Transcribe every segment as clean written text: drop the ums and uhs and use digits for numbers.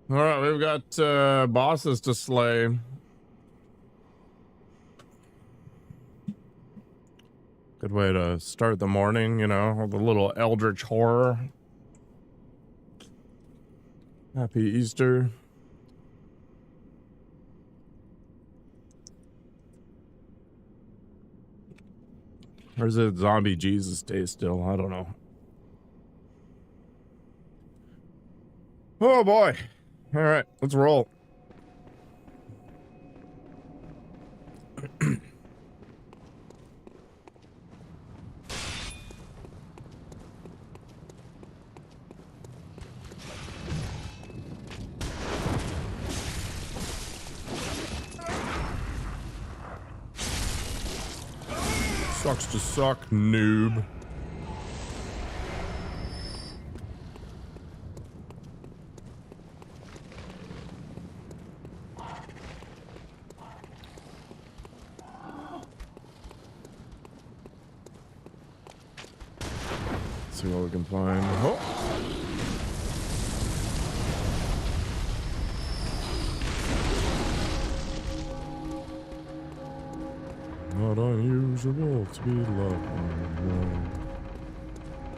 All right, we've got bosses to slay. Good way to start the morning, you know, with a little eldritch horror. Happy Easter. Or is it Zombie Jesus Day still? I don't know. Oh boy. All right, let's roll. Sucks to suck, noob. See what we can find. Oh. Not unusual to be loved.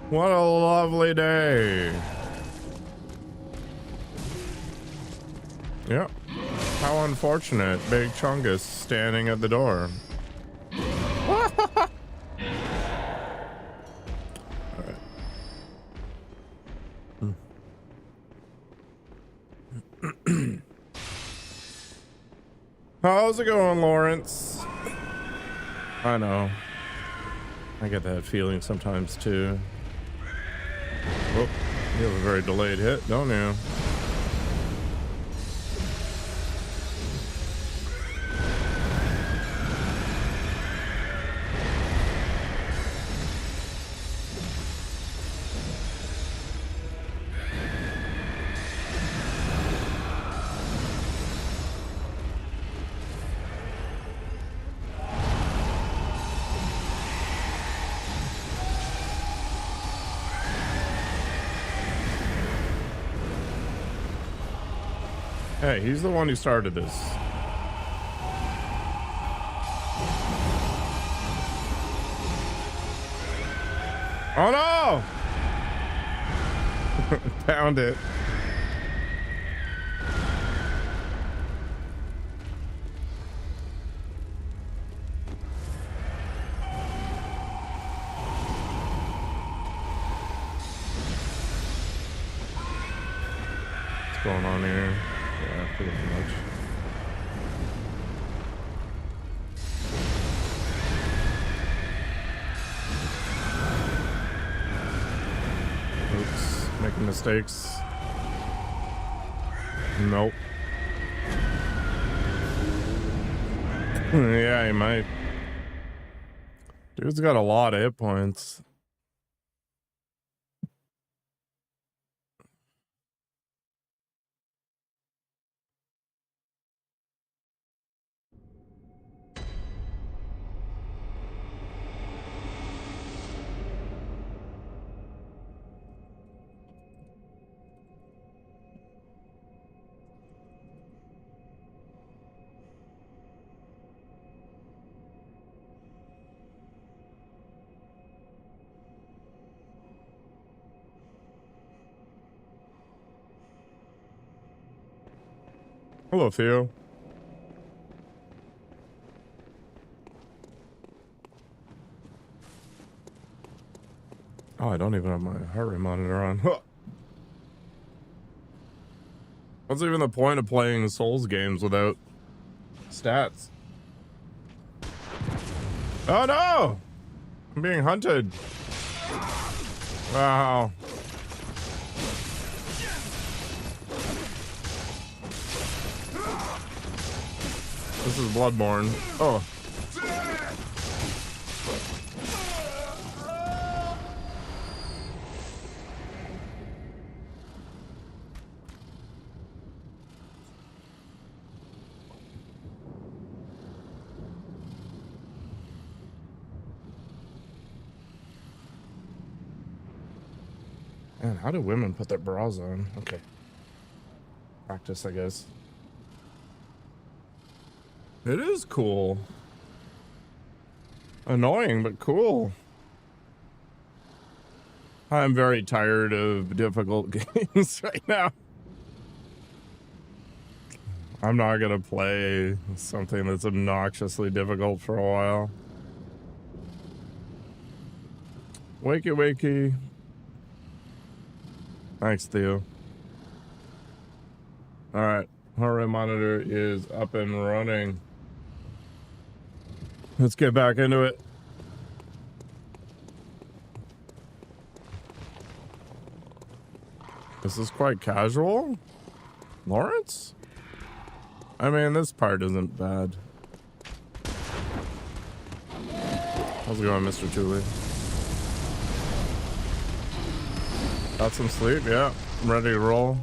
What a lovely day. Yep. How unfortunate. Big Chungus standing at the door. How's it going, Lawrence? I know. I get that feeling sometimes too. Oh, you have a very delayed hit, don't you? Hey, he's the one who started this. Oh no! Found it. What's going on here? Yeah, pretty much. Oops, making mistakes. Nope. Yeah, he might. Dude's got a lot of hit points. Hello, Theo. Oh, I don't even have my heart rate monitor on. Huh. What's even the point of playing Souls games without stats? Oh no! I'm being hunted. Wow. This is Bloodborne. Oh. Man, how do women put their bras on? Okay. practice, I guess. It is cool. Annoying, but cool. I'm very tired of difficult games right now. I'm not gonna play something that's obnoxiously difficult for a while. Wakey wakey. Thanks, Theo. Alright, heart rate monitor is up and running. Let's get back into it. This is quite casual. Lawrence? I mean, this part isn't bad. How's it going, Mr. Tooley? Got some sleep? Yeah, I'm ready to roll.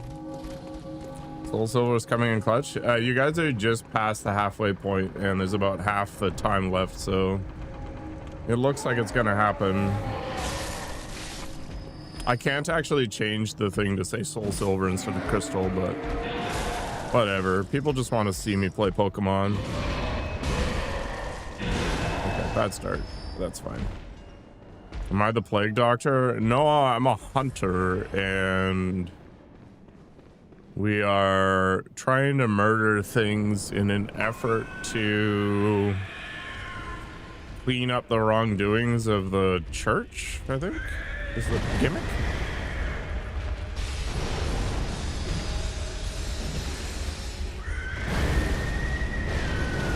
Soul Silver's coming in clutch. You guys are just past the halfway point, and there's about half the time left, so it looks like it's gonna happen. I can't actually change the thing to say Soul Silver instead of Crystal, but whatever. People just want to see me play Pokemon. Okay, bad start. That's fine. Am I the Plague Doctor? No, I'm a hunter, and we are trying to murder things in an effort to clean up the wrongdoings of the church, I think, is the gimmick.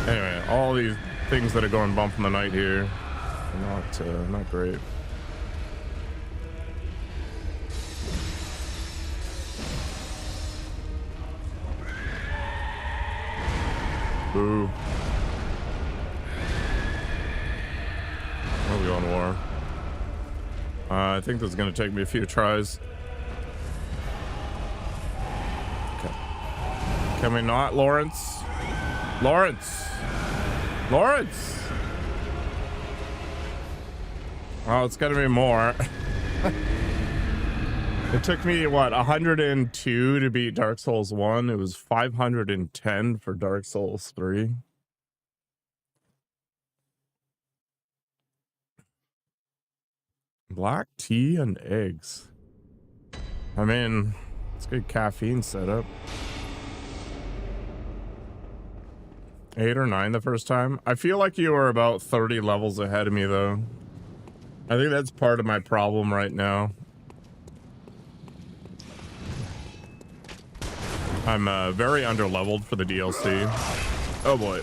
Anyway, all these things that are going bump in the night here are not great. Boo. I'll go on war. I think this is going to take me a few tries. Okay. Can we not, Lawrence? Lawrence! Lawrence! Oh, it's going to be more. It took me, what, 102 to beat Dark Souls 1. It was 510 for Dark Souls 3. Black tea and eggs. I mean, it's good caffeine setup. 8 or 9 the first time. I feel like you were about 30 levels ahead of me, though. I think that's part of my problem right now. I'm very underleveled for the DLC. Oh boy.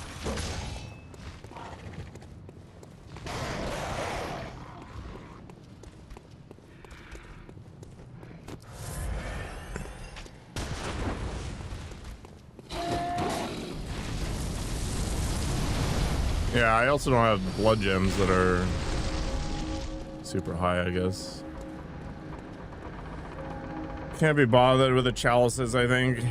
Yeah, I also don't have blood gems that are super high, I guess. Can't be bothered with the chalices, I think.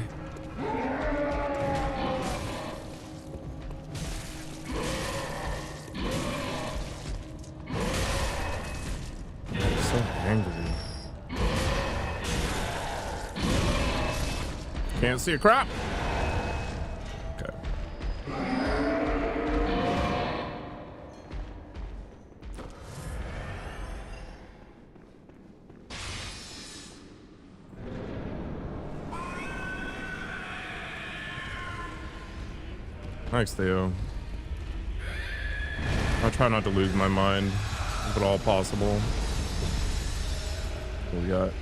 I'm so angry. Can't see a crap. Okay. Thanks, Theo. I'll try not to lose my mind, if at all possible. What we got?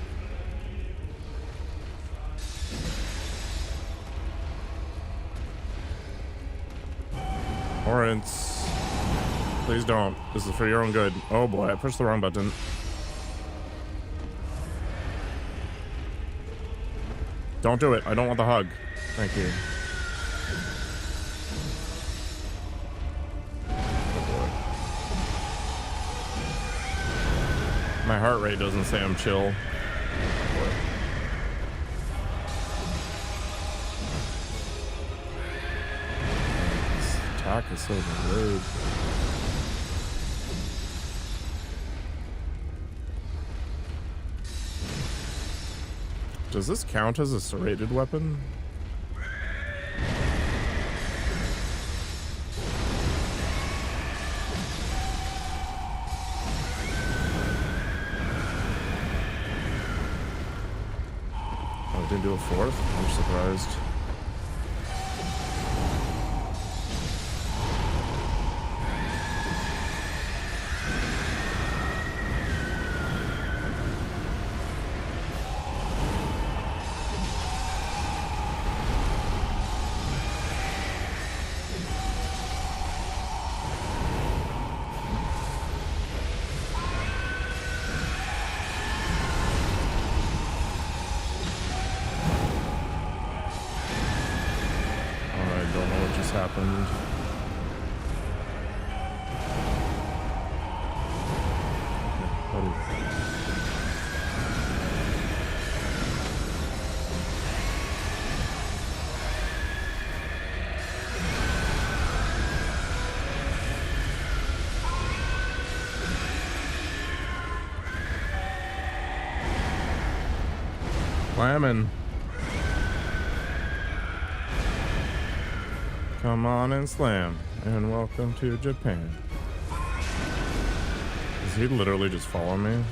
Lawrence, please don't. This is for your own good. Oh boy, I pushed the wrong button. Don't do it. I don't want the hug. Thank you. My heart rate doesn't say I'm chill. This attack is so rude. Does this count as a serrated weapon? Didn't do a fourth? I'm surprised. Happened. Slamming. Come on and slam, and welcome to Japan. Is he literally just following me?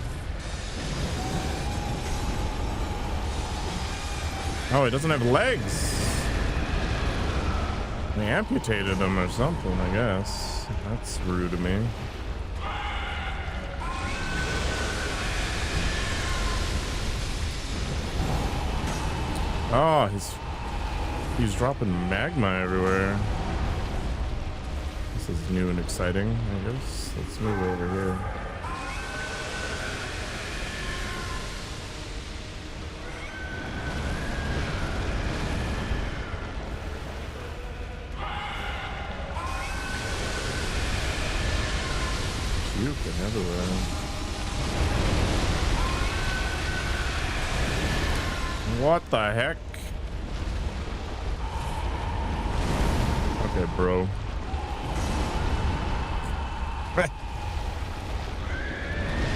Oh, he doesn't have legs! They amputated him or something, I guess. That's rude of me. Oh, he's dropping magma everywhere. This is new and exciting, I guess. Let's move over here. Puking everywhere. What the heck? Okay, bro.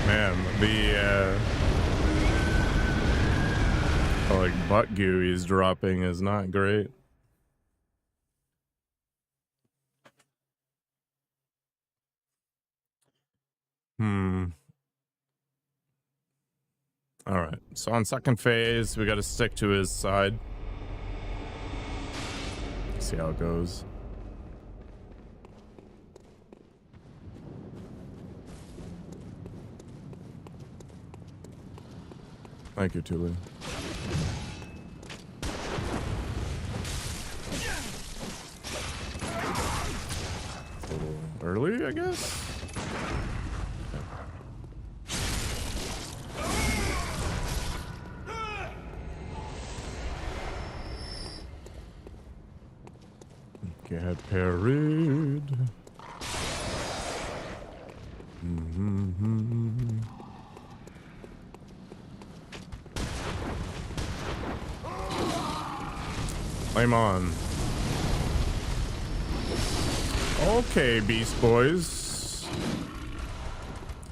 Man, the like butt goo he's dropping is not great. All right. So on second phase, we got to stick to his side. See how it goes. Thank you, Tuli. A little early, I guess? Get parried. Flame on. Okay, Beast Boys.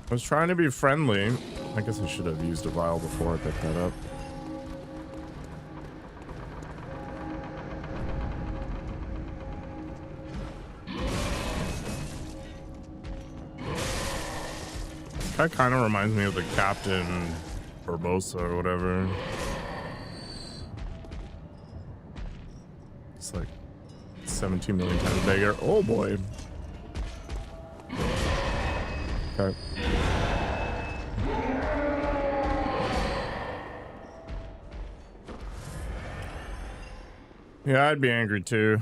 I was trying to be friendly. I guess I should have used a vial before I picked that up. That kind of reminds me of the Captain Barbosa or whatever. It's like 17 million times bigger. Oh boy. Okay. Yeah, I'd be angry too.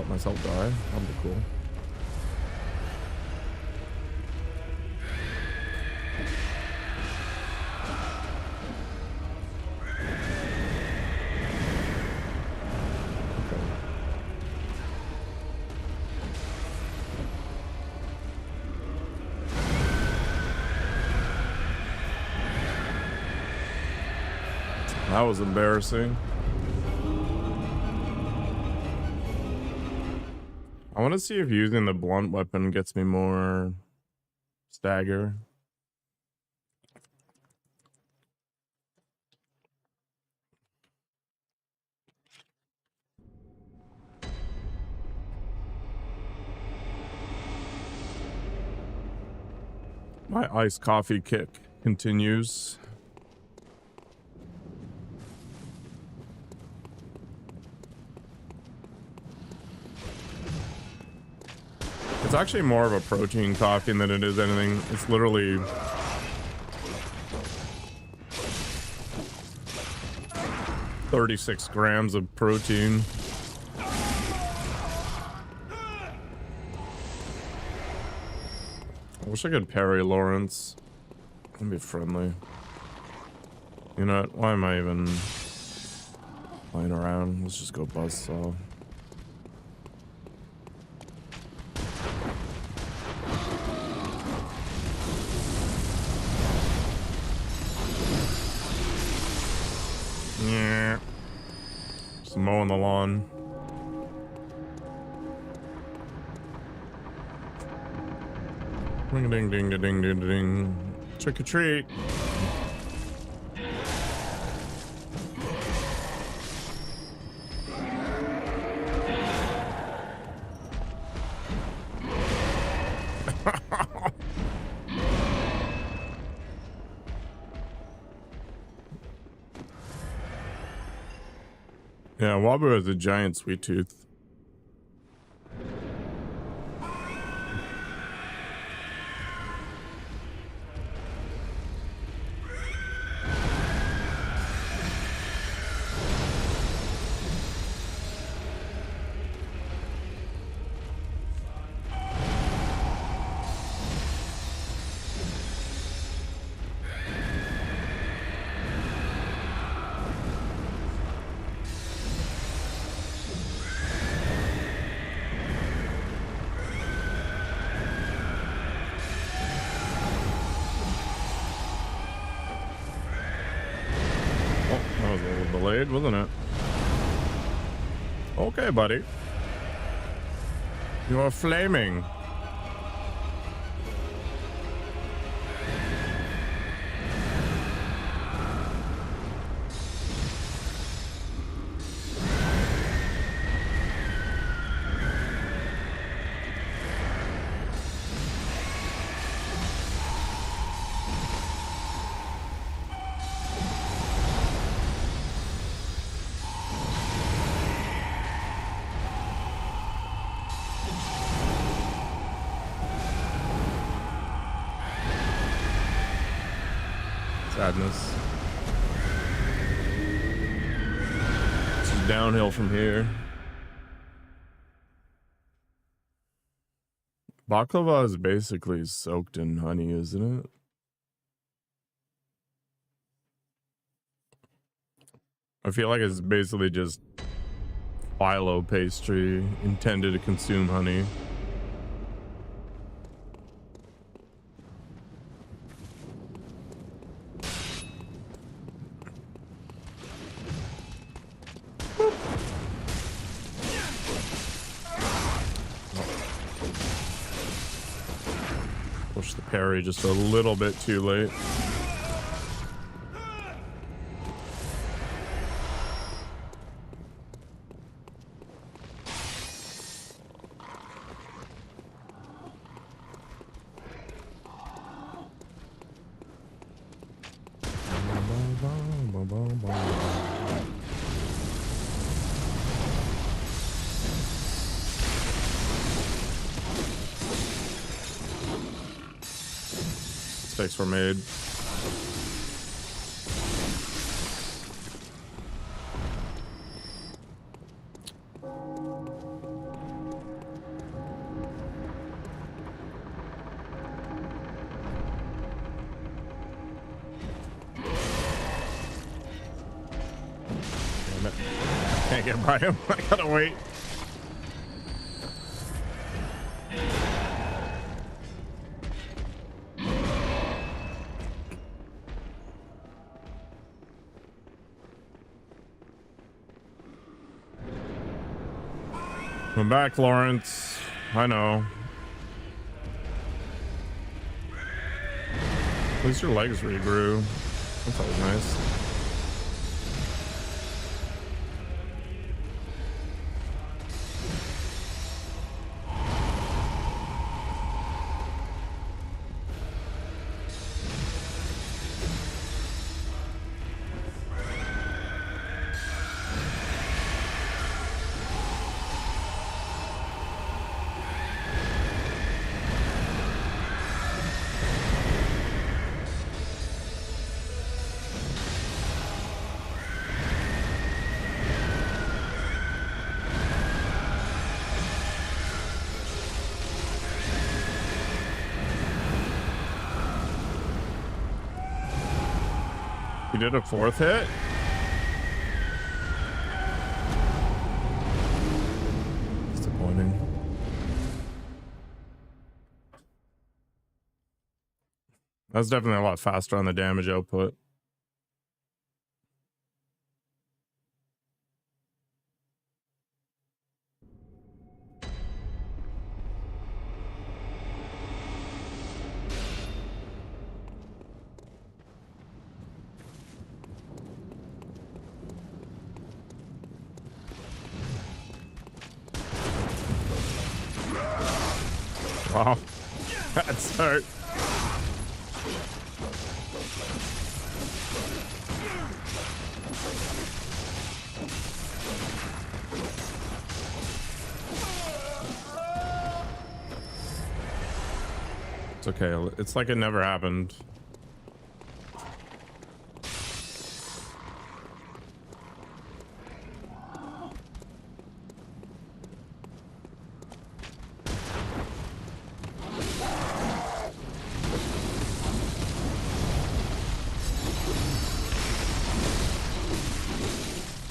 Myself die. That'd be cool. Okay. That was embarrassing. I want to see if using the blunt weapon gets me more stagger. My iced coffee kick continues. It's actually more of a protein coffee than it is anything. It's literally 36 grams of protein. I wish I could parry Lawrence. That'd be friendly. You know what? Why am I even playing around? Let's just go buzzsaw. Yeah. Just mowing the lawn. Ring ding ding ding ding ding ding. Trick or treat. Yeah, Wabu has a giant sweet tooth. Wasn't it? Okay, buddy. You are flaming. Sadness. This is downhill from here. Baklava is basically soaked in honey, isn't it? I feel like it's basically just phyllo pastry intended to consume honey. Parry just a little bit too late. Mistakes were made. Damn it. Can't get by him. I gotta wait. Come back, Lawrence. I know. At least your legs regrew. That's always nice. He did a 4th hit? Disappointing. That's definitely a lot faster on the damage output. Wow, bad start. It's okay. It's like it never happened.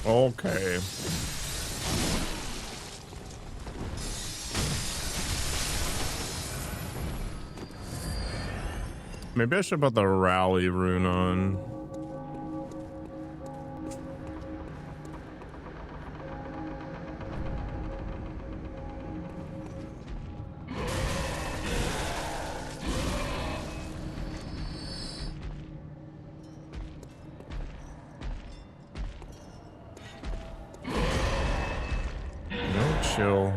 Okay. Maybe I should put the rally rune on. No, chill.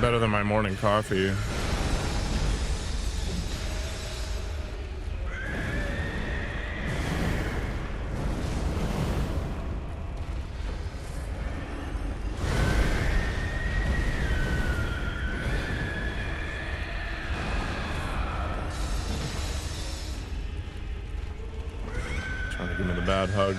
Better than my morning coffee. Trying to give me the bad hug.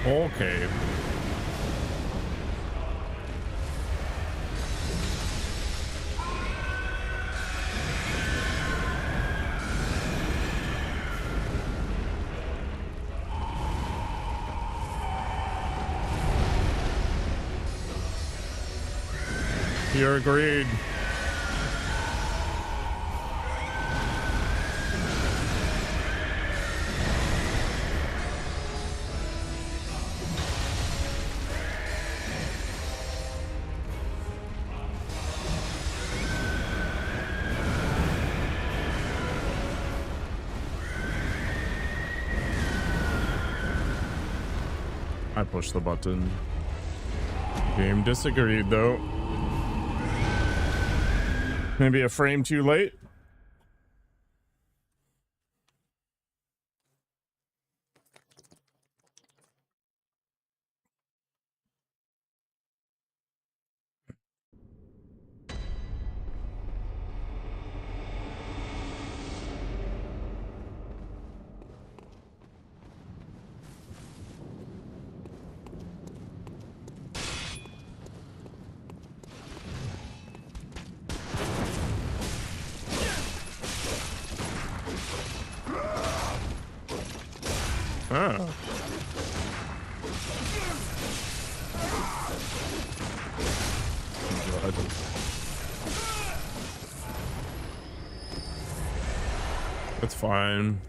Okay. You're agreed. I pushed the button. Game disagreed though. Maybe a frame too late. side. It's fine.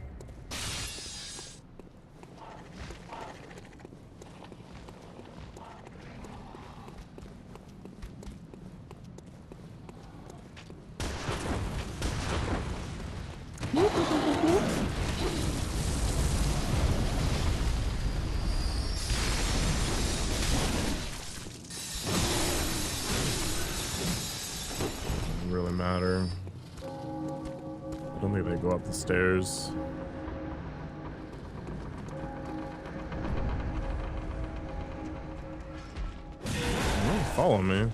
Doesn't really matter. I don't think they go up the stairs. Oh, follow me.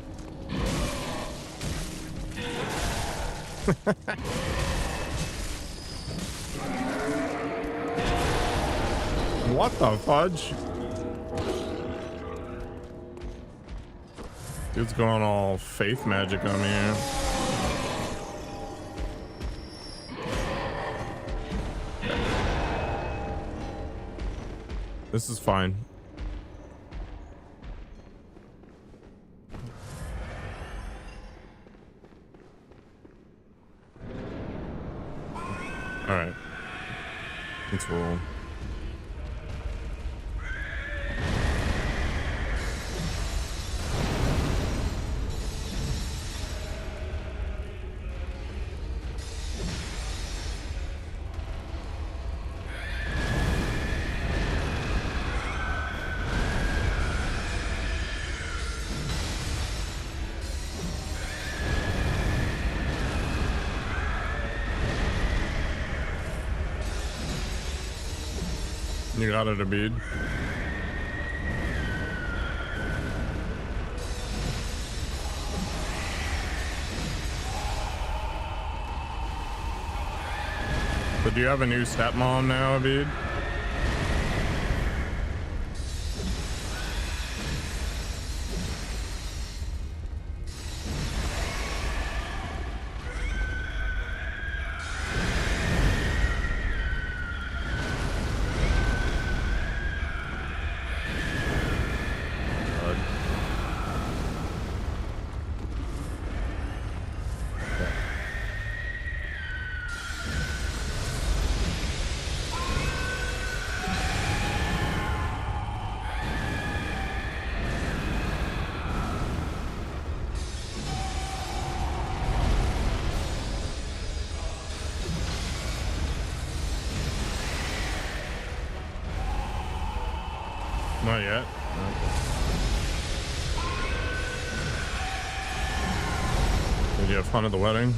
What the fudge? Dude's going all faith magic on me here. This is fine. All right. Let's roll. You got it, Abid. So do you have a new stepmom now, Abid? Not yet. Did you have fun at the wedding?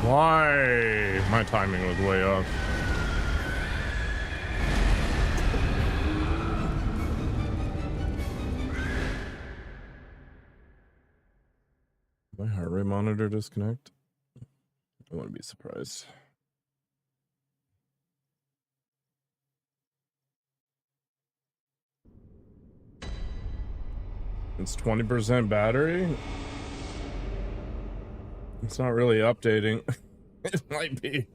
Why? My timing was way off. My heart rate monitor disconnect? I wouldn't be surprised. It's 20% battery? It's not really updating. It might be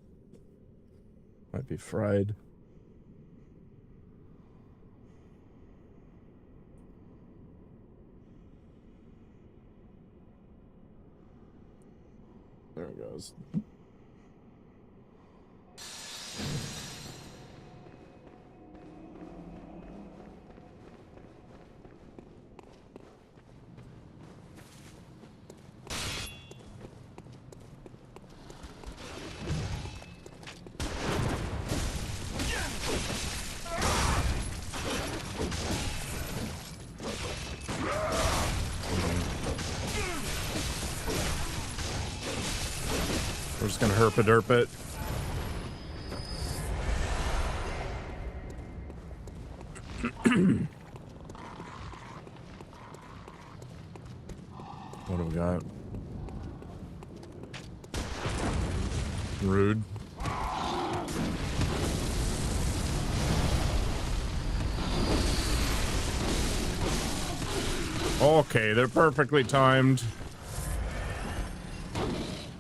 fried. There it goes. We're just gonna herp-a-derp it. What have we got? Rude. Okay, they're perfectly timed.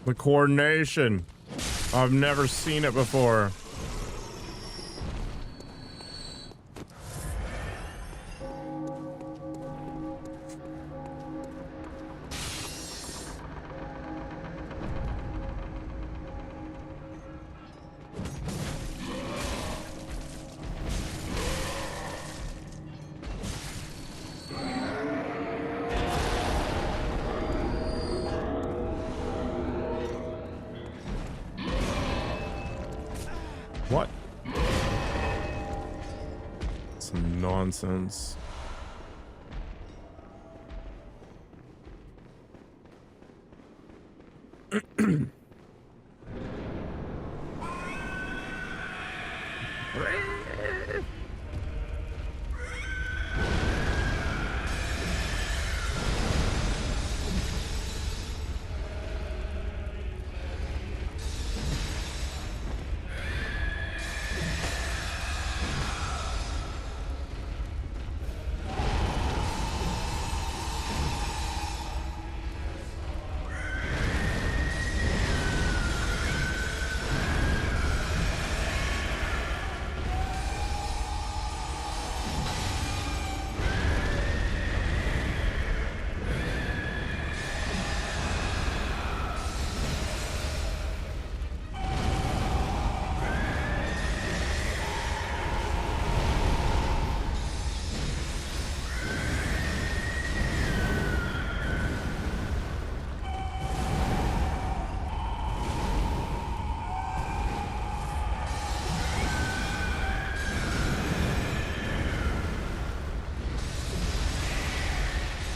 The coordination. I've never seen it before. What? Some nonsense.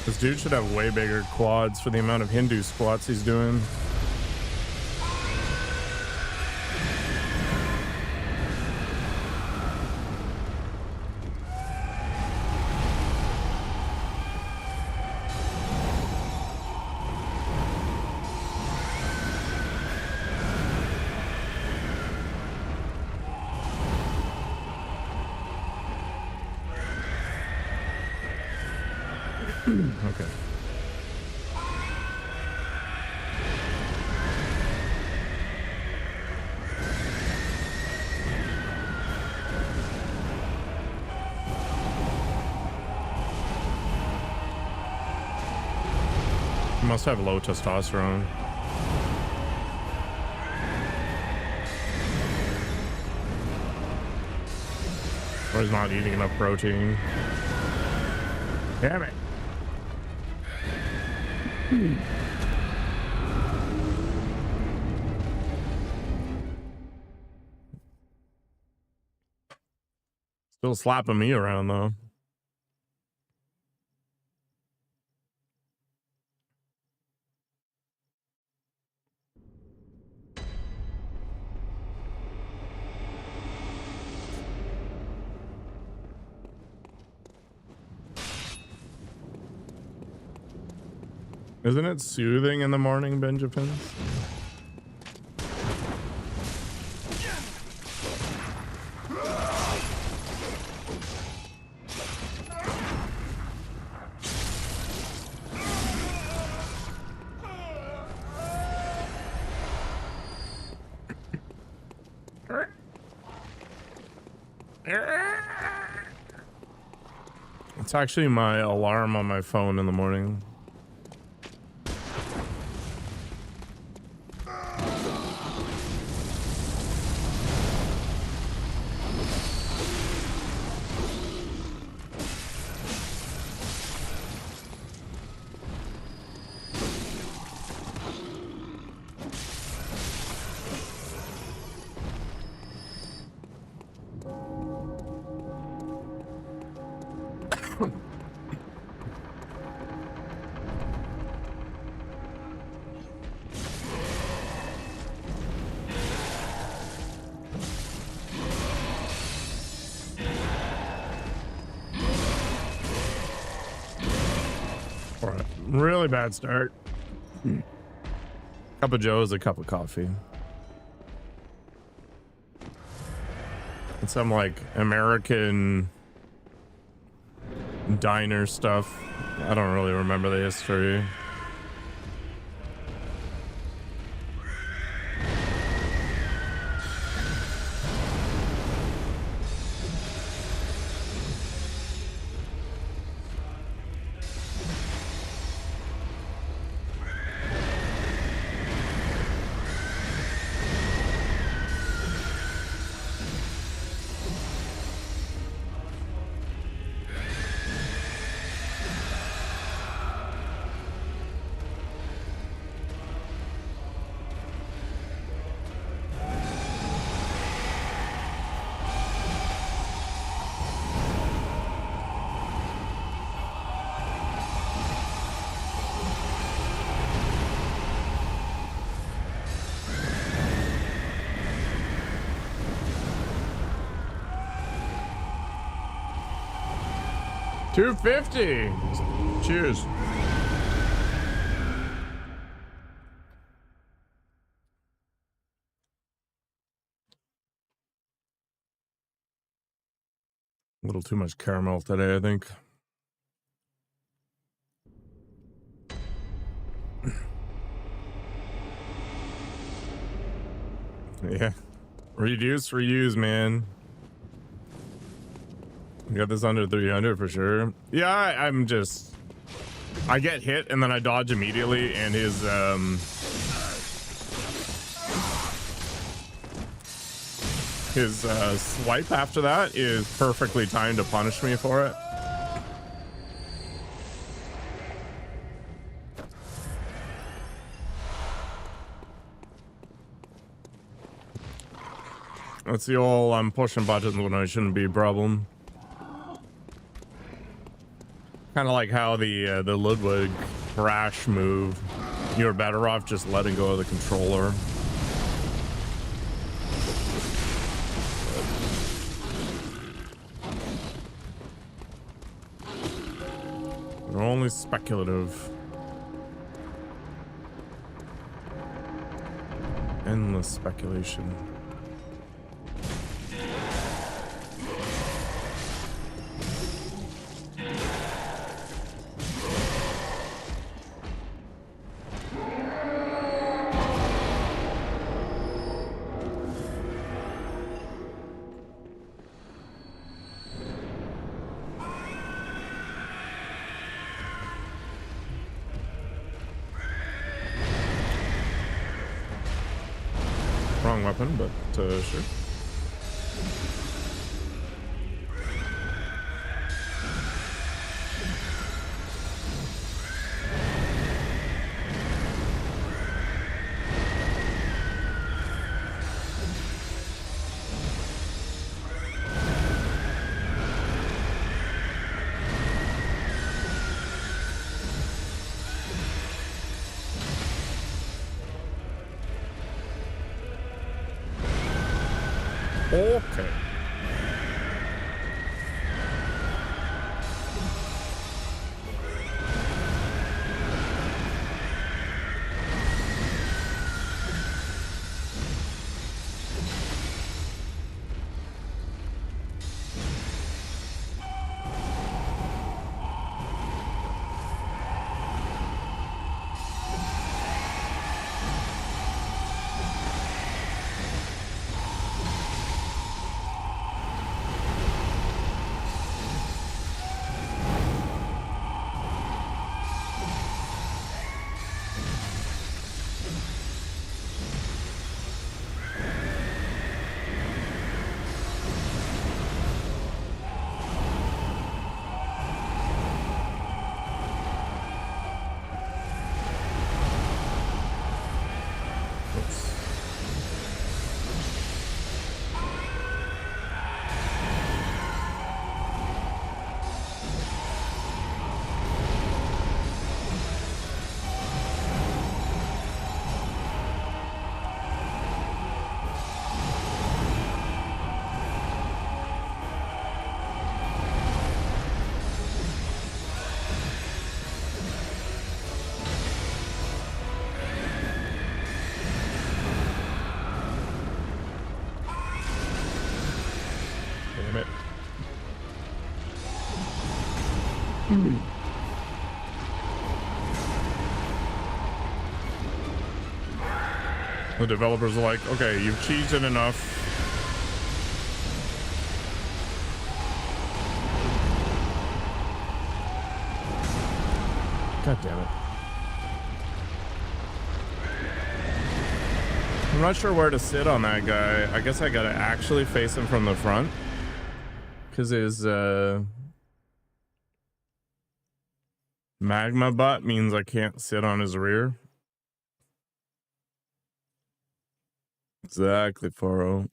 This dude should have way bigger quads for the amount of Hindu squats he's doing. Okay. He must have low testosterone. Or he's not eating enough protein. Damn it. Still slapping me around though. Isn't it soothing in the morning, Benjamin? It's actually my alarm on my phone in the morning. Really bad start. Cup of joe is a cup of coffee. It's some like American diner stuff. I don't really remember the history. $2.50. Cheers. A little too much caramel today, I think. Yeah. Reduce, reuse, man. You got this under 300 for sure. Yeah, I get hit and then I dodge immediately, and his swipe after that is perfectly timed to punish me for it. That's the old I'm pushing buttons when I shouldn't be problem. Kind of like how the Ludwig crash move, you're better off just letting go of the controller. They're only speculative. Endless speculation. Wrong weapon, but sure. Okay. The developers are like, okay, you've cheated enough. God damn it. I'm not sure where to sit on that guy. I guess I gotta actually face him from the front. Because his magma butt means I can't sit on his rear. Exactly, Faro.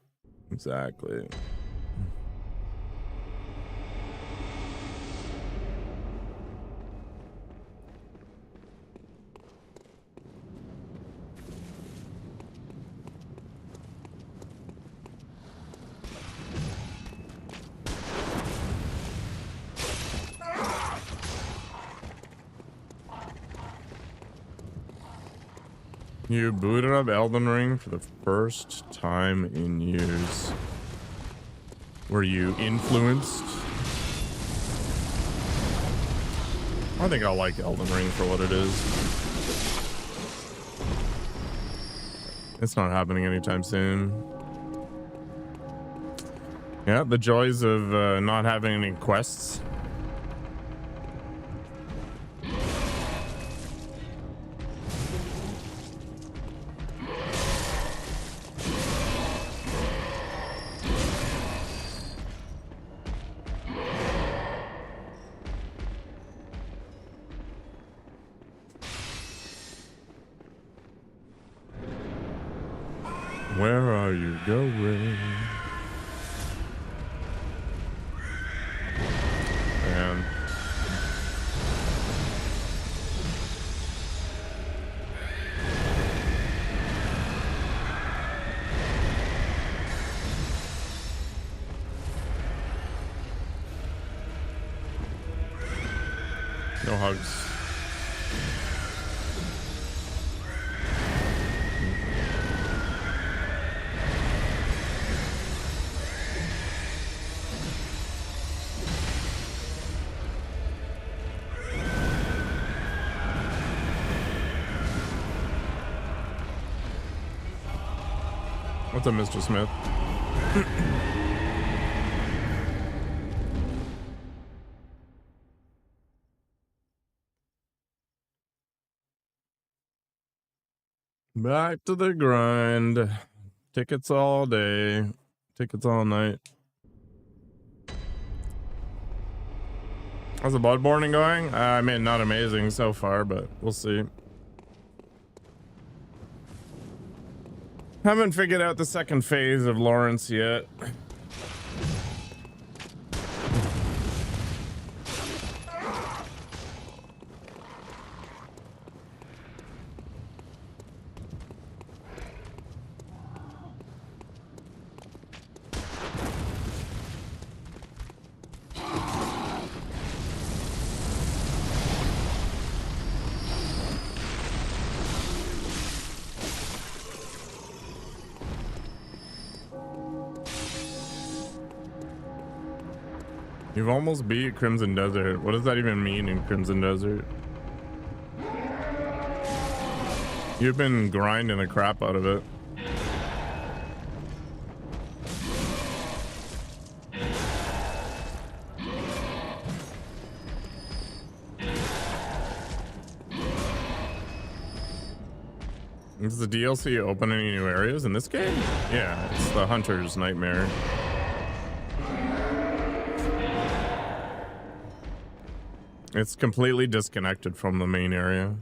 Exactly. You booted up Elden Ring for the first time in years. Were you influenced? I think I'll like Elden Ring for what it is. It's not happening anytime soon. Yeah, the joys of not having any quests. Where are you going? Man. No hugs. What's up, Mr. Smith? Back to the grind. Tickets all day. Tickets all night. How's the Bloodborne going? I mean, not amazing so far, but we'll see. Haven't figured out the second phase of Lawrence yet. You've almost beat Crimson Desert. What does that even mean in Crimson Desert? You've been grinding the crap out of it. Is the DLC open any new areas in this game? Yeah, it's the Hunter's Nightmare. It's completely disconnected from the main area.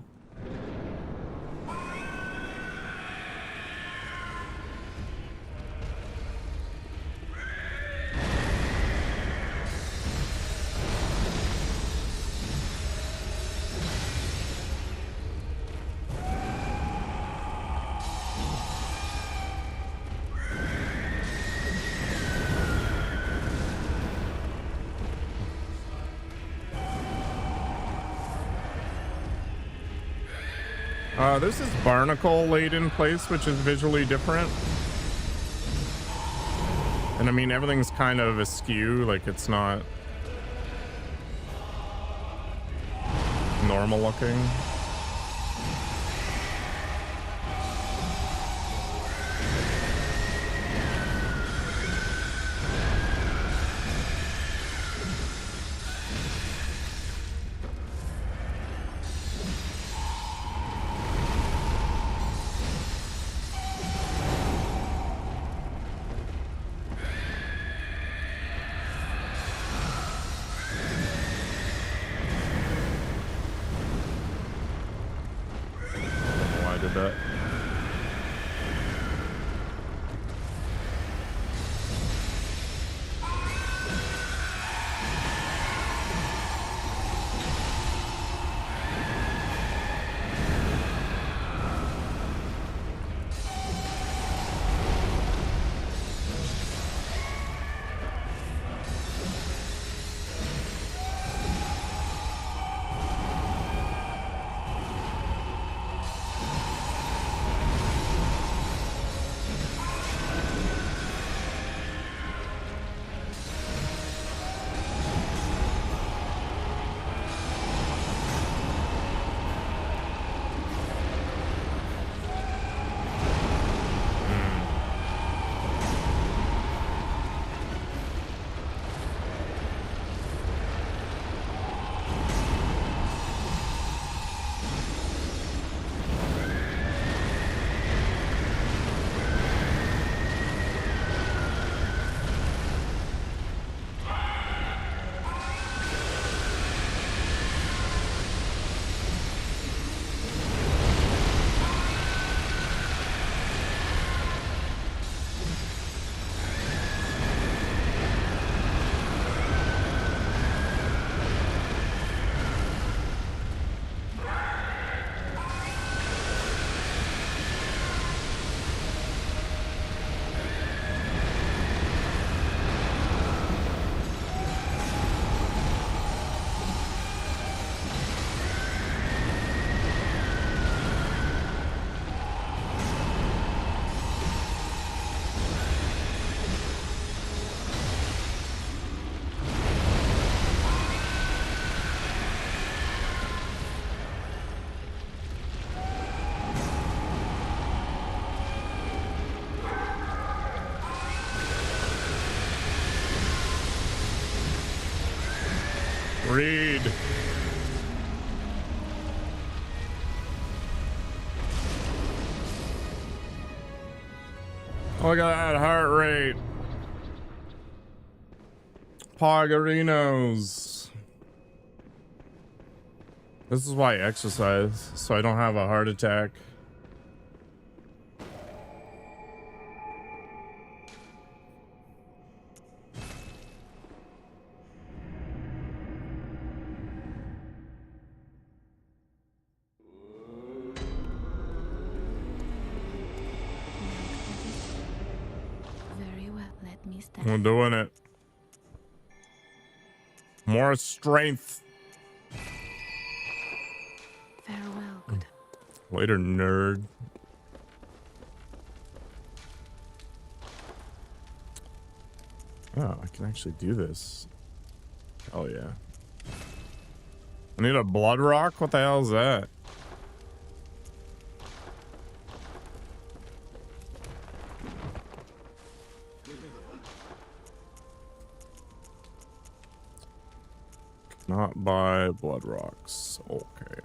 There's this barnacle-laden place, which is visually different. And I mean, everything's kind of askew, like it's not... normal looking. That. Read. Look at that heart rate. Poggerinos. This is why I exercise, so I don't have a heart attack. We're doing it. More strength. Farewell, good. Later, nerd. Oh, I can actually do this. Oh yeah. I need a blood rock? What the hell is that? Not buy blood rocks. Okay.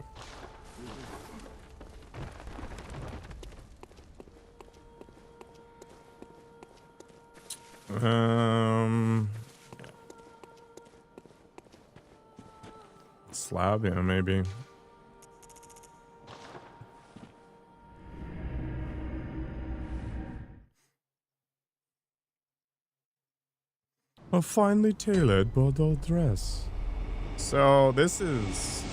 Slab, yeah, maybe. A finely tailored Bordeaux dress. So this is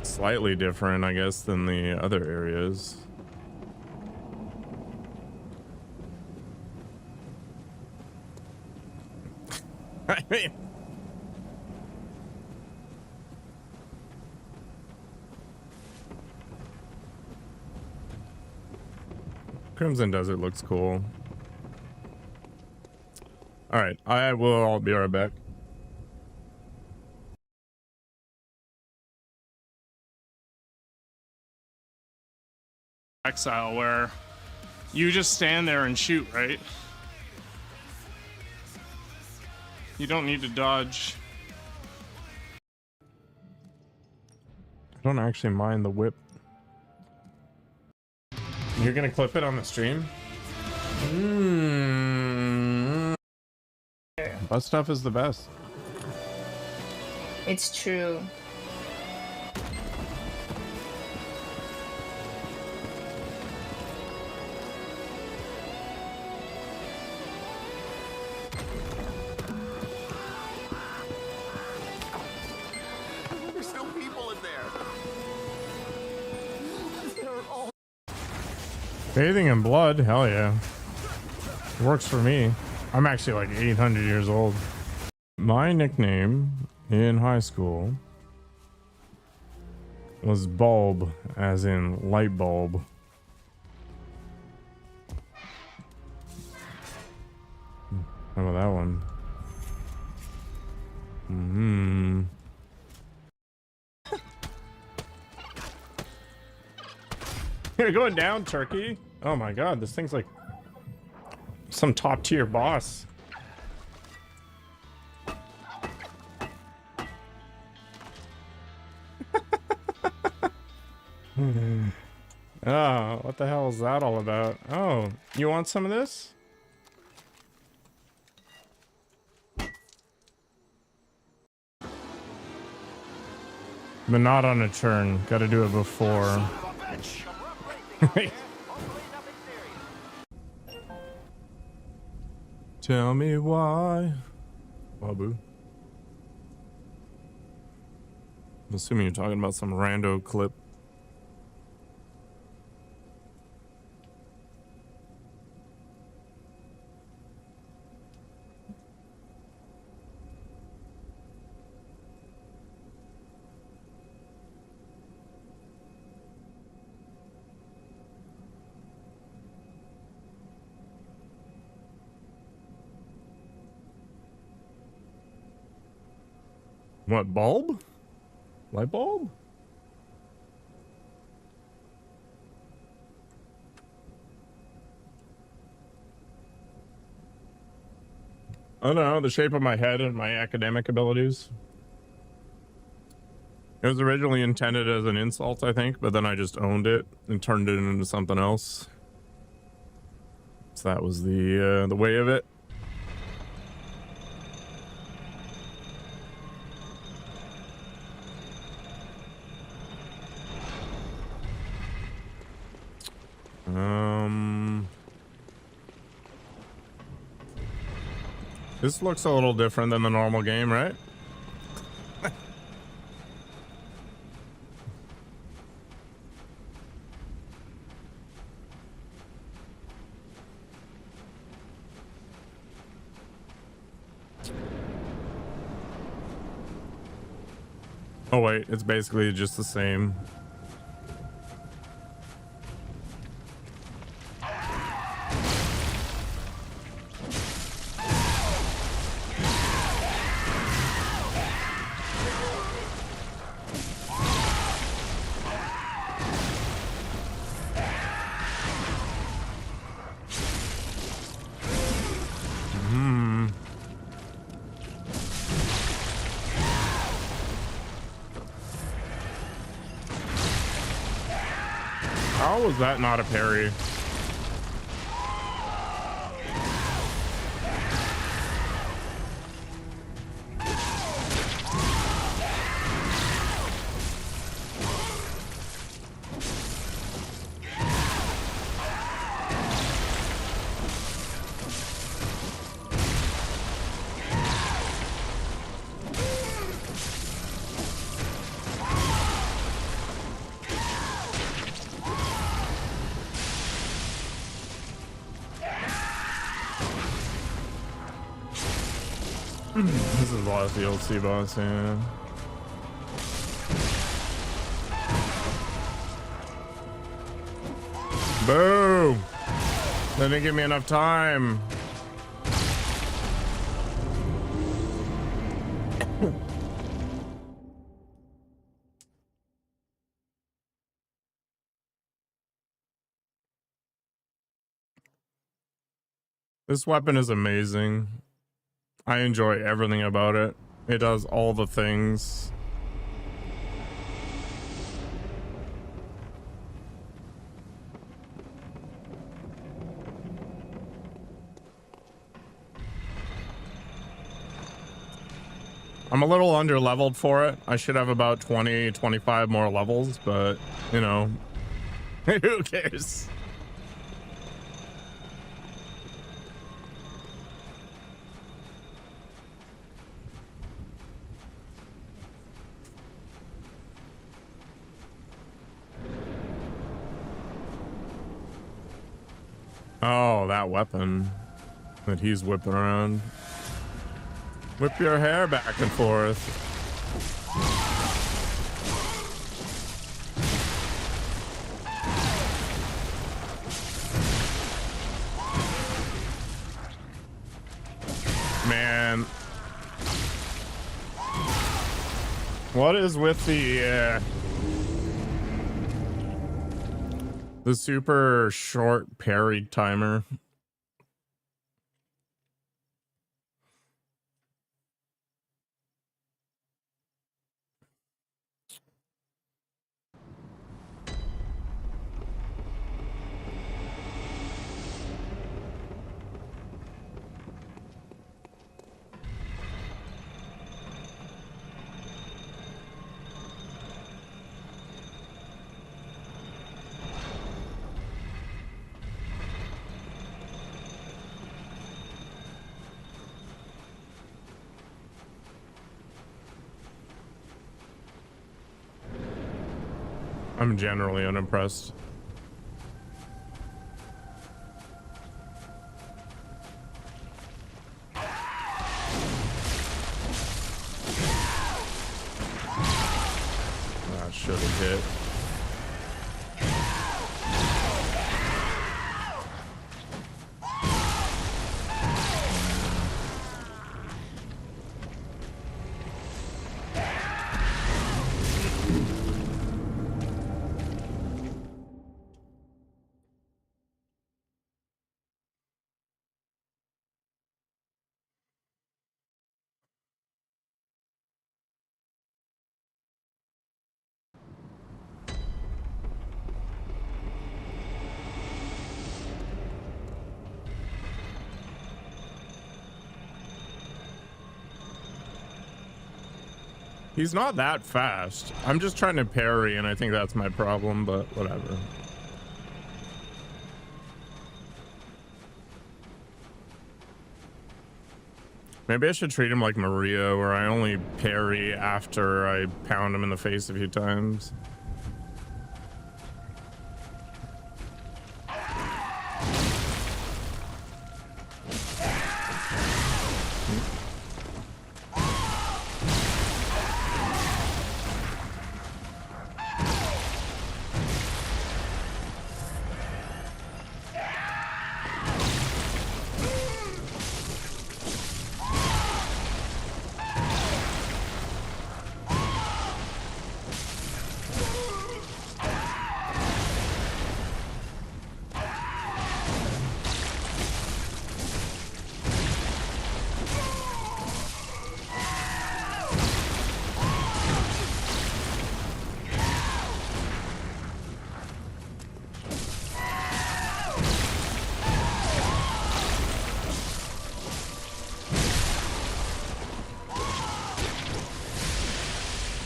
slightly different, I guess, than the other areas. I mean, Crimson Desert looks cool. All right, I will be right back. exile where you just stand there and shoot, right? You don't need to dodge. I don't actually mind the whip. You're gonna clip it on the stream? Butt stuff is the best. It's true. There's still people in there. Bathing in blood? Hell yeah. Works for me. I'm actually like 800 years old. My nickname in high school was Bulb, as in light bulb. How about that one? You're going down, turkey. Oh my god, this thing's like some top tier boss. Oh, what the hell is that all about? Oh, you want some of this? But not on a turn. Gotta do it before. Tell me why. Babu. I'm assuming you're talking about some rando clip. What, bulb? Light bulb? I don't know, the shape of my head and my academic abilities. It was originally intended as an insult, I think, but then I just owned it and turned it into something else. So that was the way of it. This looks a little different than the normal game, right? Oh wait, it's basically just the same. How was that not a parry? This is a lot of the old sea boss, yeah. Boom! They didn't give me enough time. This weapon is amazing. I enjoy everything about it. It does all the things. I'm a little under leveled for it. I should have about 20, 25 more levels, but you know, who cares? Oh, that weapon that he's whipping around. Whip your hair back and forth. Man. What is with the super short parry timer? I'm generally unimpressed. That should have hit. He's not that fast. I'm just trying to parry, and I think that's my problem, but whatever. Maybe I should treat him like Maria, where I only parry after I pound him in the face a few times.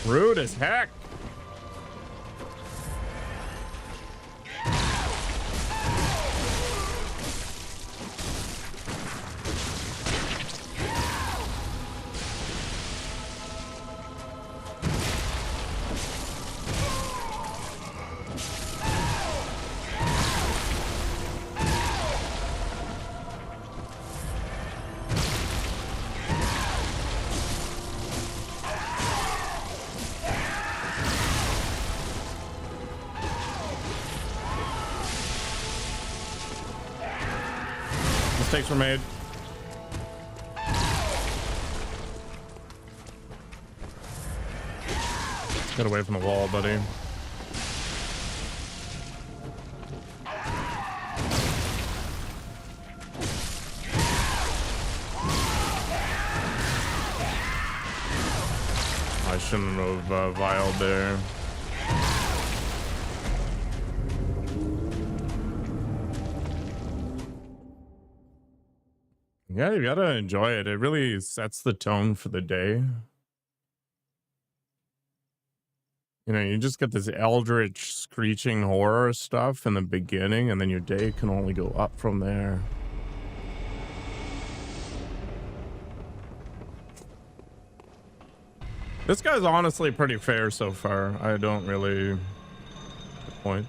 Rude as heck. Mistakes were made. Get away from the wall, buddy. I shouldn't have vialed there. Yeah, you gotta enjoy it. It really sets the tone for the day. You know, you just get this eldritch screeching horror stuff in the beginning, and then your day can only go up from there. This guy's honestly pretty fair so far. I don't really point.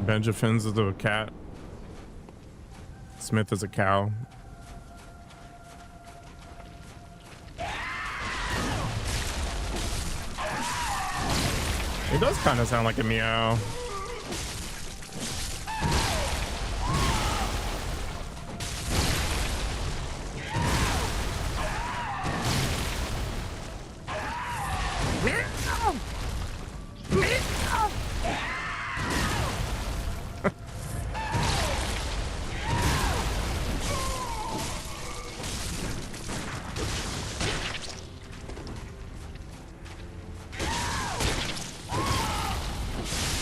Benjafin's is a cat. Smith is a cow. It does kind of sound like a meow.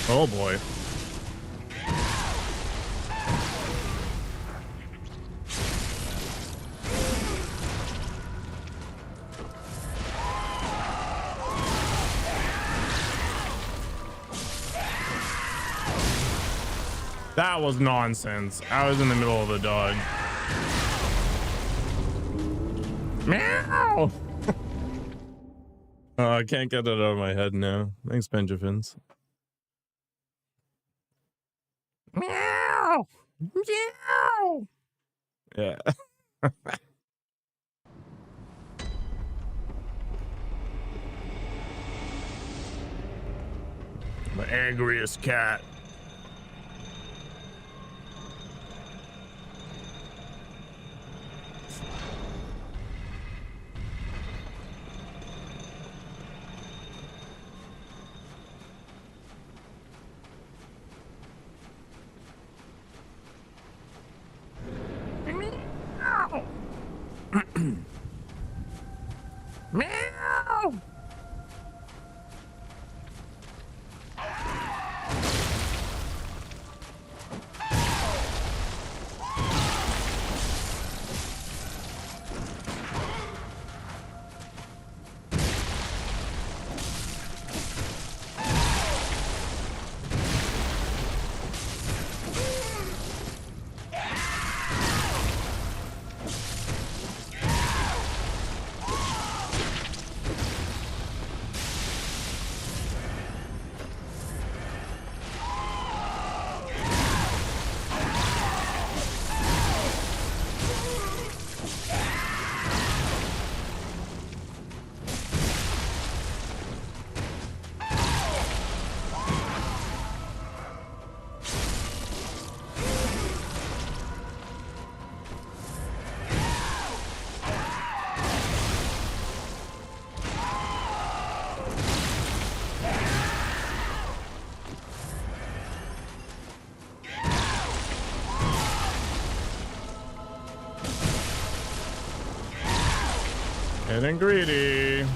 Oh boy. That was nonsense. I was in the middle of the dog. Meow! Oh, I can't get it out of my head now. Thanks, Benjafins. Meow! Meow! Yeah. The angriest cat. Meow! Getting greedy.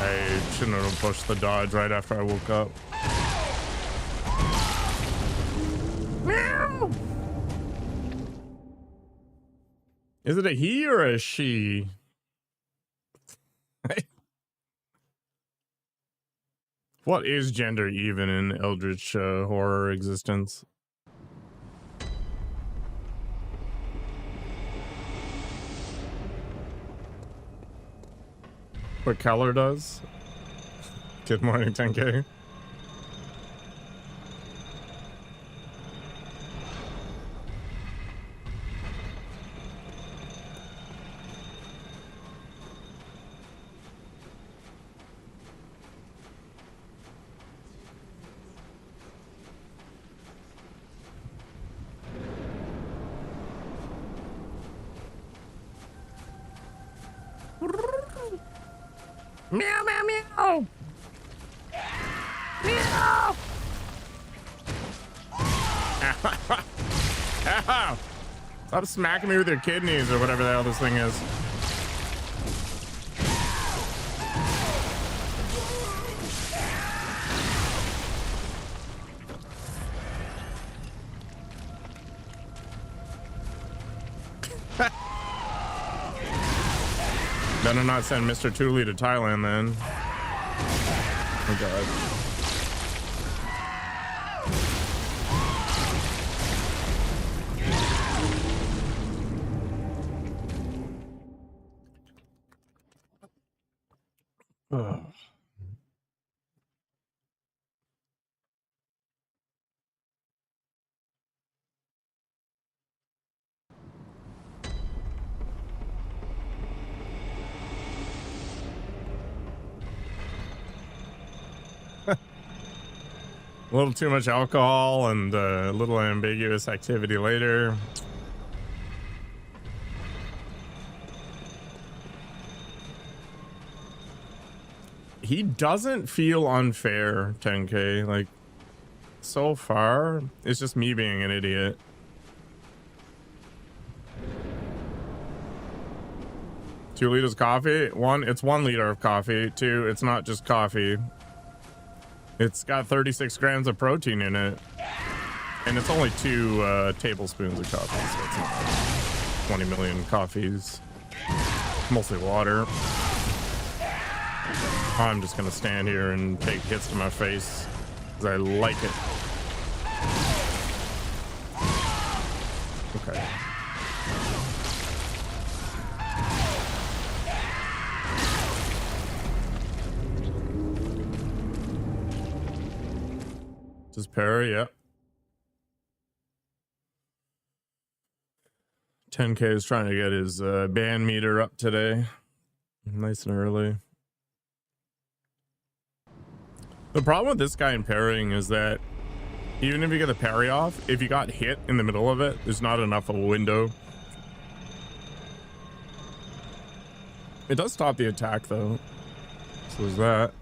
I shouldn't have pushed the dodge right after I woke up. Meow! Is it a he or a she? What is gender even in eldritch horror existence? What color does? Good morning, 10K. Meow, meow, meow. Meow. Ow. Stop smacking me with your kidneys or whatever the hell this thing is. Better not send Mr. Thule to Thailand then. Oh god. Ugh. A little too much alcohol and a little ambiguous activity later. He doesn't feel unfair, 10K. Like, so far, it's just me being an idiot. Two liters coffee. One, it's 1 liter of coffee. Two, it's not just coffee. It's got 36 grams of protein in it. And it's only 2 tablespoons of coffee, so it's not 20 million coffees. Mostly water. I'm just gonna stand here and take hits to my face because I like it. Okay. Just parry, yep. 10K is trying to get his band meter up today. Nice and early. The problem with this guy in parrying is that even if you get the parry off, if you got hit in the middle of it, there's not enough of a window. It does stop the attack though. So there's that.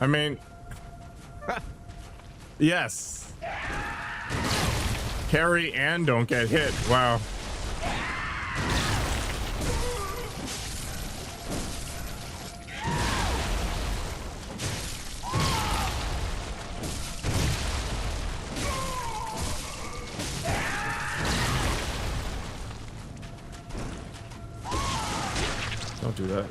I mean, yes. Parry and don't get hit. Wow. Don't do that.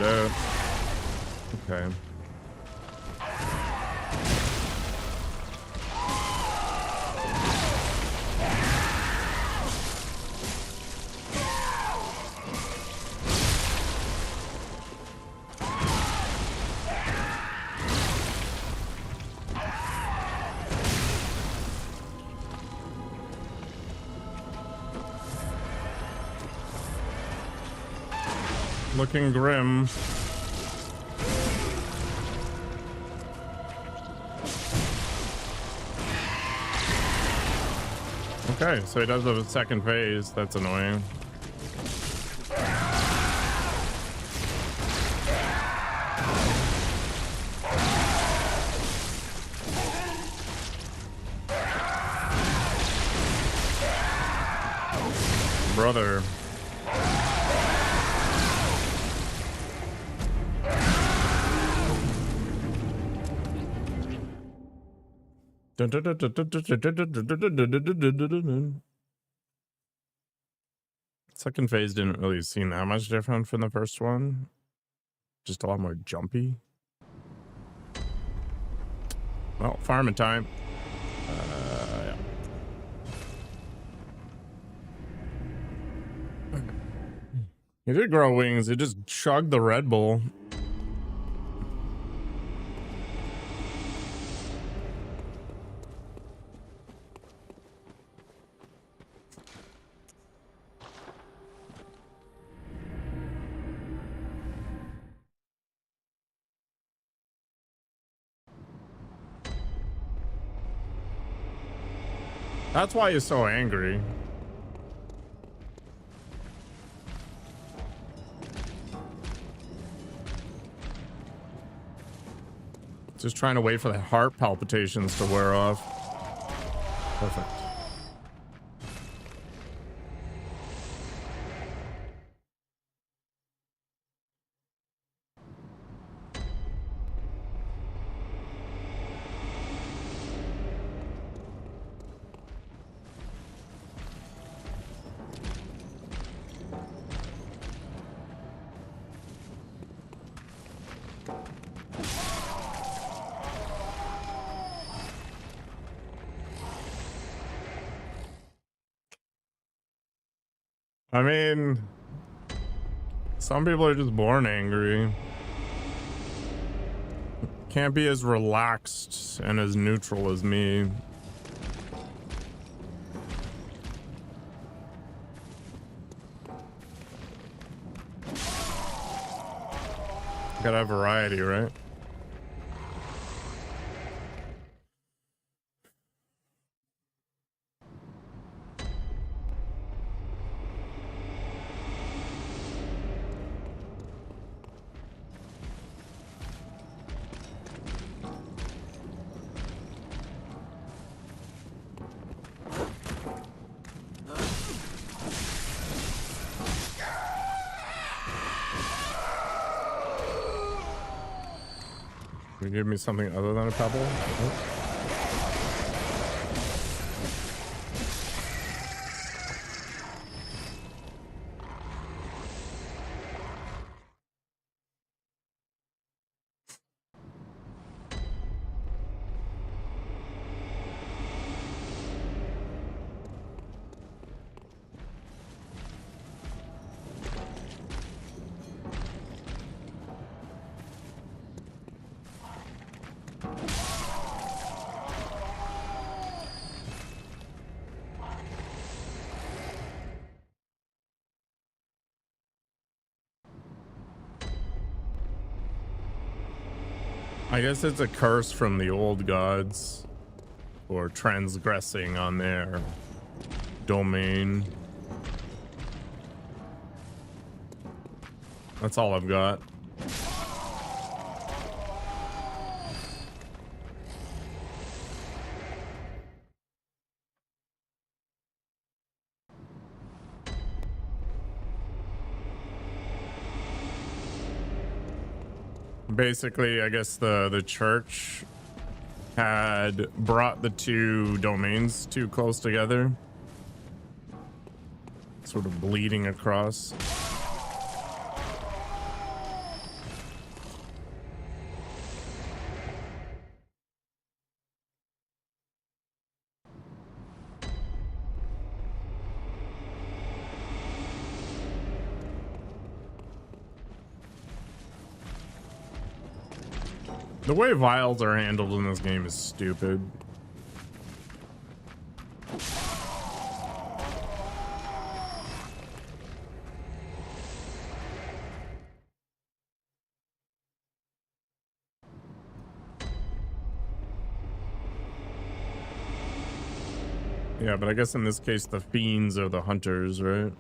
it out. Okay. Looking grim. Okay, so he does have a second phase. That's annoying. Brother. Second phase didn't really seem that much different from the first one. Just a lot more jumpy. Well, farming time. Yeah. He did grow wings. He just chugged the Red Bull. That's why he's so angry. Just trying to wait for the heart palpitations to wear off. Perfect. I mean, some people are just born angry. Can't be as relaxed and as neutral as me. Gotta have variety, right? Can you give me something other than a pebble? Oh. I guess it's a curse from the old gods for transgressing on their domain. That's all I've got. Basically, I guess the church had brought the two domains too close together, sort of bleeding across. The way vials are handled in this game is stupid. Yeah, but I guess in this case the fiends are the hunters, right?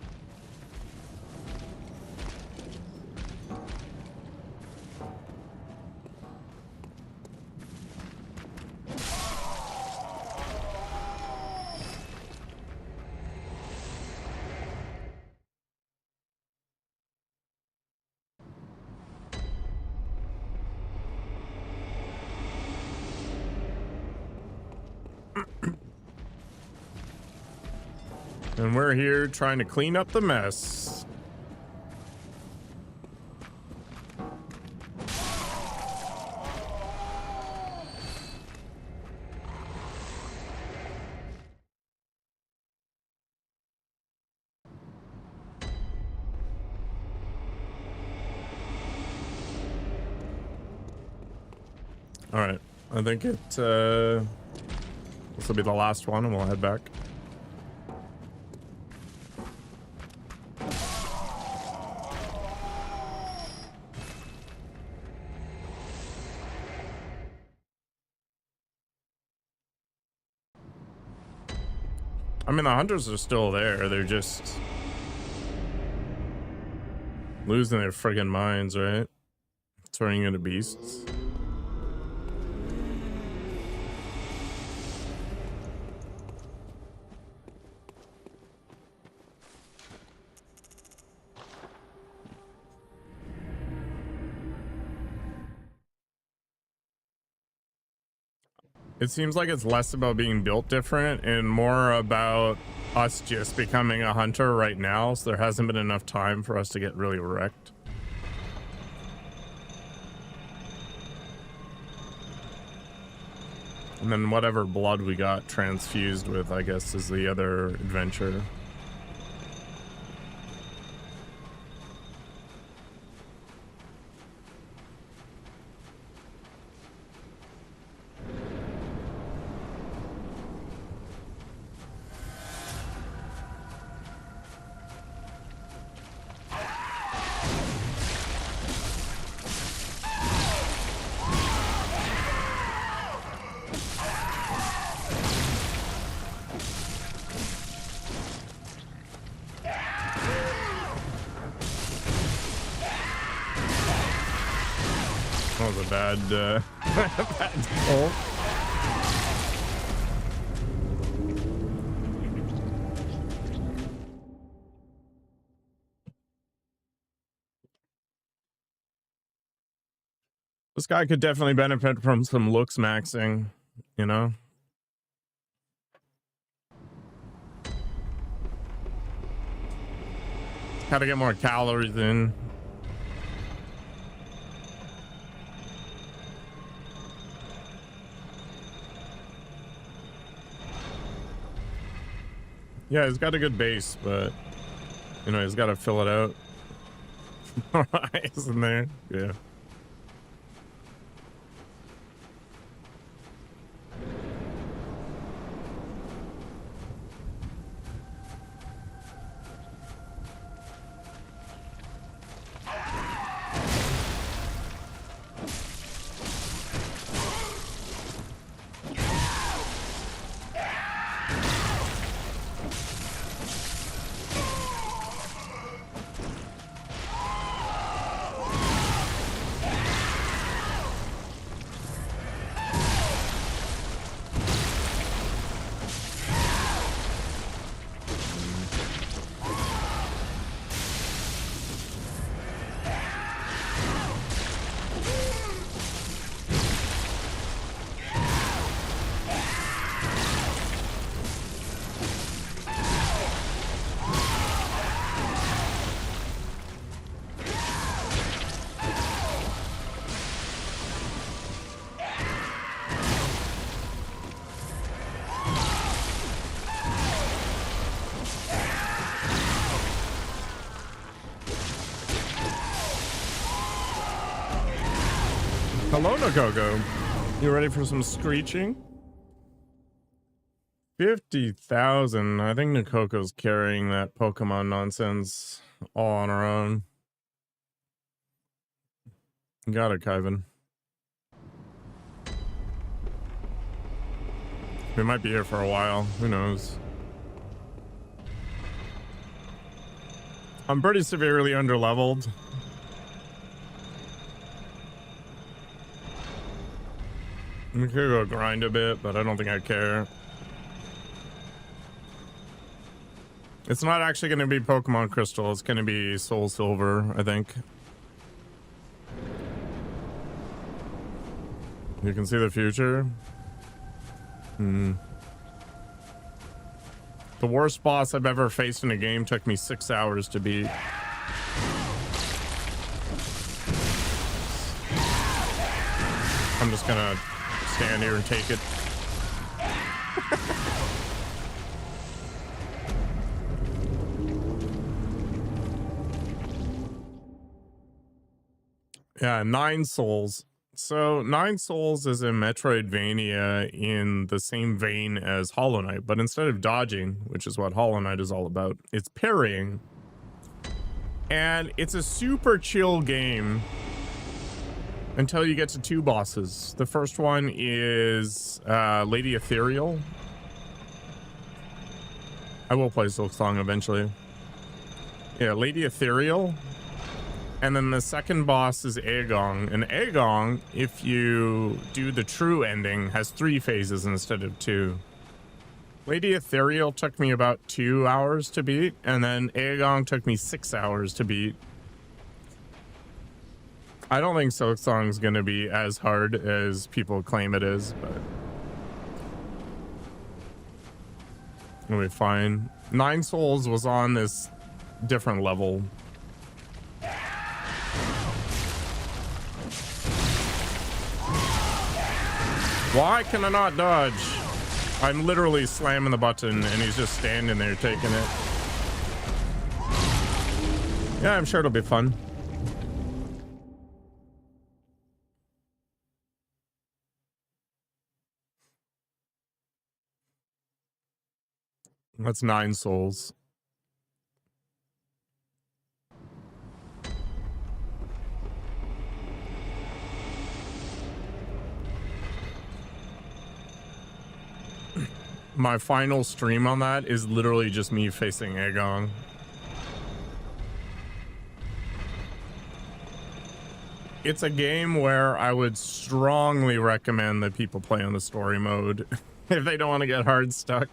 And we're here trying to clean up the mess. All right, I think this will be the last one and we'll head back. I mean, the hunters are still there. They're just losing their friggin' minds, right? Turning into beasts. It seems like it's less about being built different and more about us just becoming a hunter right now, so there hasn't been enough time for us to get really wrecked. And then whatever blood we got transfused with, I guess, is the other adventure. That was a bad, bad pull. This guy could definitely benefit from some looks maxing, you know? Gotta get more calories in. Yeah, he's got a good base, but you know, he's got to fill it out. Isn't there? Yeah. Hello, Nagogo. You ready for some screeching? 50,000. I think Nakoko's carrying that Pokemon nonsense all on her own. Got it, Kyvan. We might be here for a while. Who knows? I'm pretty severely underleveled. We could go grind a bit, but I don't think I care. It's not actually going to be Pokemon Crystal. It's going to be Soul Silver, I think. You can see the future. The worst boss I've ever faced in a game took me 6 hours to beat. I'm just gonna stand here and take it. Yeah, 9 souls. So 9 souls is a Metroidvania in the same vein as Hollow Knight, but instead of dodging, which is what Hollow Knight is all about, it's parrying. And it's a super chill game until you get to 2 bosses. The first one is Lady Ethereal. I will play Silksong eventually. Yeah, Lady Ethereal. And then the second boss is Agong. And Agong, if you do the true ending, has 3 phases instead of 2. Lady Ethereal took me about 2 hours to beat, and then Agong took me 6 hours to beat. I don't think Silksong's gonna be as hard as people claim it is, but it'll be fine. 9 Souls was on this different level. Why can I not dodge? I'm literally slamming the button and he's just standing there taking it. Yeah, I'm sure it'll be fun. That's 9 souls. My final stream on that is literally just me facing Agong. It's a game where I would strongly recommend that people play on the story mode if they don't want to get hard stuck.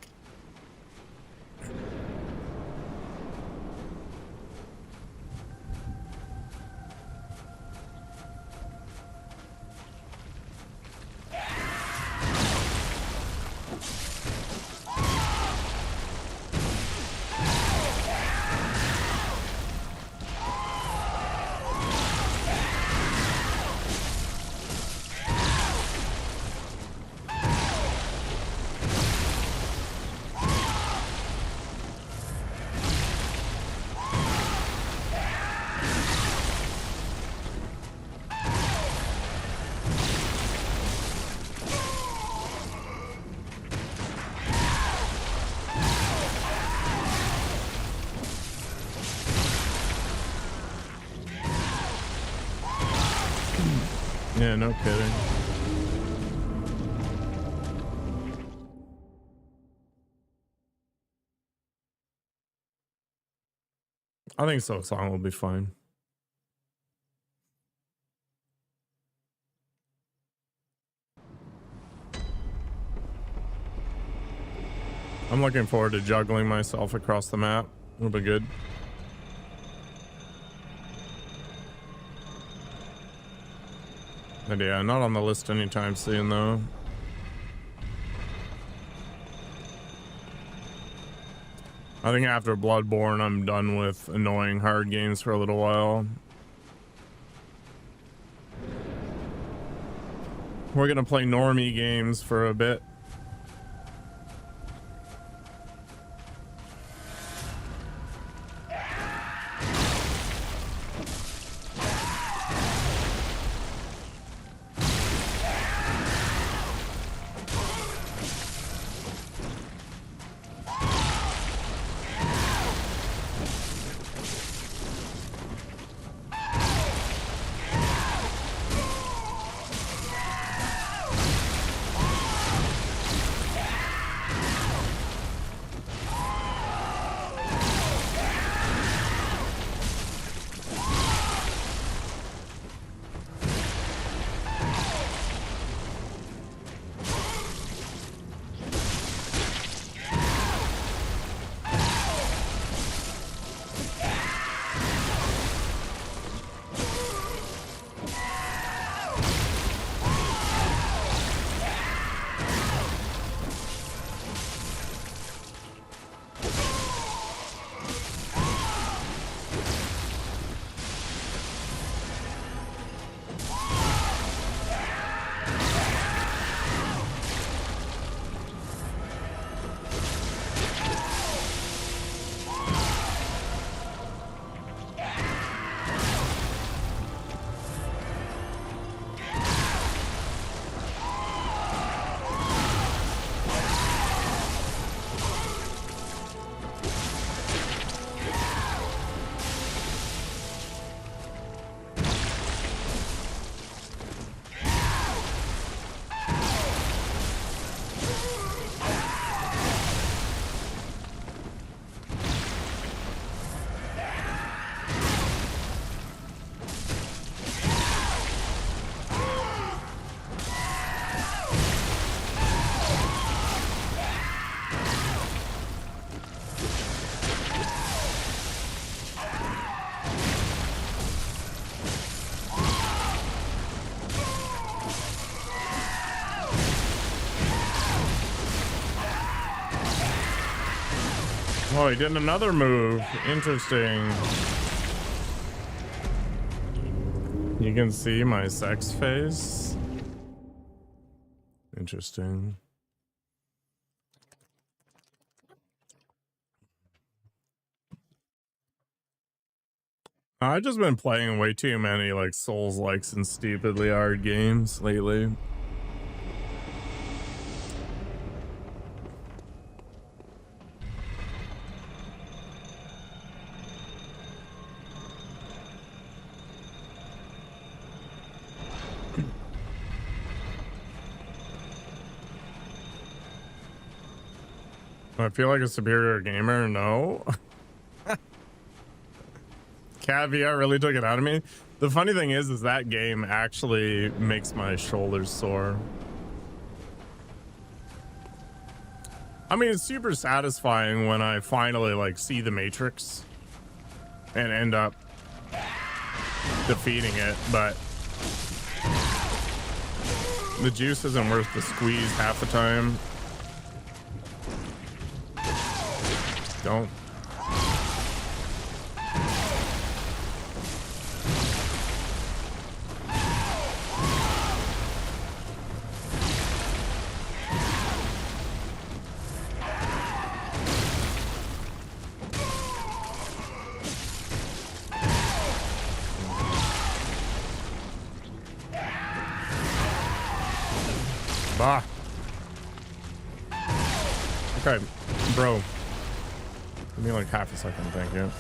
Yeah, no kidding. I think Silksong will be fine. I'm looking forward to juggling myself across the map. It'll be good. But yeah, not on the list anytime soon though. I think after Bloodborne, I'm done with annoying hard games for a little while. We're gonna play normie games for a bit. Oh, he did another move. Interesting. You can see my sex face. Interesting. I've just been playing way too many like Souls-likes and stupidly hard games lately. I feel like a superior gamer. No. Caveat really took it out of me. The funny thing is that game actually makes my shoulders sore. I mean, it's super satisfying when I finally like see the Matrix and end up defeating it, but the juice isn't worth the squeeze half the time. Don't. Bah. Okay, bro. Give me like half a second, thank you.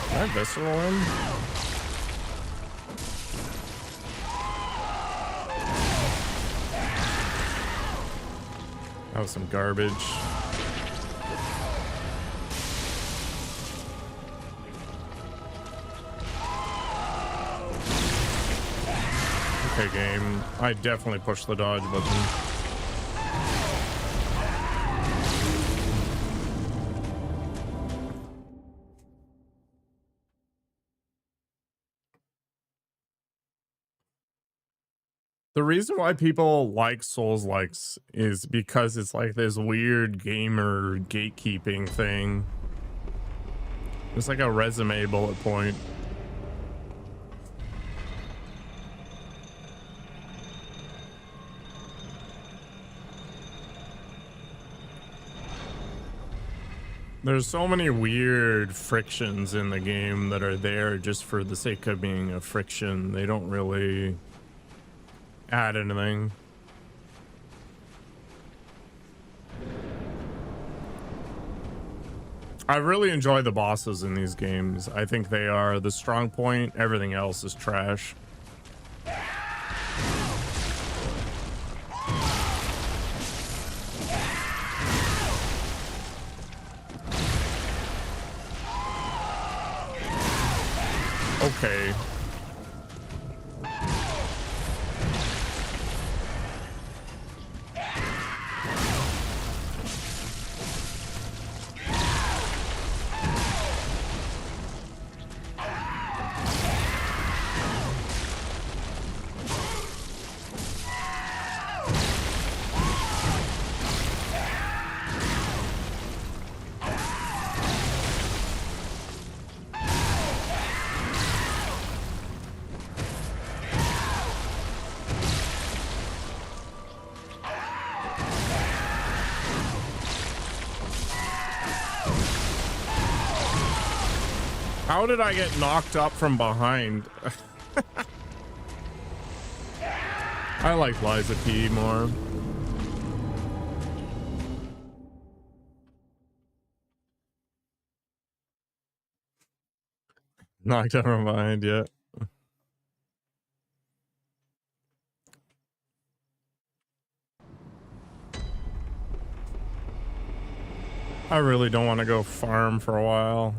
Can I visceral him? That was some garbage. Okay, game. I definitely pushed the dodge button. The reason why people like Souls-likes is because it's like this weird gamer gatekeeping thing. It's like a resume bullet point. There's so many weird frictions in the game that are there just for the sake of being a friction. They don't really add anything. I really enjoy the bosses in these games. I think they are the strong point. Everything else is trash. Okay. How did I get knocked up from behind? I like Liza P more. Knocked up from behind, yeah. I really don't want to go farm for a while.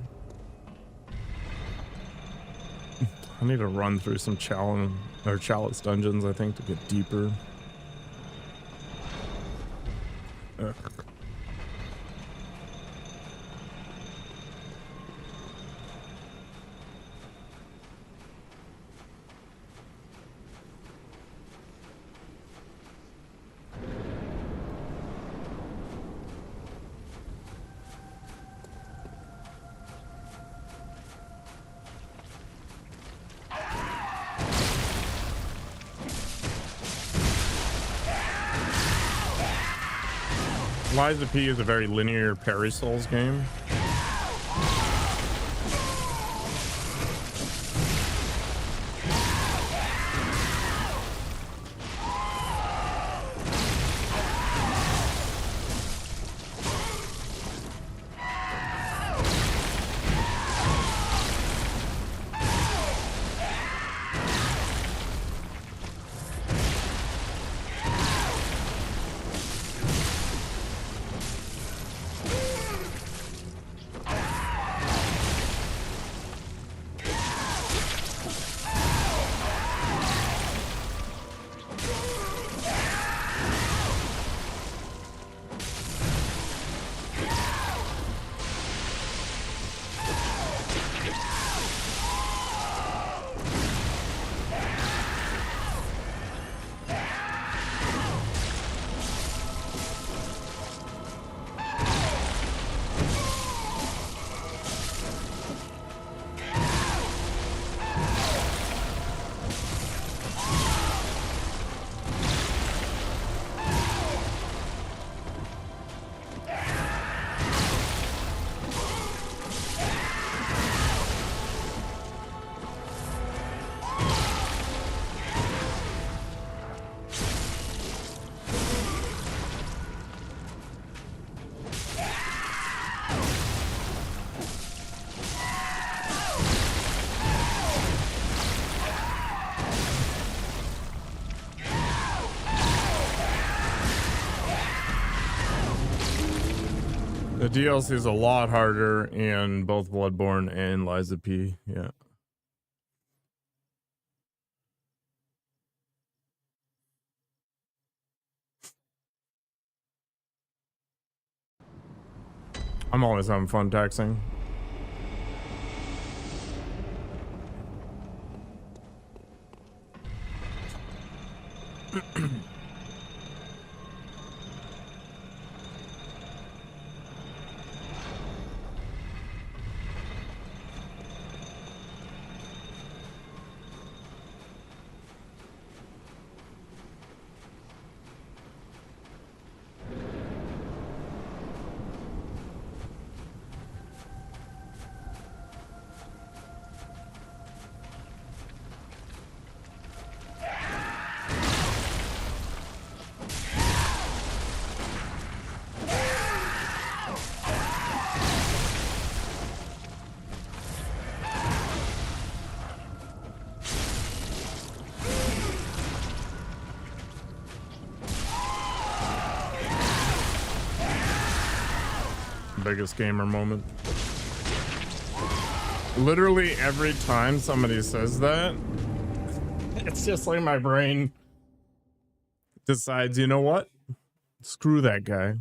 I need to run through some chalice dungeons, I think, to get deeper. Ugh. Liza P is a very linear parry Souls game. The DLC is a lot harder in both Bloodborne and Liza P. Yeah. I'm always having fun taxing. Biggest gamer moment. Literally every time somebody says that, it's just like my brain decides, you know what? Screw that guy.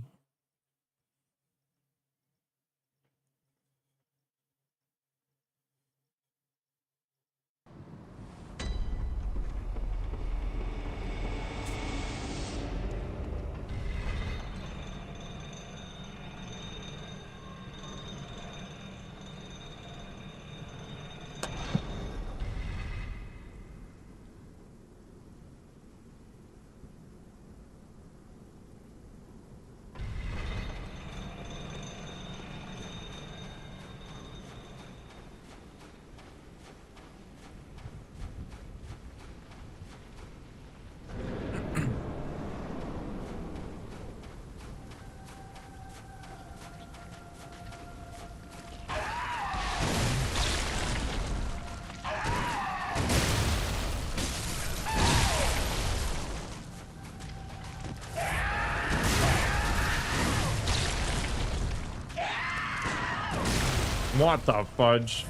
What the fudge?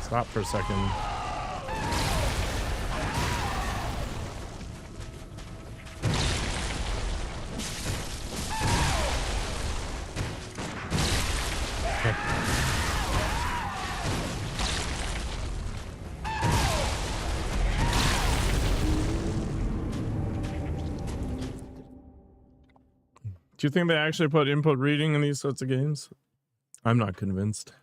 Stop for a second. Do you think they actually put input reading in these sorts of games? I'm not convinced.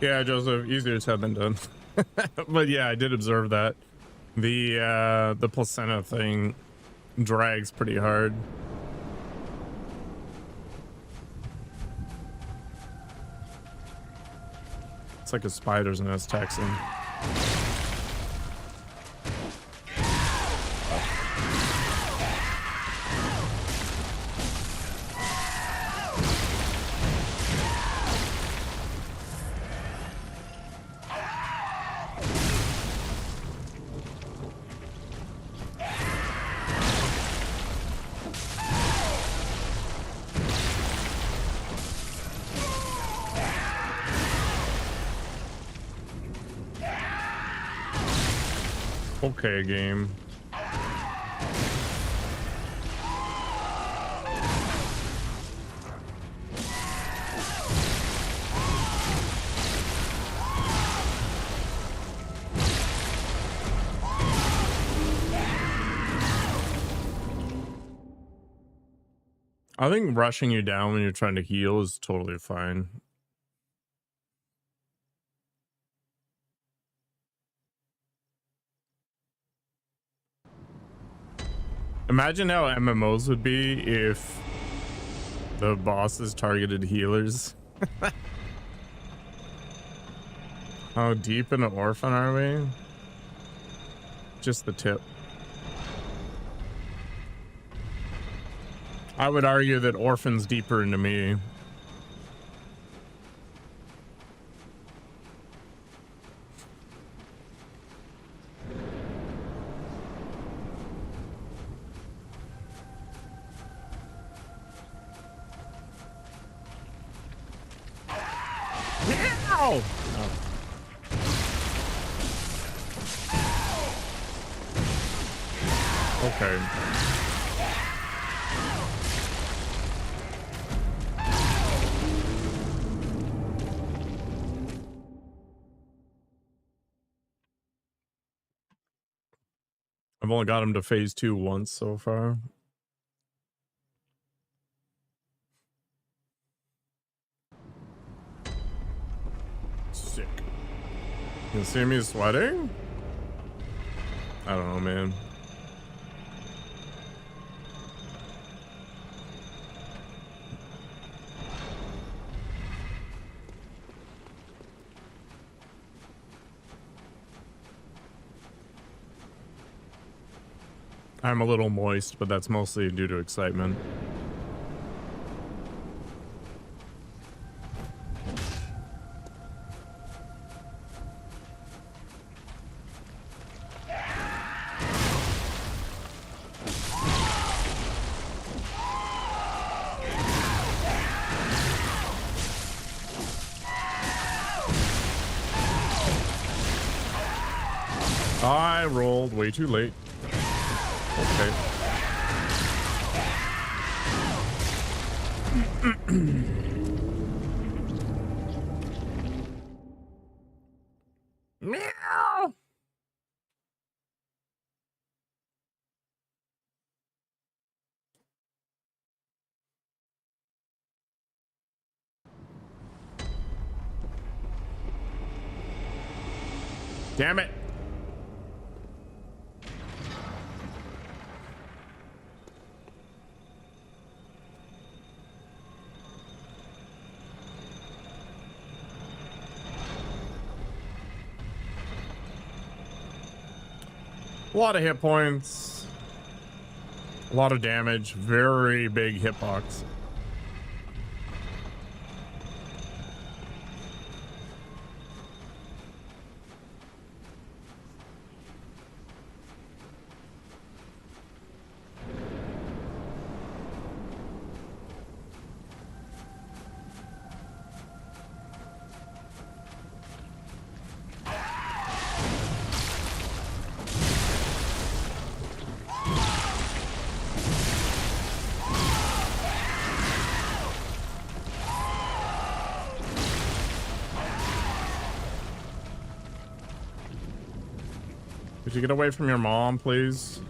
Yeah, Joseph, easier said than done. But yeah, I did observe that. The placenta thing drags pretty hard. It's like a spider's nest taxing. Okay, game. I think rushing you down when you're trying to heal is totally fine. Imagine how MMOs would be if the bosses targeted healers. How deep in an orphan are we? Just the tip. I would argue that orphan's deeper into me. Ow! Oh. Okay. I've only got him to phase 2 once so far. Sick. You see me sweating? I don't know, man. I'm a little moist, but that's mostly due to excitement. I rolled way too late. Okay. Meow. Damn it. A lot of hit points, a lot of damage, very big hitbox. Could you get away from your mom, please?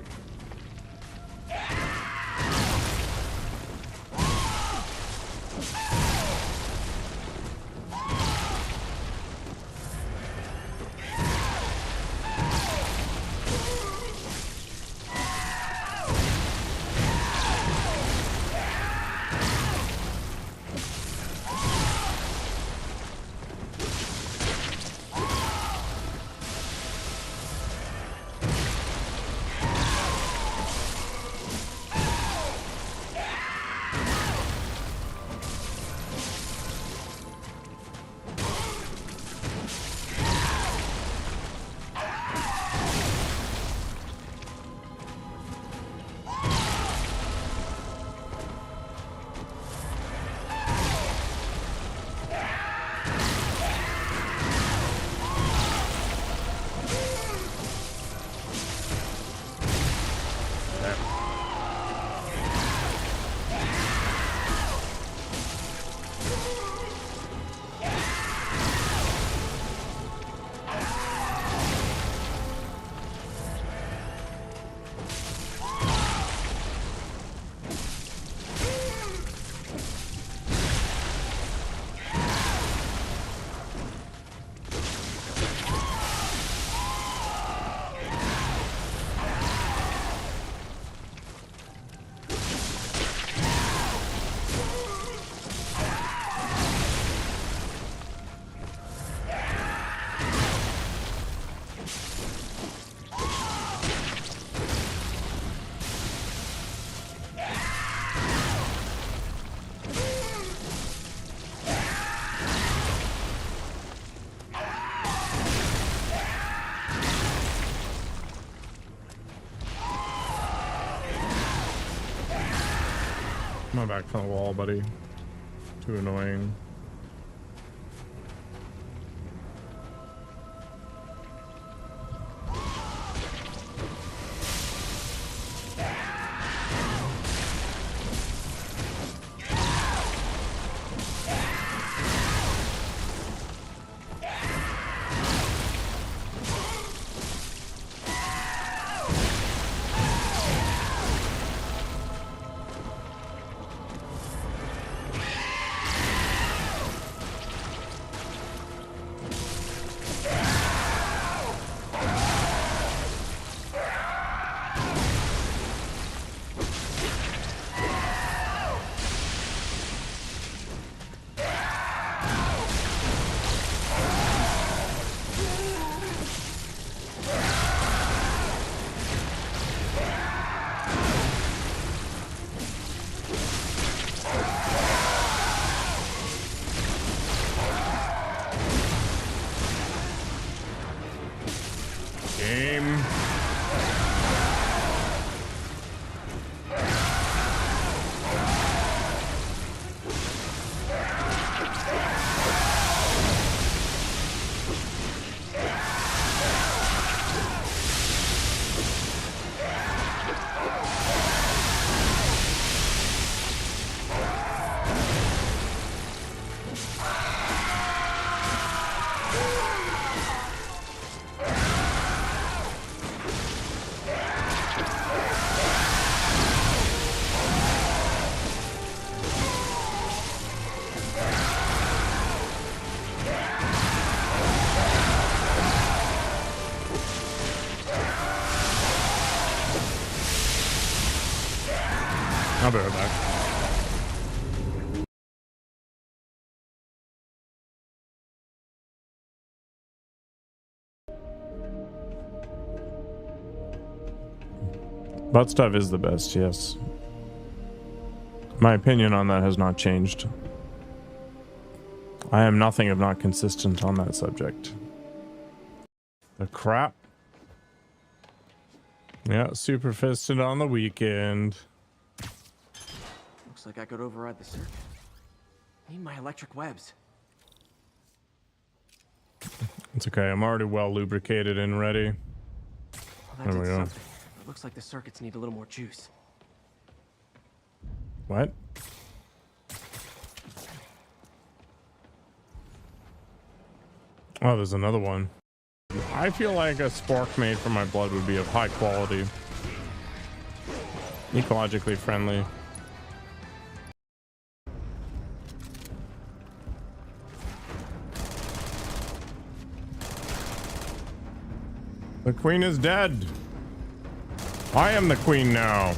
Come on back from the wall, buddy. Too annoying. Game. I'll be right back. Butt stuff is the best, yes. My opinion on that has not changed. I am nothing if not consistent on that subject. The crap. Yeah, super fisted on the weekend. Looks like I could override the circuit. Need my electric webs. It's okay, I'm already well lubricated and ready. Well, that There we did go. something. It looks like the circuits need a little more juice. What? Oh, there's another one. I feel like a spork made from my blood would be of high quality. Ecologically friendly. The queen is dead. I am the queen now.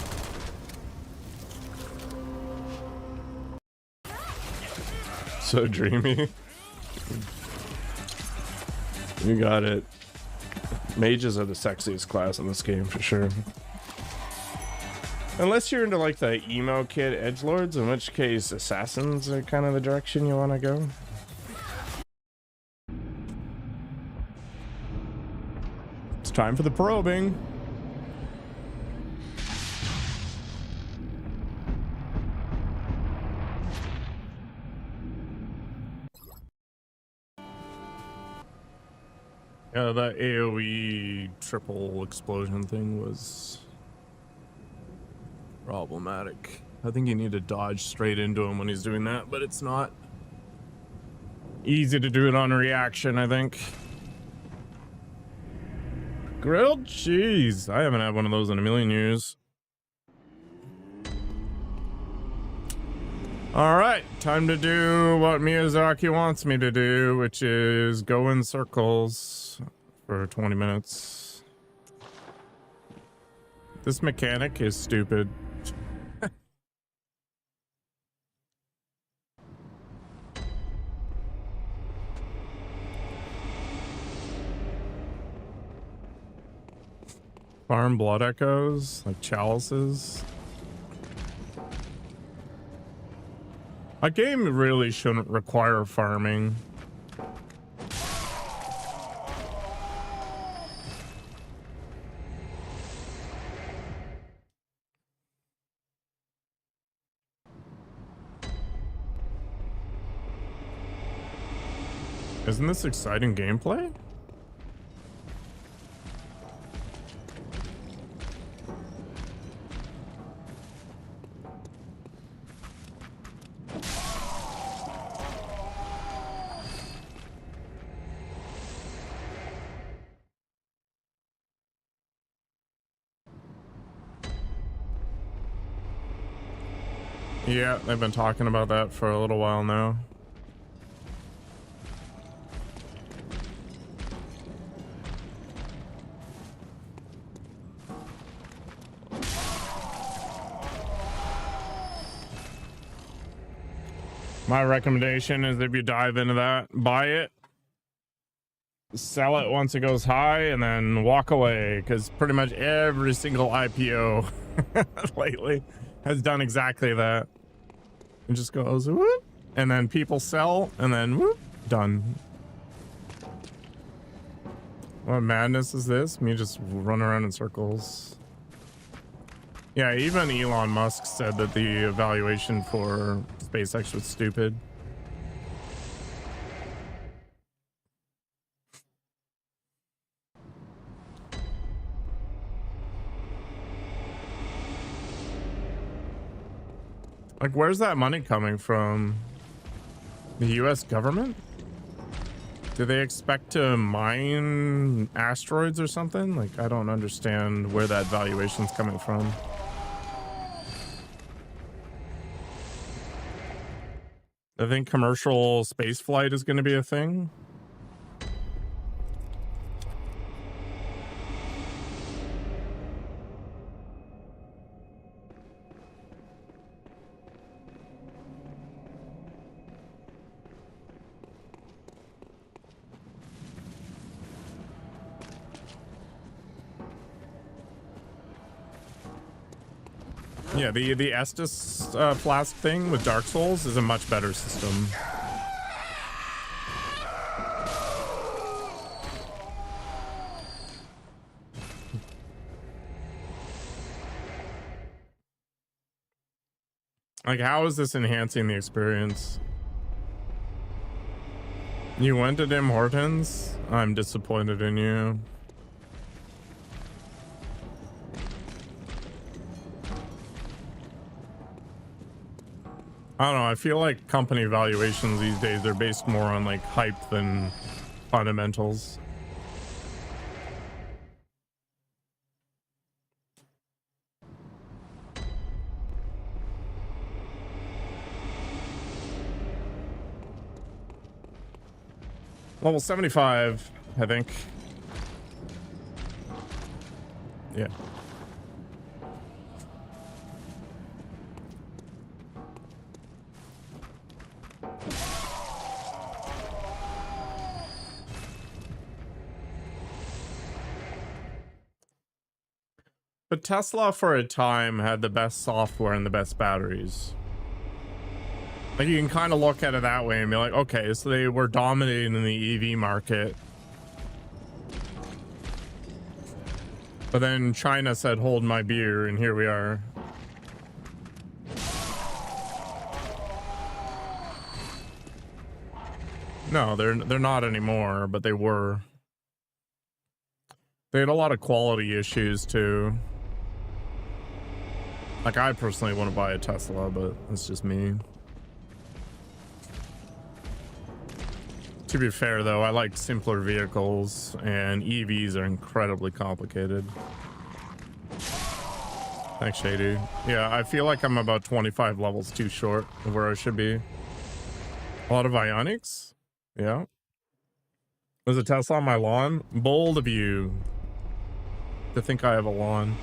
So dreamy. You got it. Mages are the sexiest class in this game for sure. Unless you're into like the emo kid edgelords, in which case assassins are kind of the direction you want to go. It's time for the probing. Yeah, that AoE triple explosion thing was problematic. I think you need to dodge straight into him when he's doing that, but it's not easy to do it on a reaction, I think. Grilled cheese. I haven't had one of those in a million years. All right, time to do what Miyazaki wants me to do, which is go in circles for 20 minutes. This mechanic is stupid. Farm blood echoes, like chalices. A game really shouldn't require farming. Isn't this exciting gameplay? Yeah, they've been talking about that for a little while now. My recommendation is if you dive into that, buy it, sell it once it goes high, and then walk away, because pretty much every single IPO lately has done exactly that. It just goes whoop, and then people sell, and then whoop, done. What madness is this? Me just run around in circles. Yeah, even Elon Musk said that the evaluation for SpaceX was stupid. Like, where's that money coming from? The US government? Do they expect to mine asteroids or something? Like, I don't understand where that valuation's coming from. I think commercial space flight is going to be a thing. Yeah, the Estus flask thing with Dark Souls is a much better system. Like, how is this enhancing the experience? You went to Tim Hortons? I'm disappointed in you. I don't know, I feel like company valuations these days are based more on like hype than fundamentals. Level 75, I think. Yeah. But Tesla for a time had the best software and the best batteries. Like, you can kind of look at it that way and be like, okay, so they were dominating in the EV market. But then China said, hold my beer, and here we are. No, they're not anymore, but they were. They had a lot of quality issues too. Like, I personally want to buy a Tesla, but that's just me. To be fair though, I like simpler vehicles, and EVs are incredibly complicated. Thanks, Shady. Yeah, I feel like I'm about 25 levels too short of where I should be. A lot of ionics? Yeah. There's a Tesla on my lawn? Bold of you to think I have a lawn.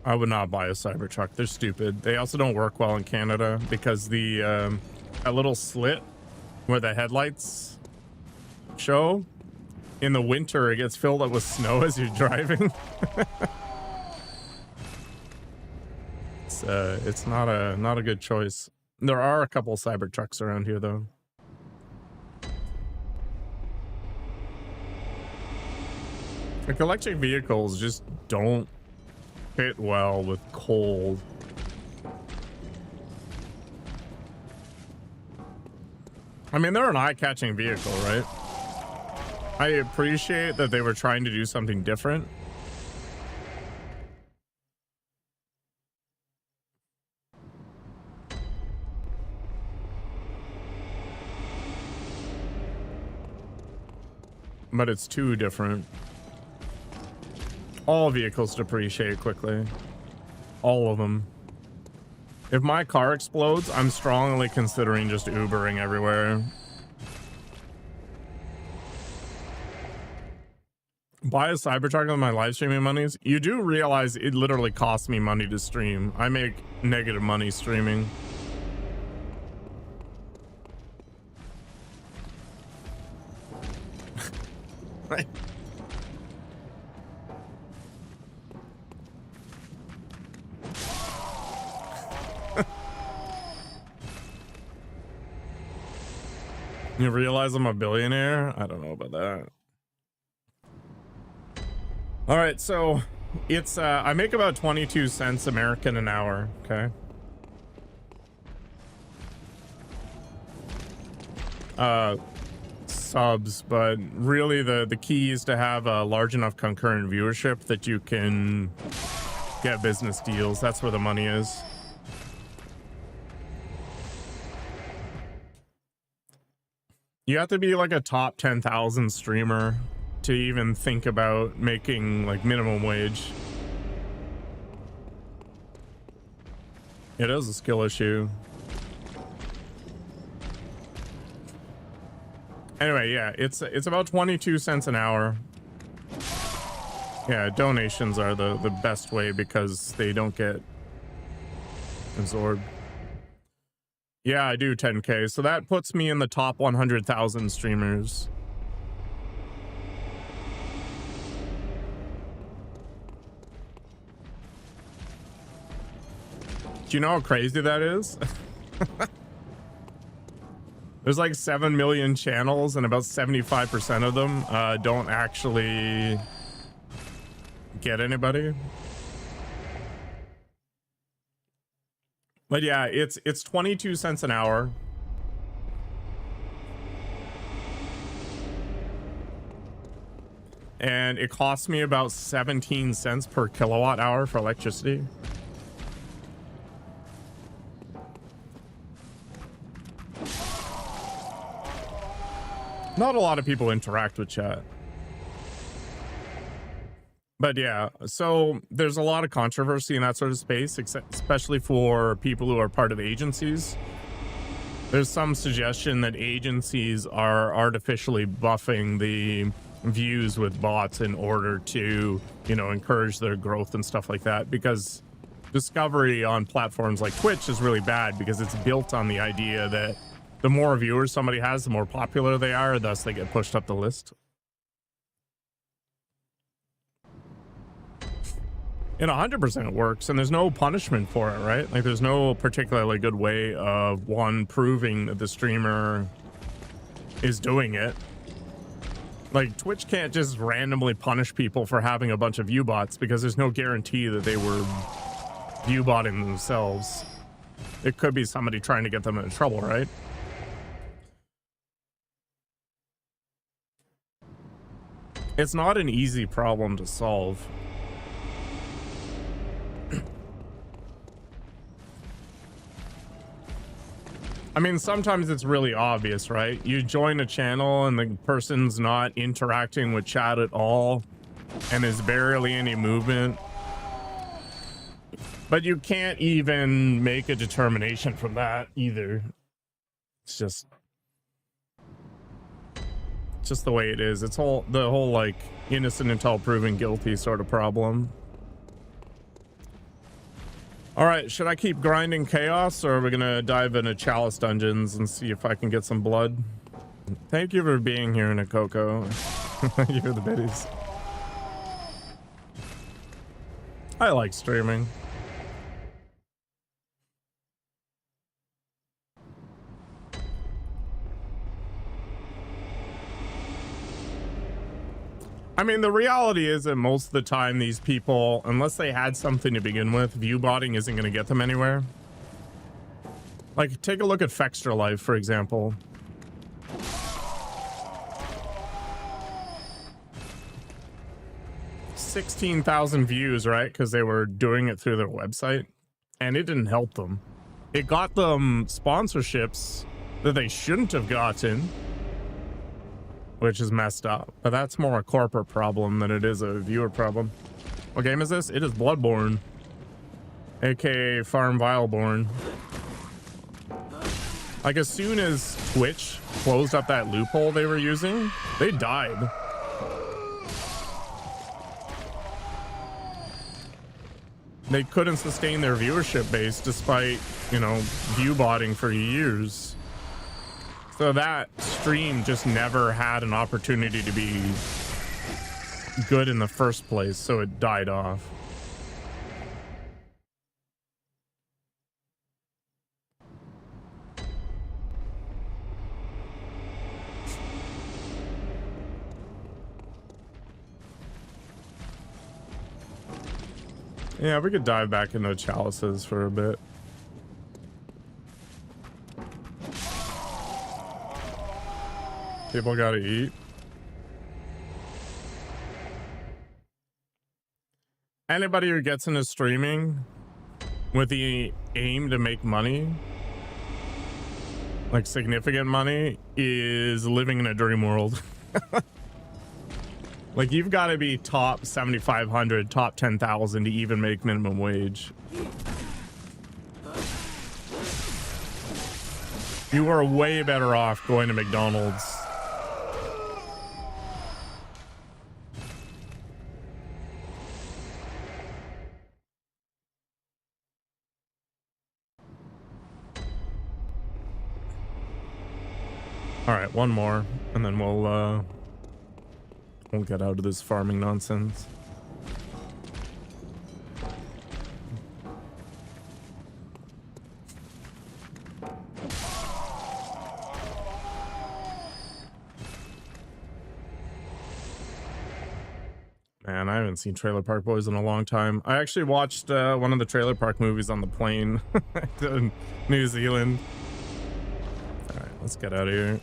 I would not buy a Cybertruck. They're stupid. They also don't work well in Canada because the a little slit where the headlights show, in the winter it gets filled up with snow as you're driving. It's not a good choice. There are a couple Cybertrucks around here though. Like, electric vehicles just don't fit well with cold. I mean, they're an eye-catching vehicle, right? I appreciate that they were trying to do something different. But it's too different. All vehicles depreciate quickly. All of them. If my car explodes, I'm strongly considering just Ubering everywhere. Buy a Cybertruck with my live streaming monies. You do realize it literally costs me money to stream. I make negative money streaming. Right. You realize I'm a billionaire? I don't know about that. All right, so it's I make about 22 cents American an hour, okay? Subs, but really the key is to have a large enough concurrent viewership that you can get business deals. That's where the money is. You have to be like a top 10,000 streamer to even think about making like minimum wage. It is a skill issue. Anyway, yeah, it's about 22 cents an hour. Yeah, donations are the best way because they don't get absorbed. Yeah, I do 10K, so that puts me in the top 100,000 streamers. Do you know how crazy that is? There's like 7 million channels and about 75% of them don't actually get anybody. But yeah, it's 22 cents an hour. And it costs me about 17 cents per kilowatt hour for electricity. Not a lot of people interact with chat. But yeah, so there's a lot of controversy in that sort of space, especially for people who are part of agencies. There's some suggestion that agencies are artificially buffing the views with bots in order to, you know, encourage their growth and stuff like that, because discovery on platforms like Twitch is really bad because it's built on the idea that the more viewers somebody has, the more popular they are, thus they get pushed up the list. And 100% works, and there's no punishment for it, right? Like, there's no particularly good way of one proving that the streamer is doing it. Like, Twitch can't just randomly punish people for having a bunch of view bots because there's no guarantee that they were view botting themselves. It could be somebody trying to get them in trouble, right? It's not an easy problem to solve. I mean, sometimes it's really obvious, right? You join a channel and the person's not interacting with chat at all and there's barely any movement. But you can't even make a determination from that either. It's just the way it is. It's the whole like innocent until proven guilty sort of problem. All right, should I keep grinding chaos, or are we gonna dive into chalice dungeons and see if I can get some blood? Thank you for being here, Nakoko. Thank you for the biddies. I like streaming. I mean, the reality is that most of the time these people, unless they had something to begin with, view botting isn't going to get them anywhere. Like, take a look at Fextra Life, for example. 16,000 views, right? Because they were doing it through their website, and it didn't help them. It got them sponsorships that they shouldn't have gotten, which is messed up. But that's more a corporate problem than it is a viewer problem. What game is this? It is Bloodborne, aka Farm Vileborn. Like, as soon as Twitch closed up that loophole they were using, they died. They couldn't sustain their viewership base despite, you know, view botting for years. So that stream just never had an opportunity to be good in the first place, so it died off. Yeah, we could dive back into chalices for a bit. People gotta eat. Anybody who gets into streaming with the aim to make money, like significant money, is living in a dream world. Like, you've got to be top 7,500, top 10,000 to even make minimum wage. You are way better off going to McDonald's. All right, one more, and then we'll get out of this farming nonsense. Man, I haven't seen Trailer Park Boys in a long time. I actually watched one of the Trailer Park movies on the plane to New Zealand. All right, let's get out of here.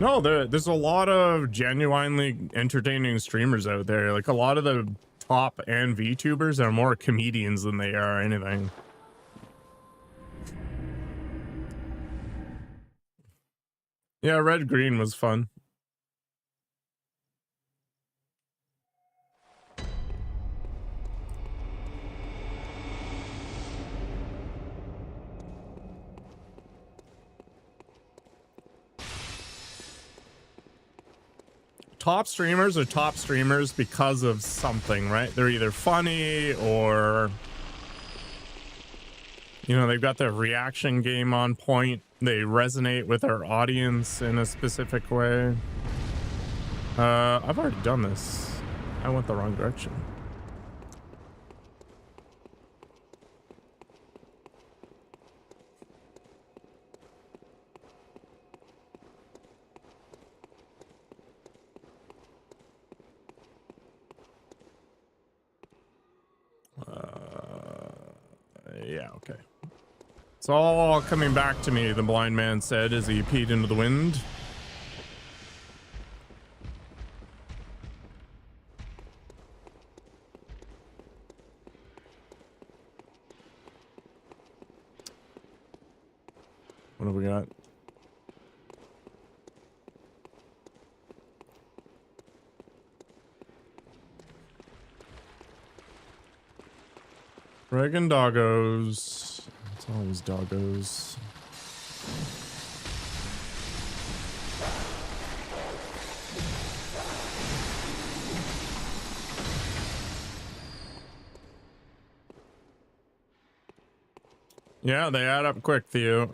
No, there's a lot of genuinely entertaining streamers out there. Like, a lot of the top and VTubers are more comedians than they are anything. Yeah, Red Green was fun. Top streamers are top streamers because of something, right? They're either funny or, you know, they've got their reaction game on point. They resonate with their audience in a specific way. I've already done this. I went the wrong direction. Yeah, okay. It's all coming back to me, the blind man said as he peed into the wind. What have we got? Dragon doggos. It's always doggos. Yeah, they add up quick, Theo.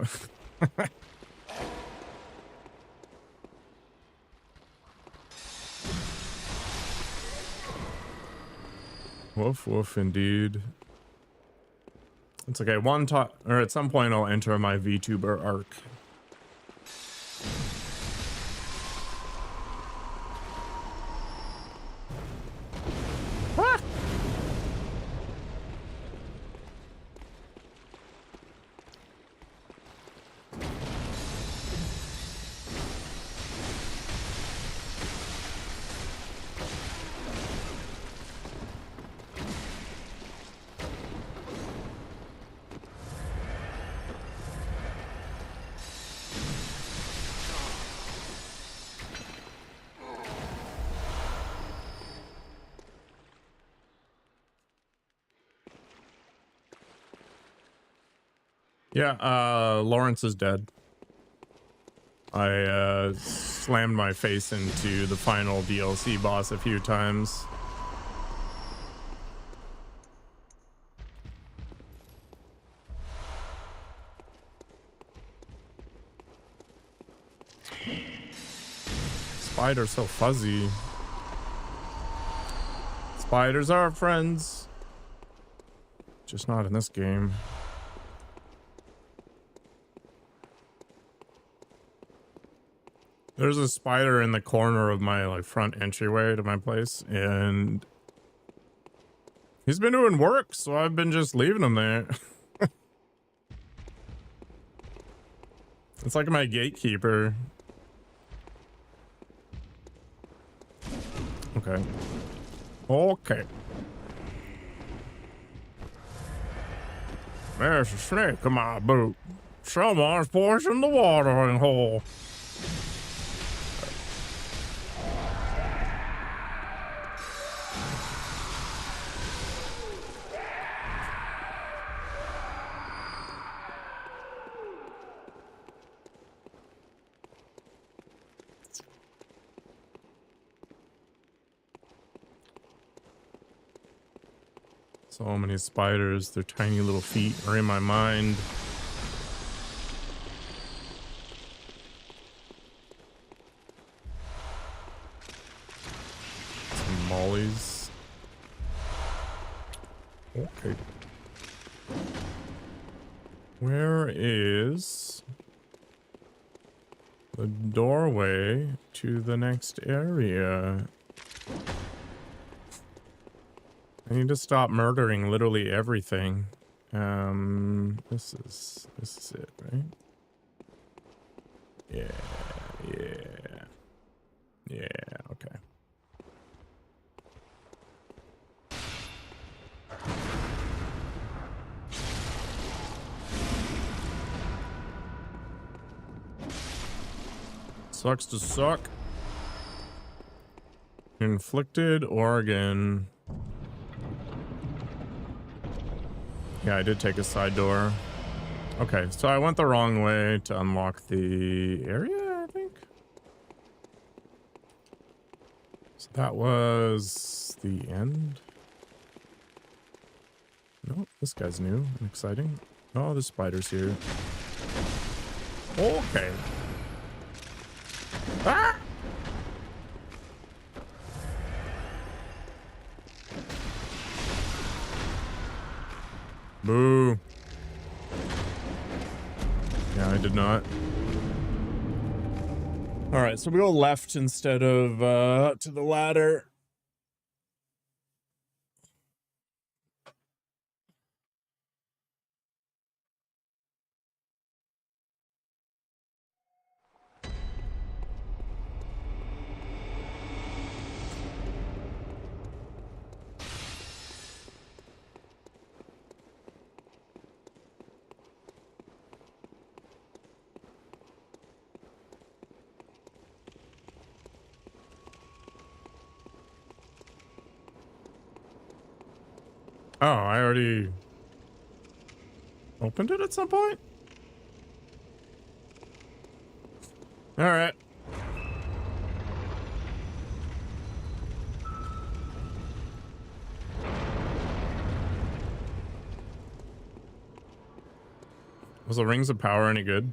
Woof woof indeed. It's okay. Or at some point I'll enter my VTuber arc. Ah! Yeah, Lawrence is dead. I slammed my face into the final DLC boss a few times. Spider's so fuzzy. Spiders are friends. Just not in this game. There's a spider in the corner of my like front entryway to my place, and he's been doing work, so I've been just leaving him there. It's like my gatekeeper. Okay. Okay. There's a snake in my boot. Someone's poisoned the watering hole. So many spiders, their tiny little feet are in my mind. Some mollies. Okay. Where is the doorway to the next area? I need to stop murdering literally everything. This is it, right? Yeah, okay. Sucks to suck. Inflicted organ. Yeah, I did take a side door. Okay, so I went the wrong way to unlock the area, I think. So that was the end. No, this guy's new and exciting. Oh, the spider's here. Okay. Ah! Boo. Yeah, I did not. All right, so we go left instead of to the ladder. Oh, I already opened it at some point? All right. Was the Rings of Power any good?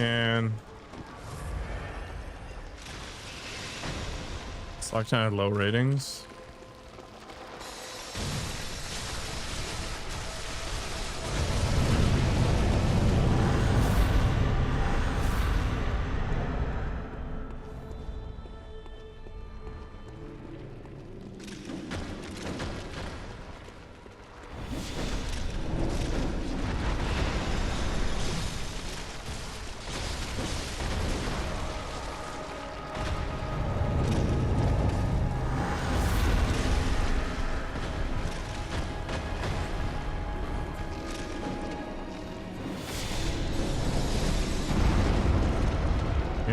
And Slacktown had low ratings.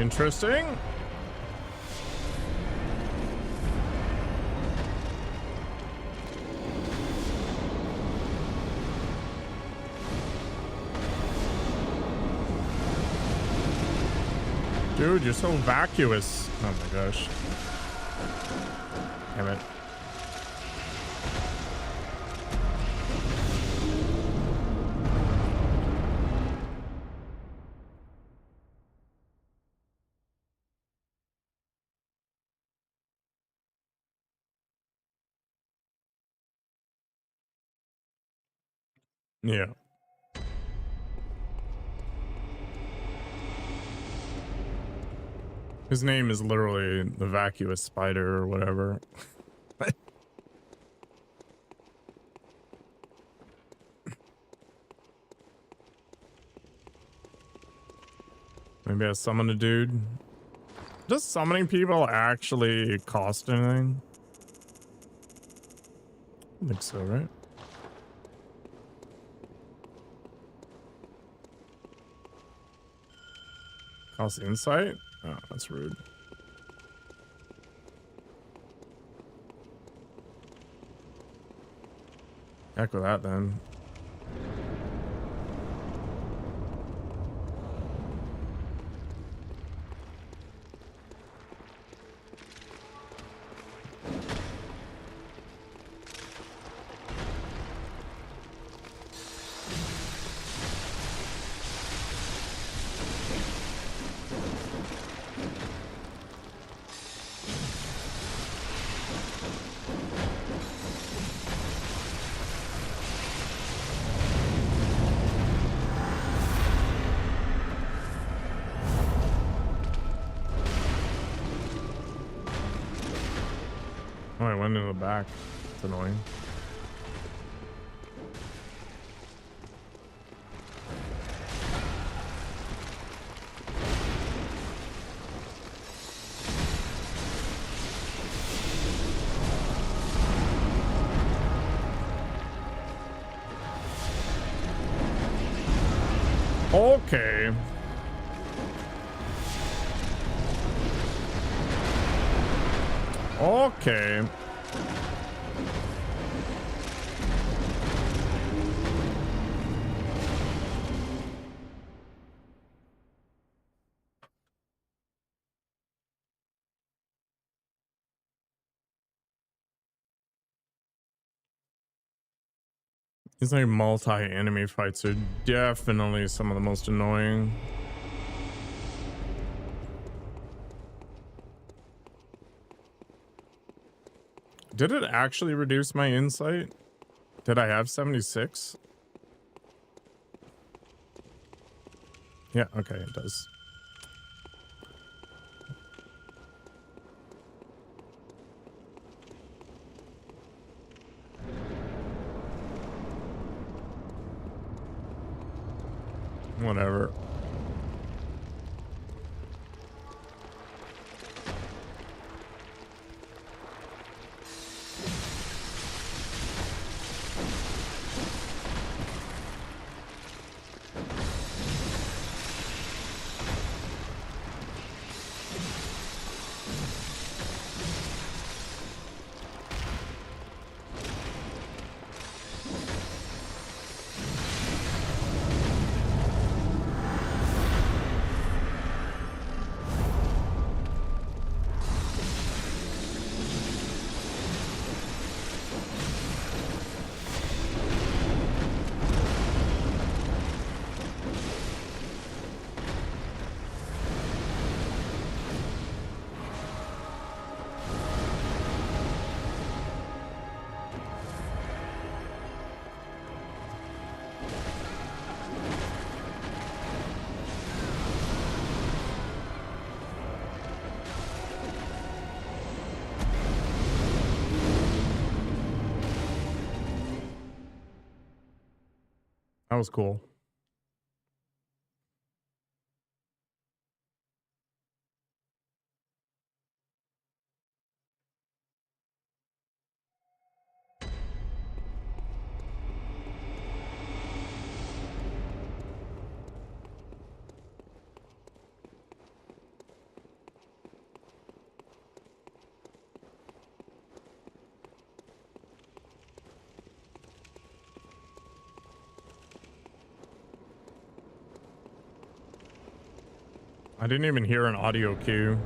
Interesting. Dude, you're so vacuous. Oh my gosh. Damn it. Yeah. His name is literally the vacuous spider or whatever. Maybe I summon a dude. Does summoning people actually cost anything? I think so, right? Cost insight? Oh, that's rude. Heck with that then. Oh, I went in the back. It's annoying. Okay. Okay. These like multi-enemy fights are definitely some of the most annoying. Did it actually reduce my insight? Did I have 76? Yeah, okay, it does. Whatever. That was cool. I didn't even hear an audio cue.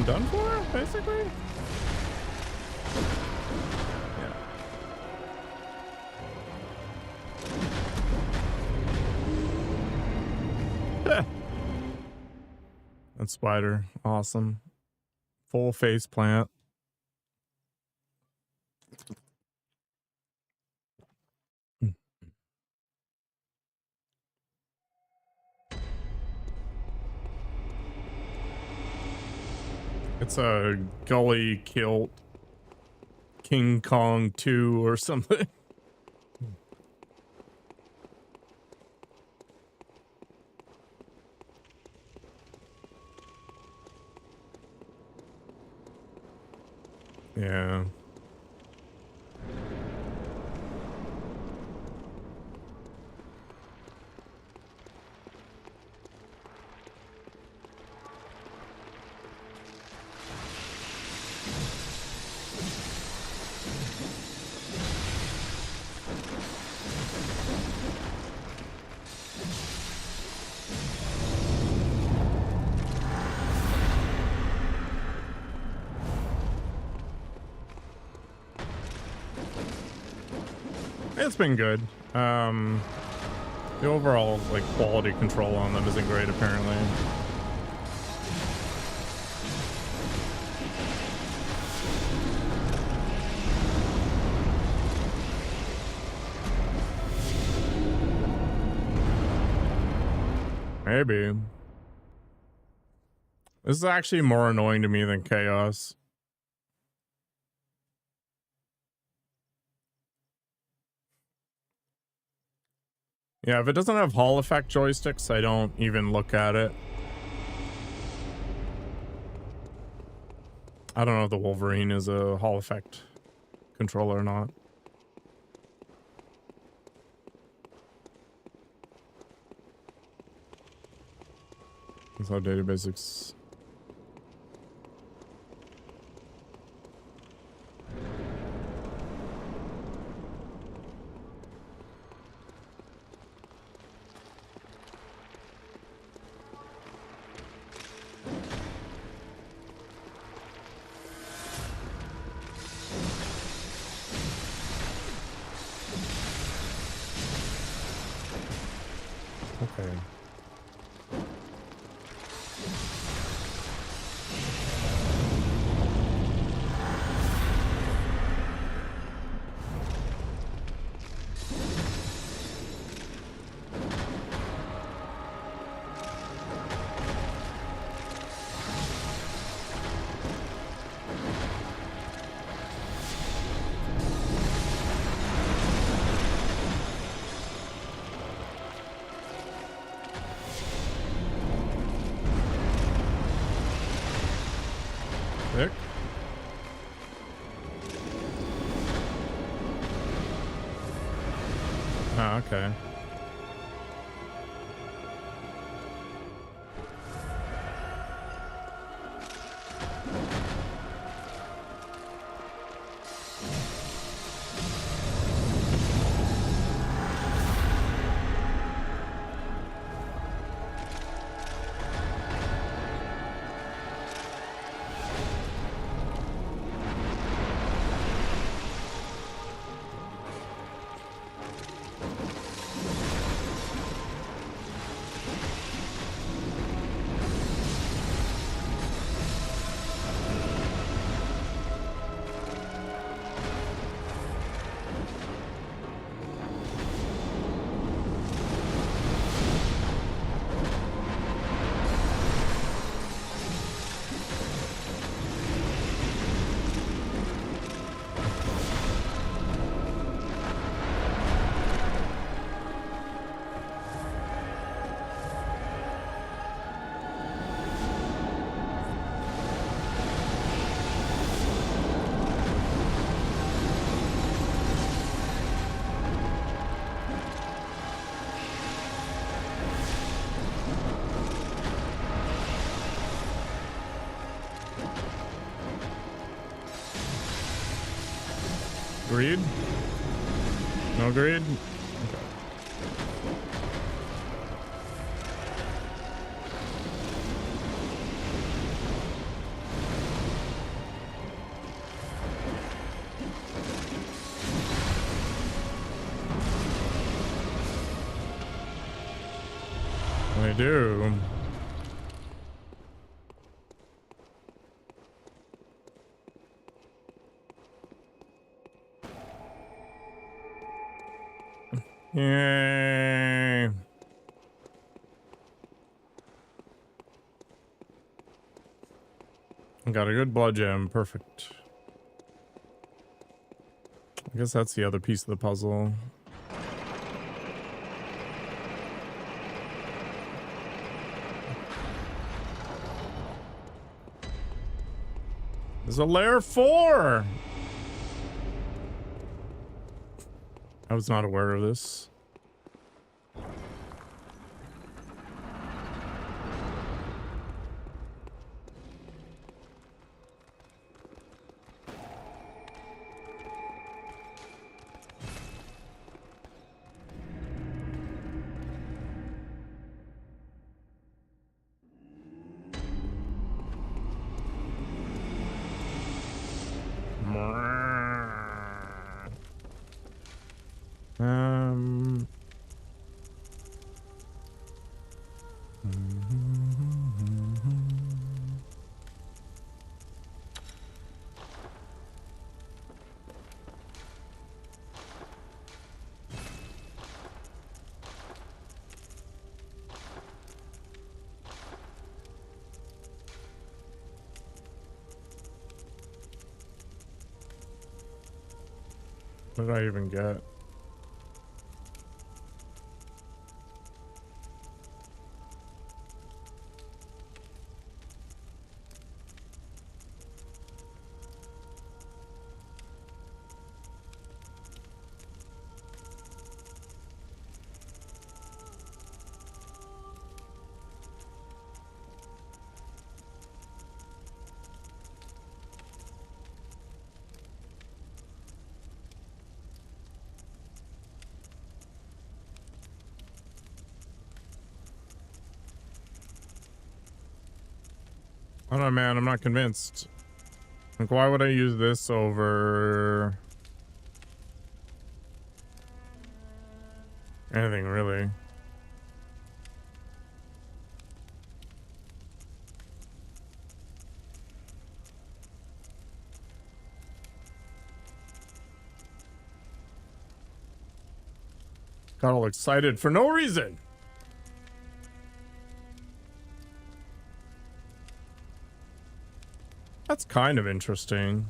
Done for, basically. Yeah. That spider, awesome. Full face plant. It's a gully kilt King Kong 2 or something. Yeah. It's been good. The overall like quality control on them isn't great apparently. Maybe. This is actually more annoying to me than Chaos. Yeah, if it doesn't have Hall effect joysticks, I don't even look at it. I don't know if the Wolverine is a Hall effect controller or not. That's how data basics. Okay. Sick. Oh, okay. Greed? No greed? I do. Yay. Got a good blood gem. Perfect. I guess that's the other piece of the puzzle. There's a layer 4. I was not aware of this. Um. What did I even get? I don't know, man. I'm not convinced. Like, why would I use this over anything, really? Got all excited for no reason. That's kind of interesting.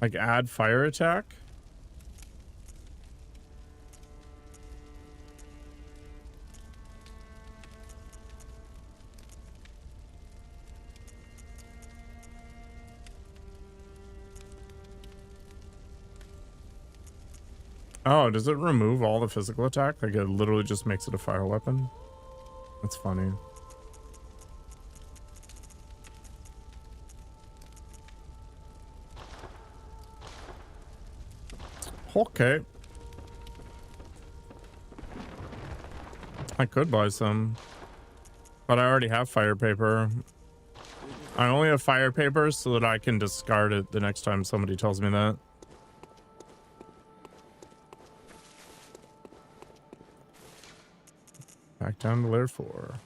Like, add fire attack? Oh, does it remove all the physical attack? Like, it literally just makes it a fire weapon? That's funny. Okay. I could buy some, but I already have fire paper. I only have fire paper so that I can discard it the next time somebody tells me that. Back down to layer 4.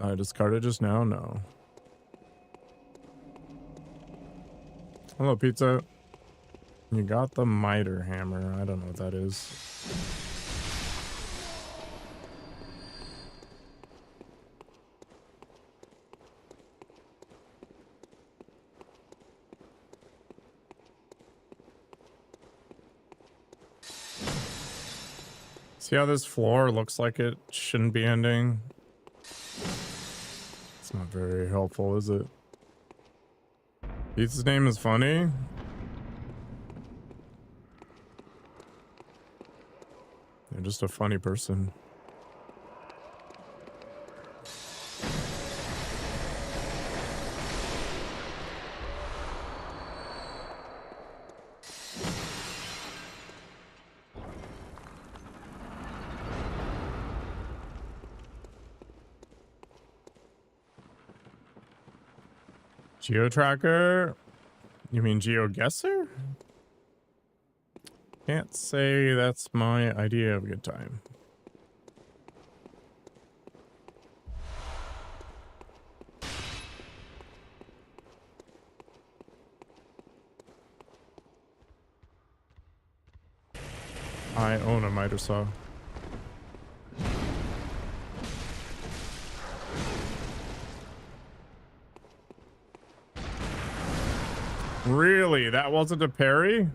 I discarded just now? No. Hello, pizza. You got the miter hammer. I don't know what that is. See how this floor looks like it shouldn't be ending? It's not very helpful, is it? Pizza's name is funny? I'm just a funny person. Geo-tracker? You mean geo-guesser? Can't say that's my idea of a good time. I own a miter saw. Really? That wasn't a parry?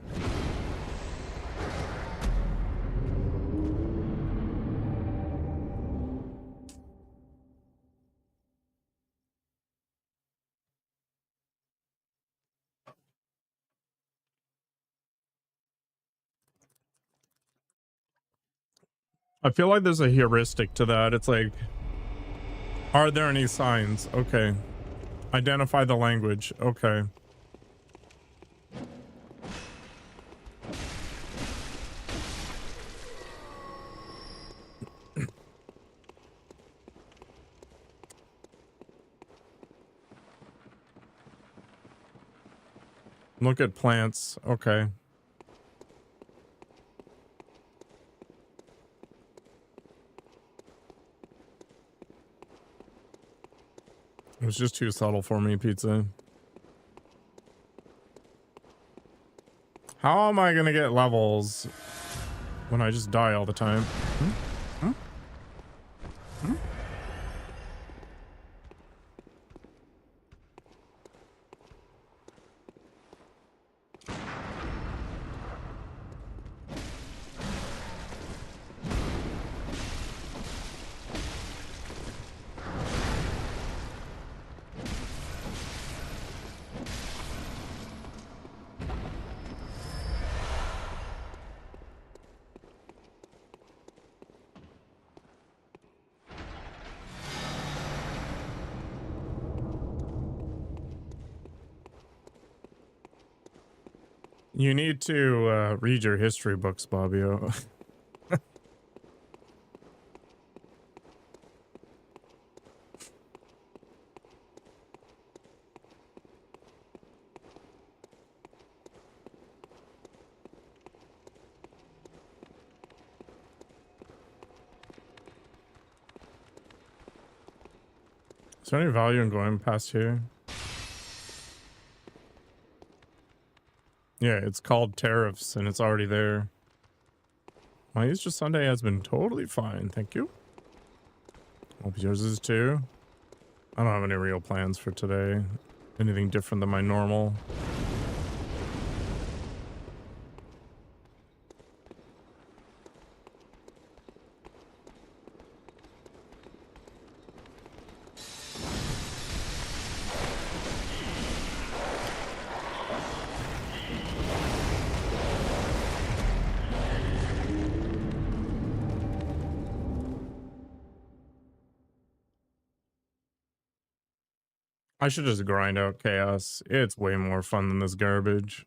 I feel like there's a heuristic to that. It's like, are there any signs? Okay. Identify the language. Okay. Look at plants. Okay. It was just too subtle for me, pizza. How am I gonna get levels when I just die all the time? You need to read your history books, Bobbio. Is there any value in going past here? Yeah, it's called tariffs and it's already there. My Easter Sunday has been totally fine, thank you. Hope yours is too. I don't have any real plans for today. Anything different than my normal. I should just grind out chaos. It's way more fun than this garbage.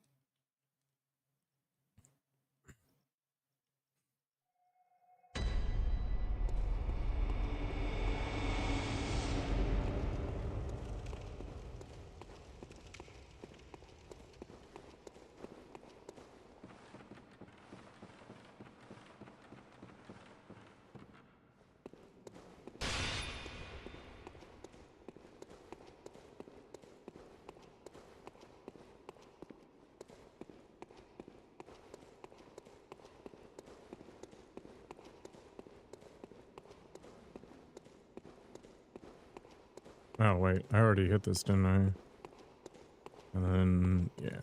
Oh, wait. I already hit this, didn't I? And then, yeah.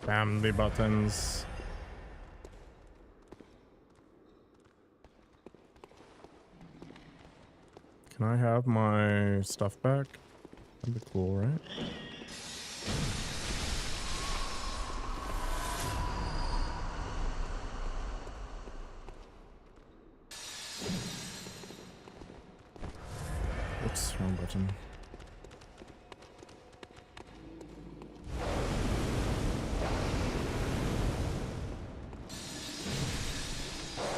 Spam the buttons. Can I have my stuff back? That'd be cool, right? Oops, wrong button.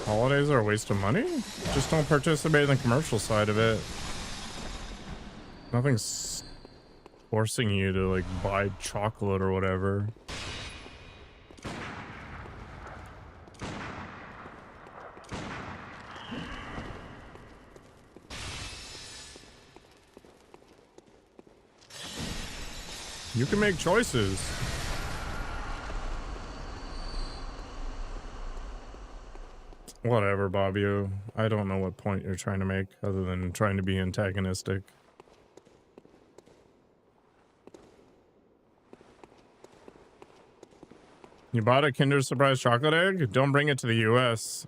Holidays are a waste of money? Just don't participate in the commercial side of it. Nothing's forcing you to like buy chocolate or whatever. You can make choices. Whatever, Bobbio. I don't know what point you're trying to make other than trying to be antagonistic. You bought a Kinder Surprise chocolate egg? Don't bring it to the US.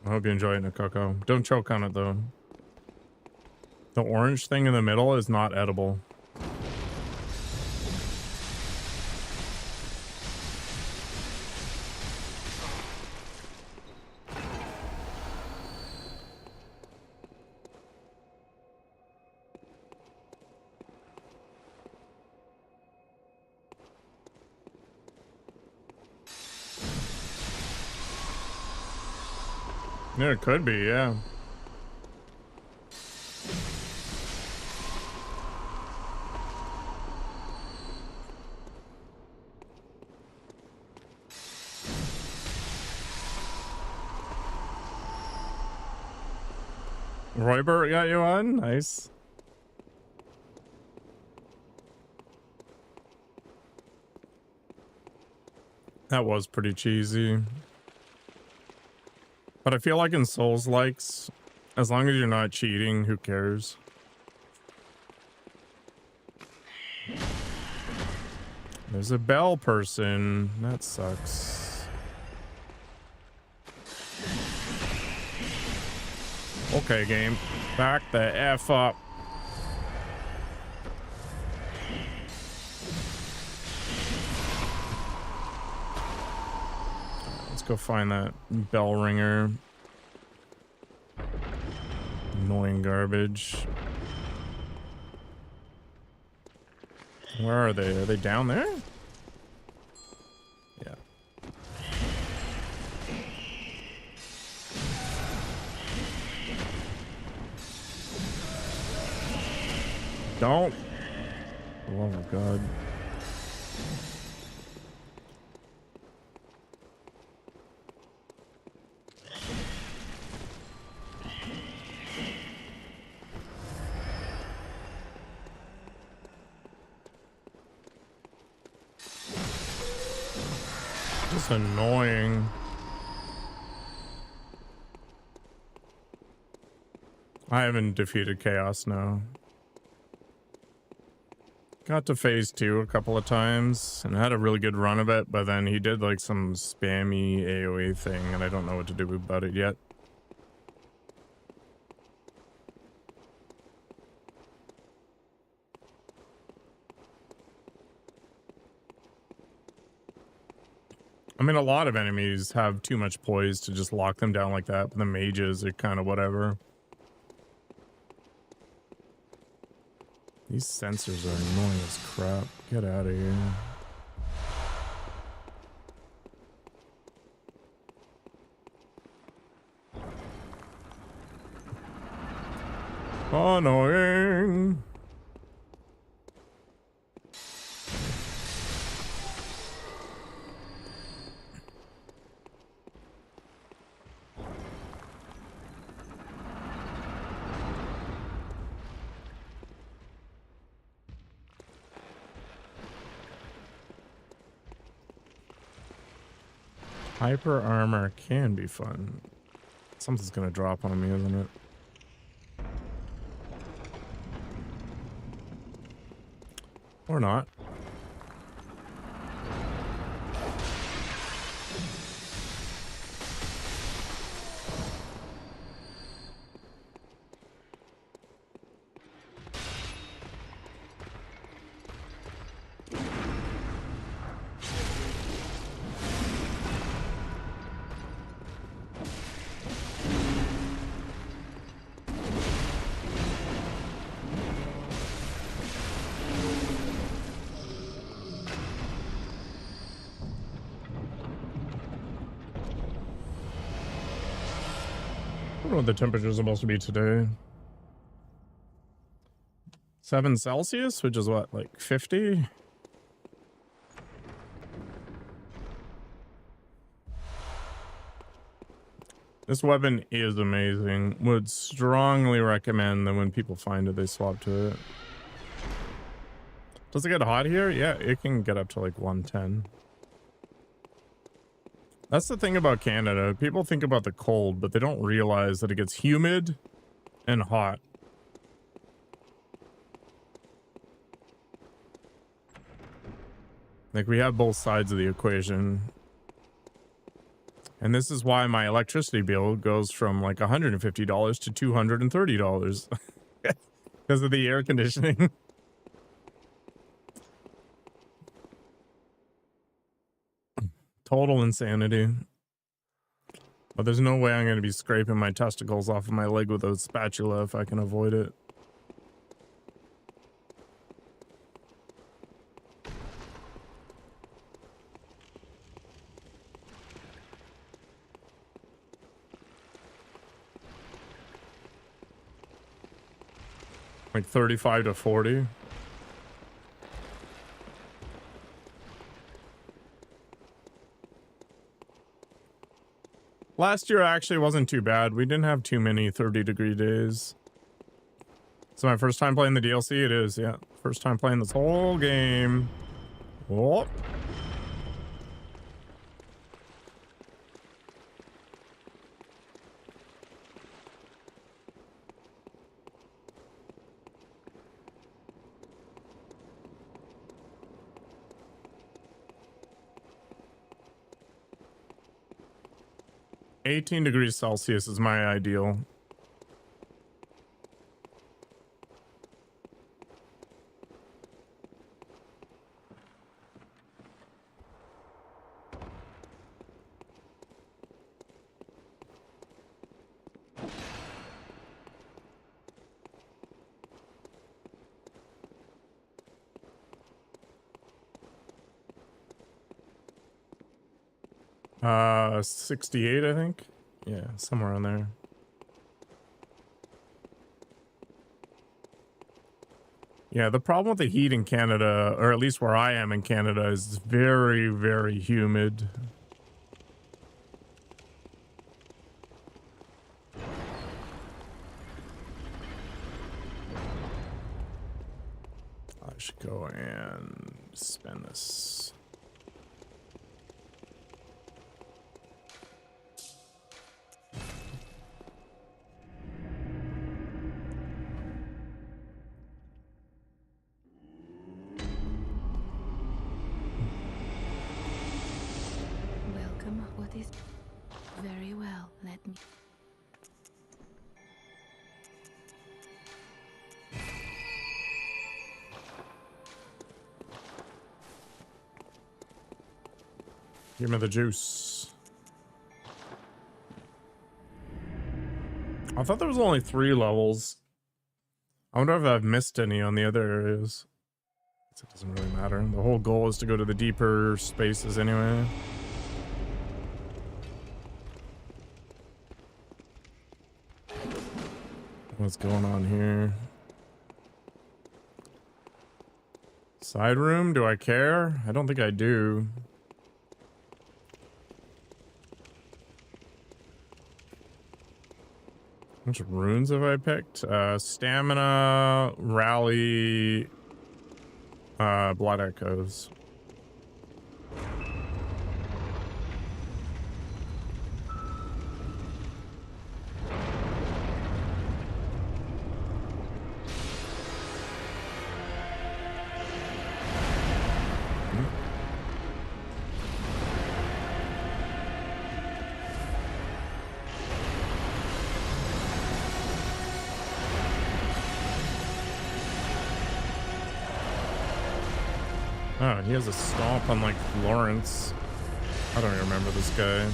I hope you enjoy it, Coco. Don't choke on it, though. The orange thing in the middle is not edible. Yeah, it could be, yeah. Roybert got you on? Nice. That was pretty cheesy. But I feel like in Souls-likes, as long as you're not cheating, who cares? There's a bell person. That sucks. Okay, game. Back the F up. Let's go find that bell ringer. Annoying garbage. Where are they? Are they down there? Yeah. Don't. Oh my god. Just annoying. I haven't defeated Chaos now. Got to phase 2 a couple of times and had a really good run of it, but then he did like some spammy AoE thing and I don't know what to do about it yet. I mean, a lot of enemies have too much poise to just lock them down like that, but the mages are kind of whatever. These sensors are annoying as crap. Get out of here. Annoying. Hyper armor can be fun. Something's gonna drop on me, isn't it? Or not. I don't know what the temperature is supposed to be today. 7 Celsius, which is what, like 50? This weapon is amazing. Would strongly recommend that when people find it, they swap to it. Does it get hot here? Yeah, it can get up to like 110. That's the thing about Canada. People think about the cold, but they don't realize that it gets humid and hot. Like, we have both sides of the equation. And this is why my electricity bill goes from like $150 to $230 because of the air conditioning. Total insanity. But there's no way I'm going to be scraping my testicles off of my leg with a spatula if I can avoid it. Like 35 to 40. Last year actually wasn't too bad. We didn't have too many 30-degree days. It's my first time playing the DLC. It is, yeah. First time playing this whole game. Whoop. $18 degrees Celsius is my ideal. Uh, 68, I think. Yeah, somewhere on there. Yeah, the problem with the heat in Canada, or at least where I am in Canada, is very, very humid. I should go and spend this. What is very well, let me. Give me the juice. I thought there was only 3 levels. I wonder if I've missed any on the other areas. It doesn't really matter. The whole goal is to go to the deeper spaces anyway. What's going on here? Side room? Do I care? I don't think I do. Which runes have I picked? Stamina, rally, blood echoes. Oh, he has a stomp on like Lawrence. I don't even remember this guy.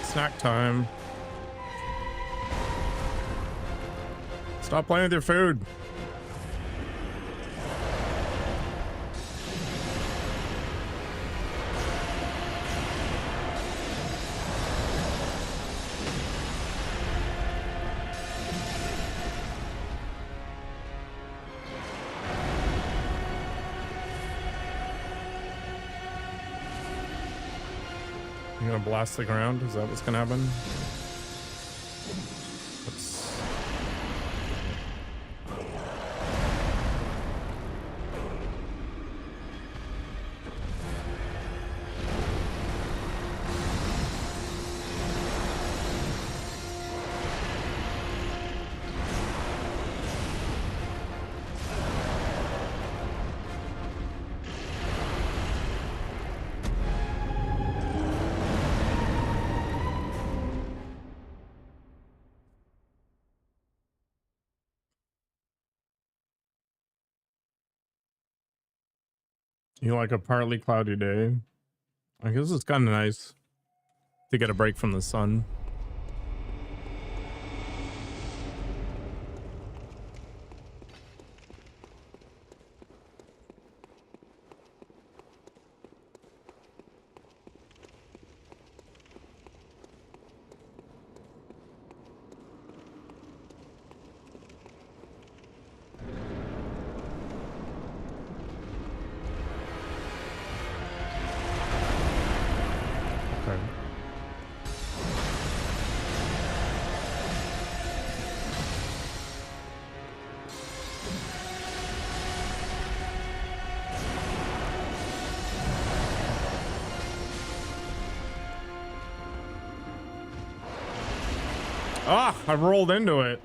Snack time. Stop playing with your food. You gonna blast the ground? Is that what's gonna happen? Oops. You like a partly cloudy day? I guess it's kind of nice to get a break from the sun. Okay. Ah, I rolled into it.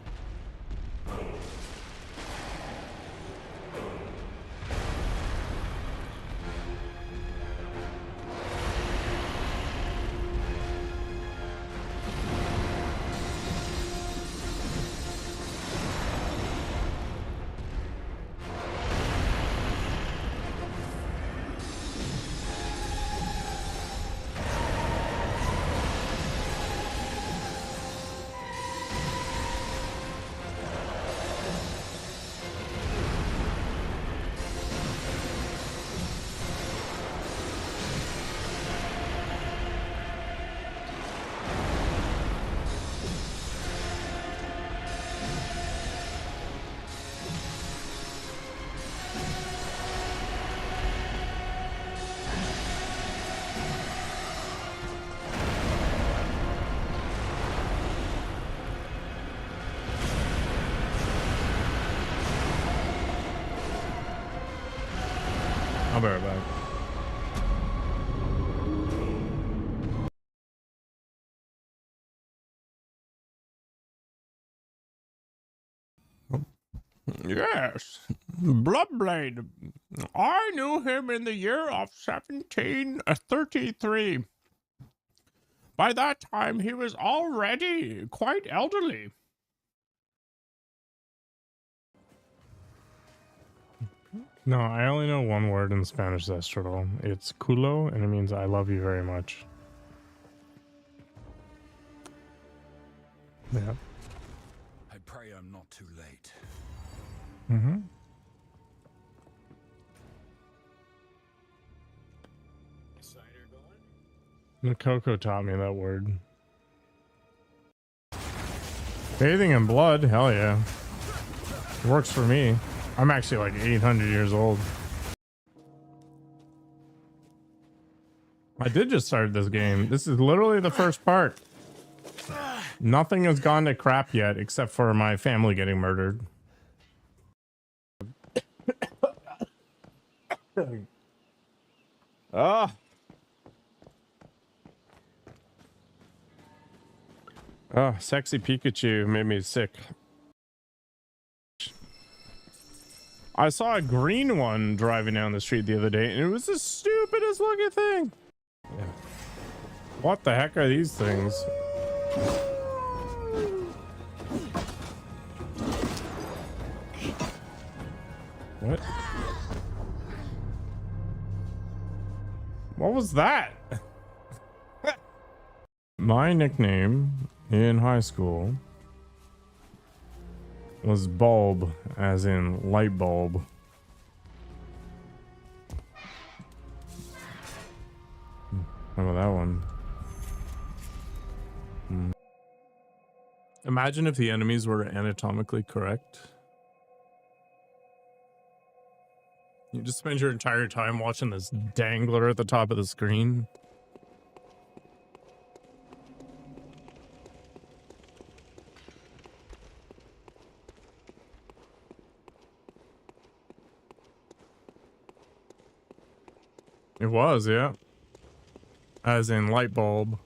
I'll be right back. Yes, Bloodblade. I knew him in the year of 1733. By that time, he was already quite elderly. No, I only know one word in Spanish, Zestral. It's culo, and it means I love you very much. Yeah. I pray I'm not too late. Mm-hmm. The Coco taught me that word. Bathing in blood? Hell yeah. Works for me. I'm actually like 800 years old. I did just start this game. This is literally the first part. Nothing has gone to crap yet except for my family getting murdered. Ah. Oh, sexy Pikachu made me sick. I saw a green one driving down the street the other day, and it was the stupidest looking thing. Yeah. What the heck are these things? What? What was that? My nickname in high school was Bulb, as in light bulb. How about that one? Imagine if the enemies were anatomically correct. You just spend your entire time watching this dangler at the top of the screen. It was, yeah. As in light bulb.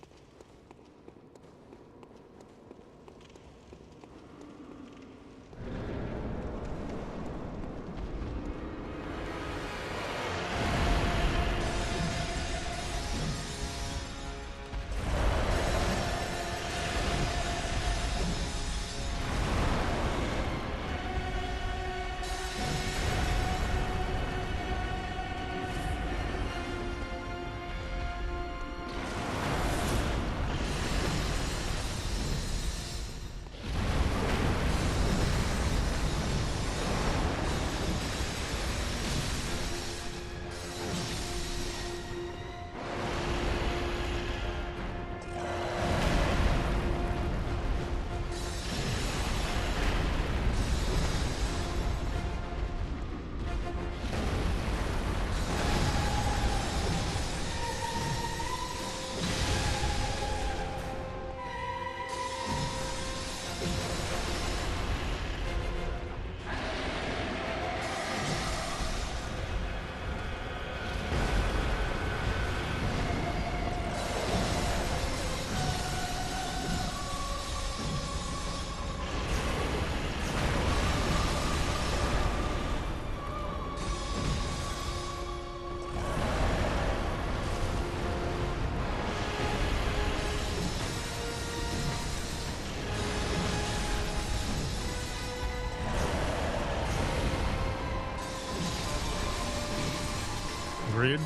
Agreed.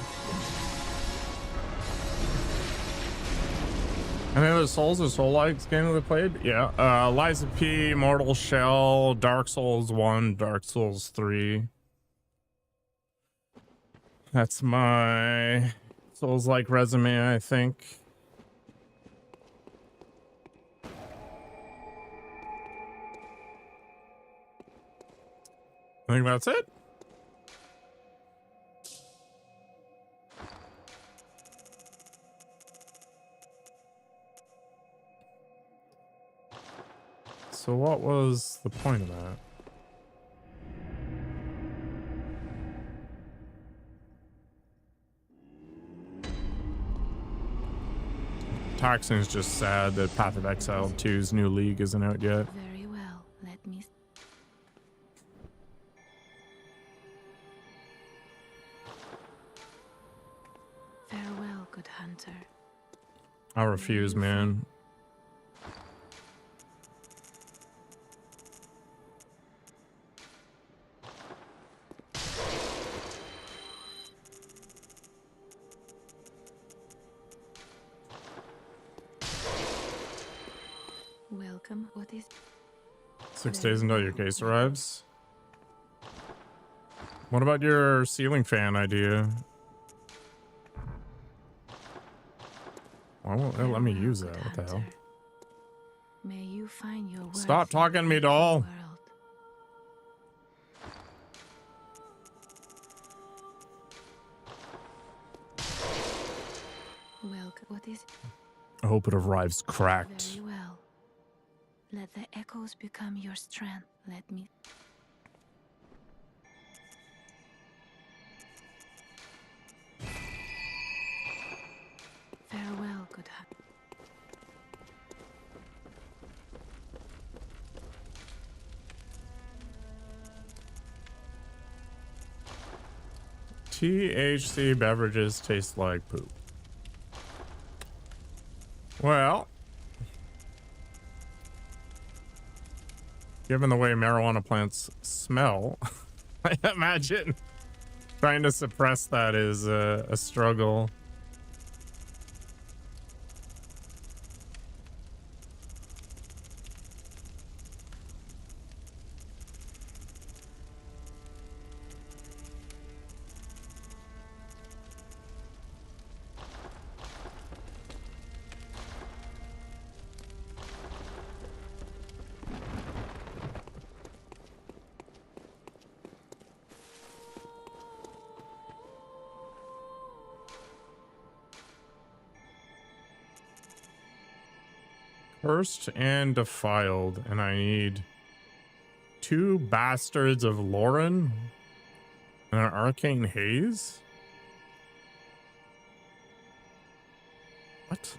Any other Souls or Soul-likes game that we played? Yeah. Lies of P, Mortal Shell, Dark Souls 1, Dark Souls 3. That's my Souls-like resume, I think. I think that's it. So what was the point of that? Toxin's just sad that Path of Exile 2's new league isn't out yet. Very well. Let me. Farewell, good hunter. I refuse, man. Welcome. What is? 6 days until your case arrives. What about your ceiling fan idea? Why won't it let me use that? What the hell? May you find your worth. Stop talking to me, doll. Welcome. What is? I hope it arrives cracked. Very well. Let the echoes become your strength. Let me. Farewell, good hunter. THC beverages taste like poop. Well, given the way marijuana plants smell, I imagine trying to suppress that is a struggle. Cursed and defiled, and I need 2 bastards of Lauren and an arcane haze. What?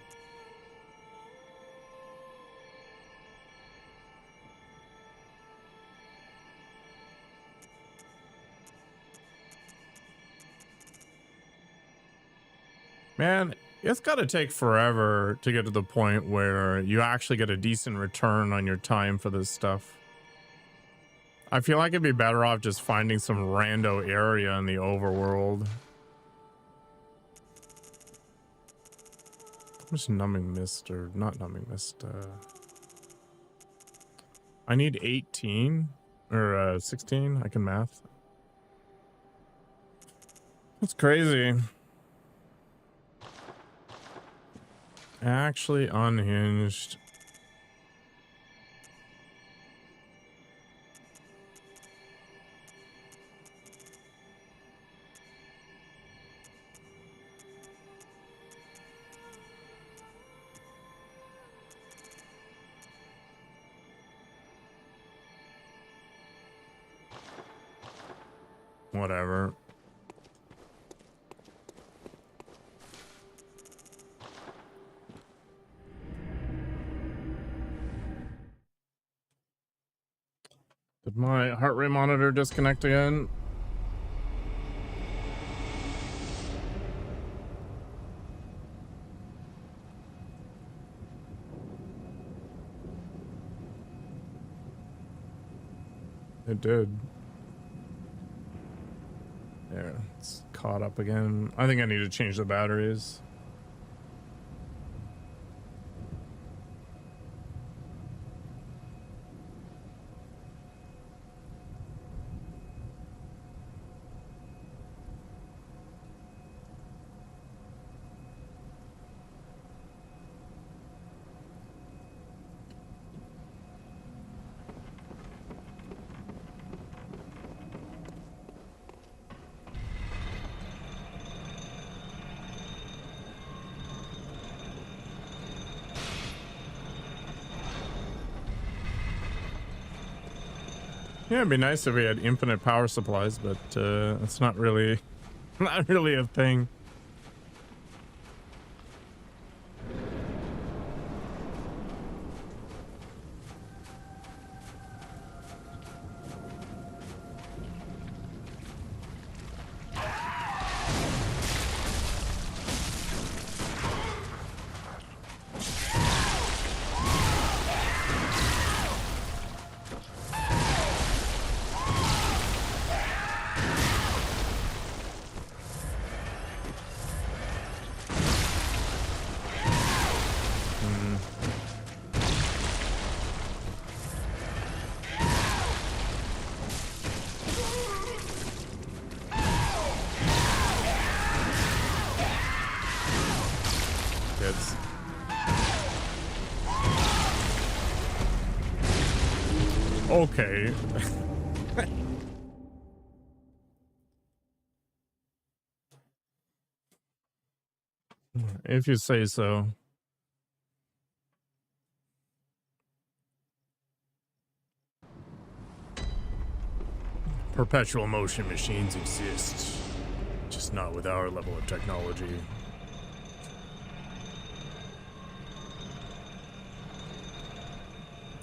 Man, it's got to take forever to get to the point where you actually get a decent return on your time for this stuff. I feel like it'd be better off just finding some rando area in the overworld. What's numbing mist, or not numbing mist? I need 18 or 16. I can math. That's crazy. Actually unhinged. Whatever. Did my heart rate monitor disconnect again? It did. There, it's caught up again. I think I need to change the batteries. Yeah, it'd be nice if we had infinite power supplies, but it's not really a thing. Okay. If you say so. Perpetual motion machines exist, just not with our level of technology.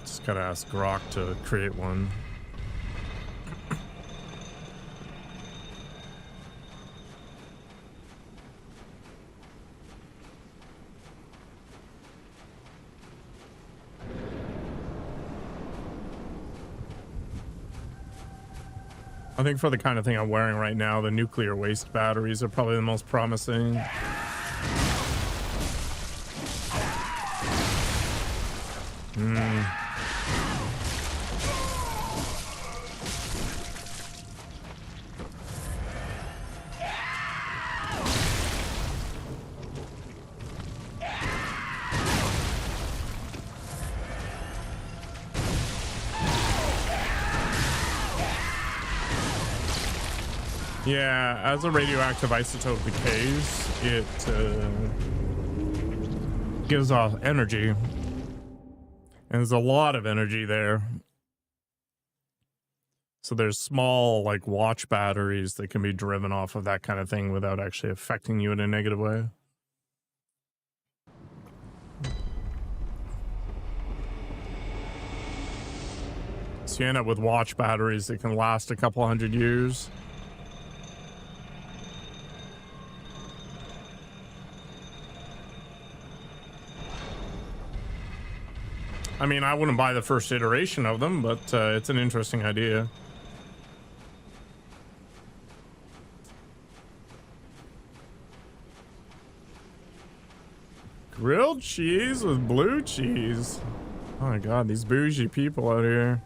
Just gotta ask Grok to create one. I think for the kind of thing I'm wearing right now, the nuclear waste batteries are probably the most promising. Yeah, as a radioactive isotope decays, it gives off energy. And there's a lot of energy there. So there's small, like, watch batteries that can be driven off of that kind of thing without actually affecting you in a negative way. So you end up with watch batteries that can last a couple hundred years. I mean, I wouldn't buy the first iteration of them, but it's an interesting idea. Grilled cheese with blue cheese. Oh my god, these bougie people out here.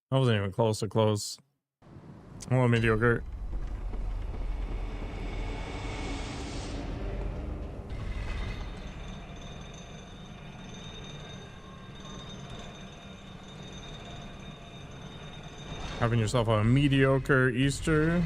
I wasn't even close to close. Oh, mediocre. Having yourself a mediocre Easter.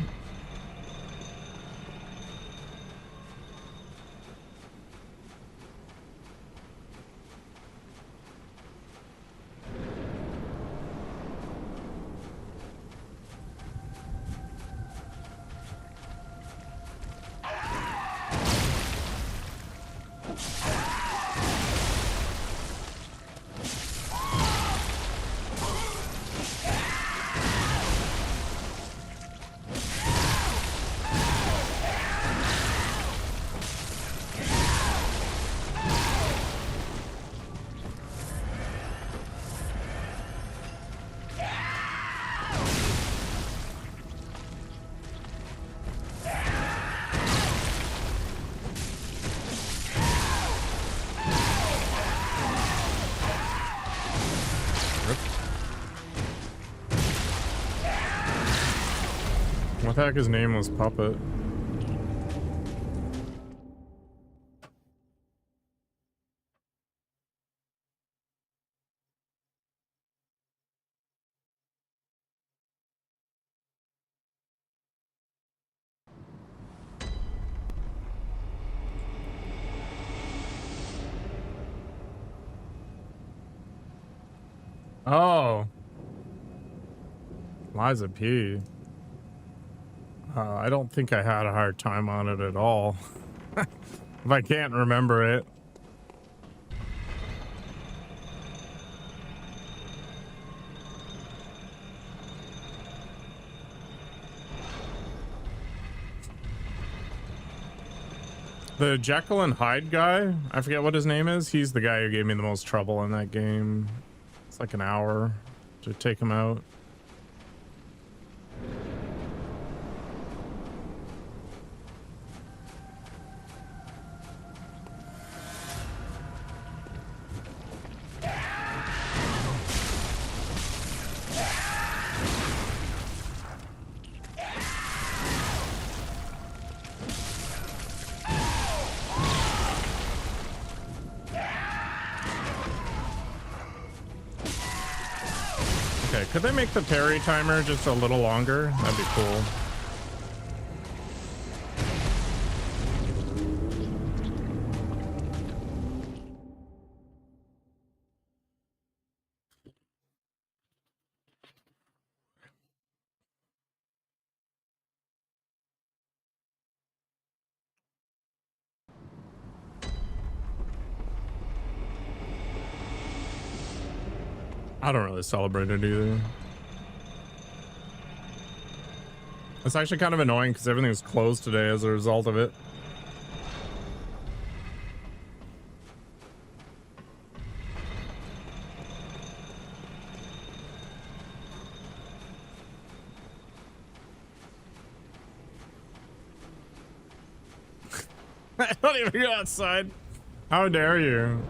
What the heck, his name was Puppet. Oh. Liza P. I don't think I had a hard time on it at all. If I can't remember it. The Jekyll and Hyde guy, I forget what his name is. He's the guy who gave me the most trouble in that game. It's like an hour to take him out. Okay, could they make the parry timer just a little longer? That'd be cool. I don't really celebrate it either. It's actually kind of annoying because everything's closed today as a result of it. I don't even go outside. How dare you?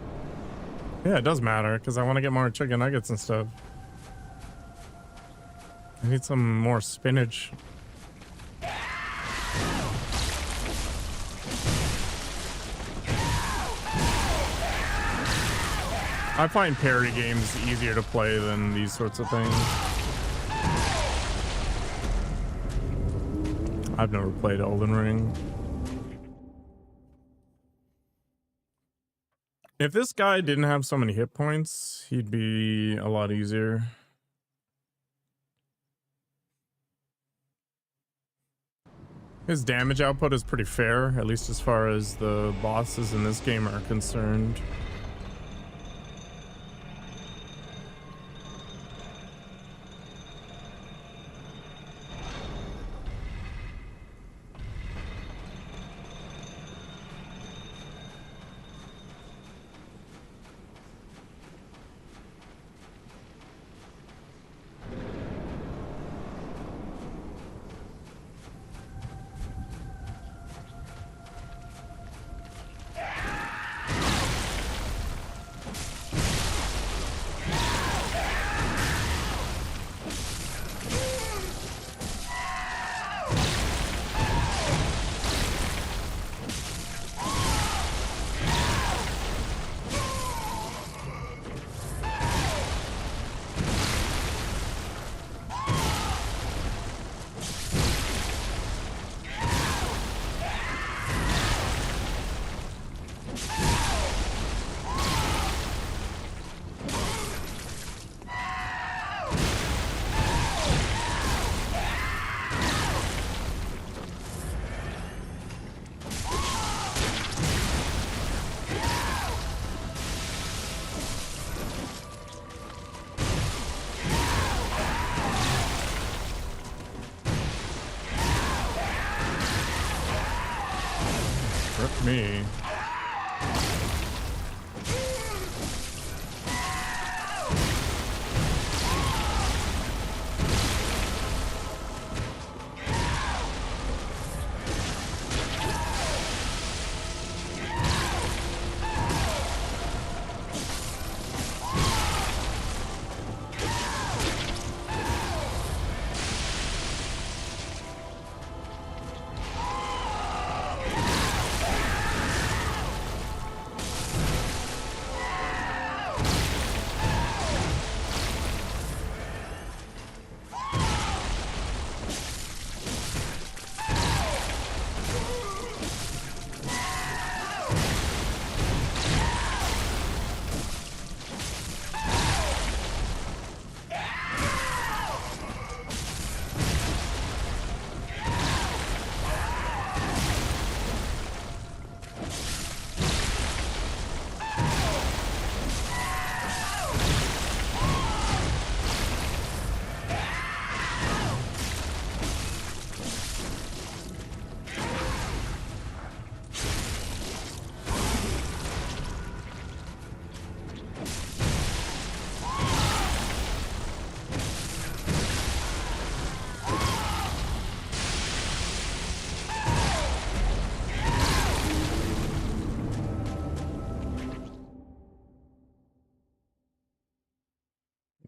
Yeah, it does matter because I want to get more chicken nuggets and stuff. I need some more spinach. I find parry games easier to play than these sorts of things. I've never played Elden Ring. If this guy didn't have so many hit points, he'd be a lot easier. His damage output is pretty fair, at least as far as the bosses in this game are concerned. Me.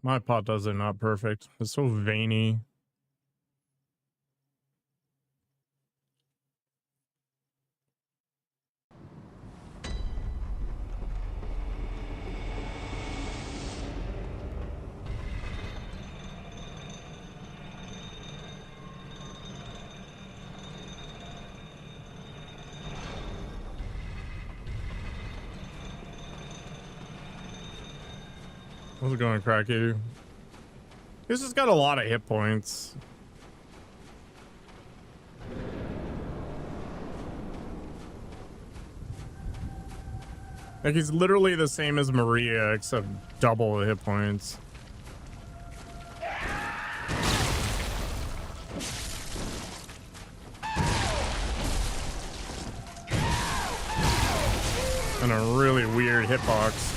My pot does it not perfect. It's so veiny. How's it going, Cracky? This has got a lot of hit points. Like, he's literally the same as Maria, except double the hit points. And a really weird hitbox.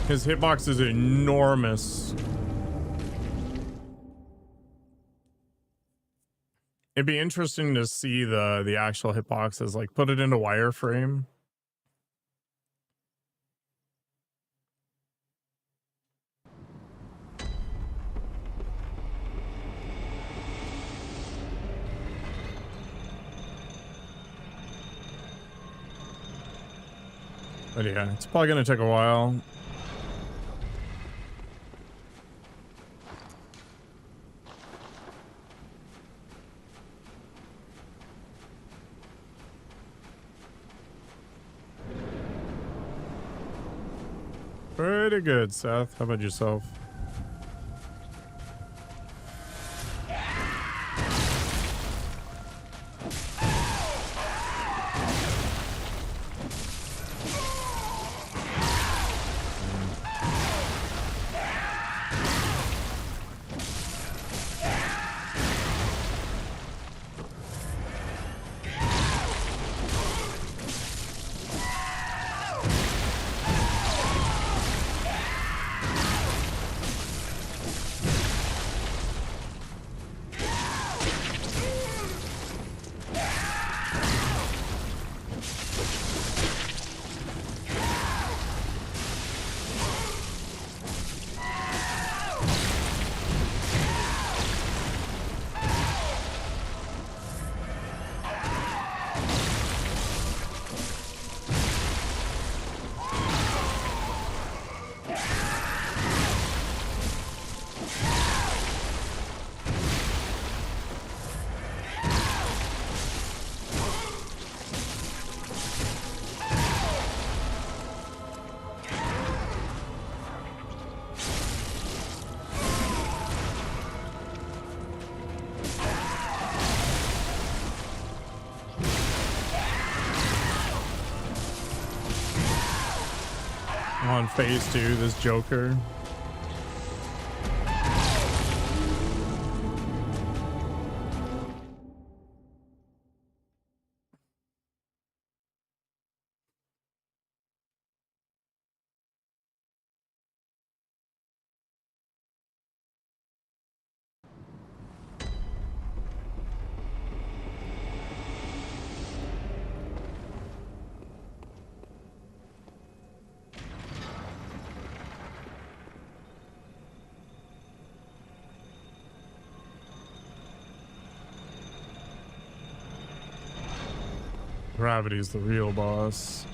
His hitbox is enormous. It'd be interesting to see the actual hitboxes, like put it into wireframe. But yeah, it's probably gonna take a while. Pretty good, Seth. How about yourself? On phase 2, this Joker. Gravity's the real boss.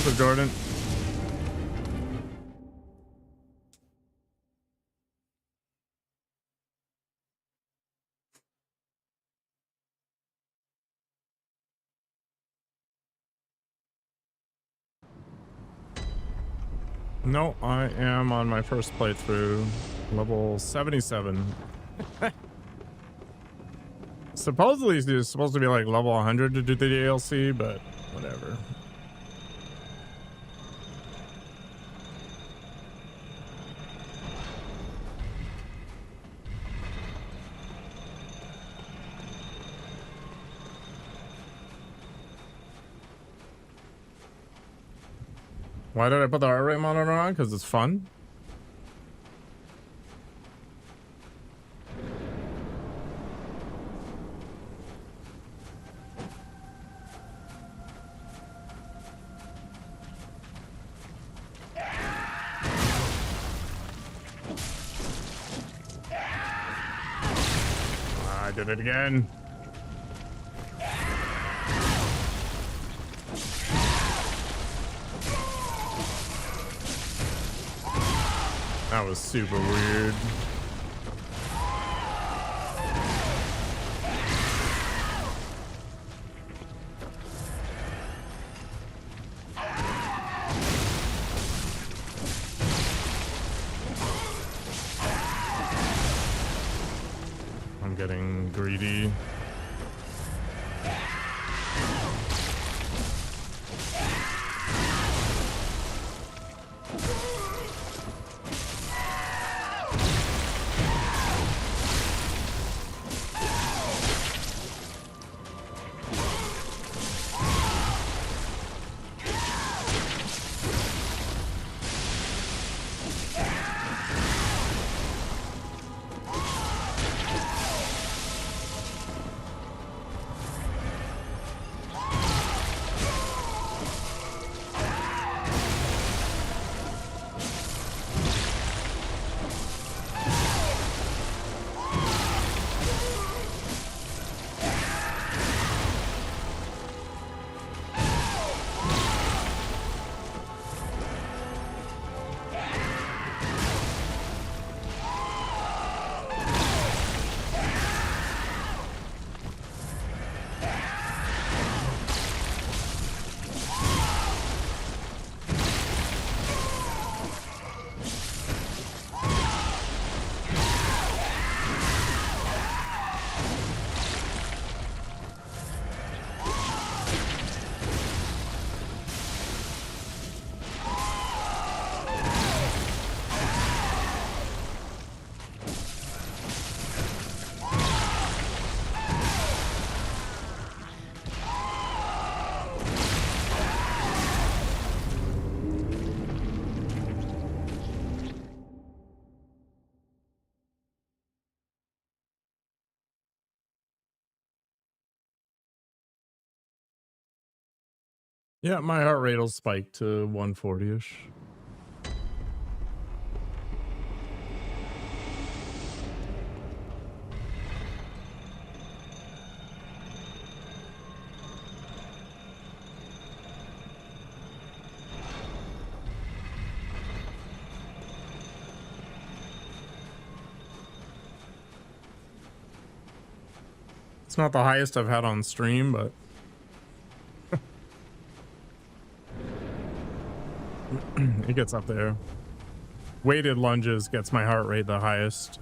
What's up, Jordan? No, I am on my first playthrough, level 77. Supposedly it's supposed to be like level 100 to do the DLC, but whatever. Why did I put the heart rate monitor on? Because it's fun. I did it again. That was super weird. I'm getting greedy. Yeah, my heart rate will spike to 140-ish. It's not the highest I've had on stream, but it gets up there. Weighted lunges gets my heart rate the highest.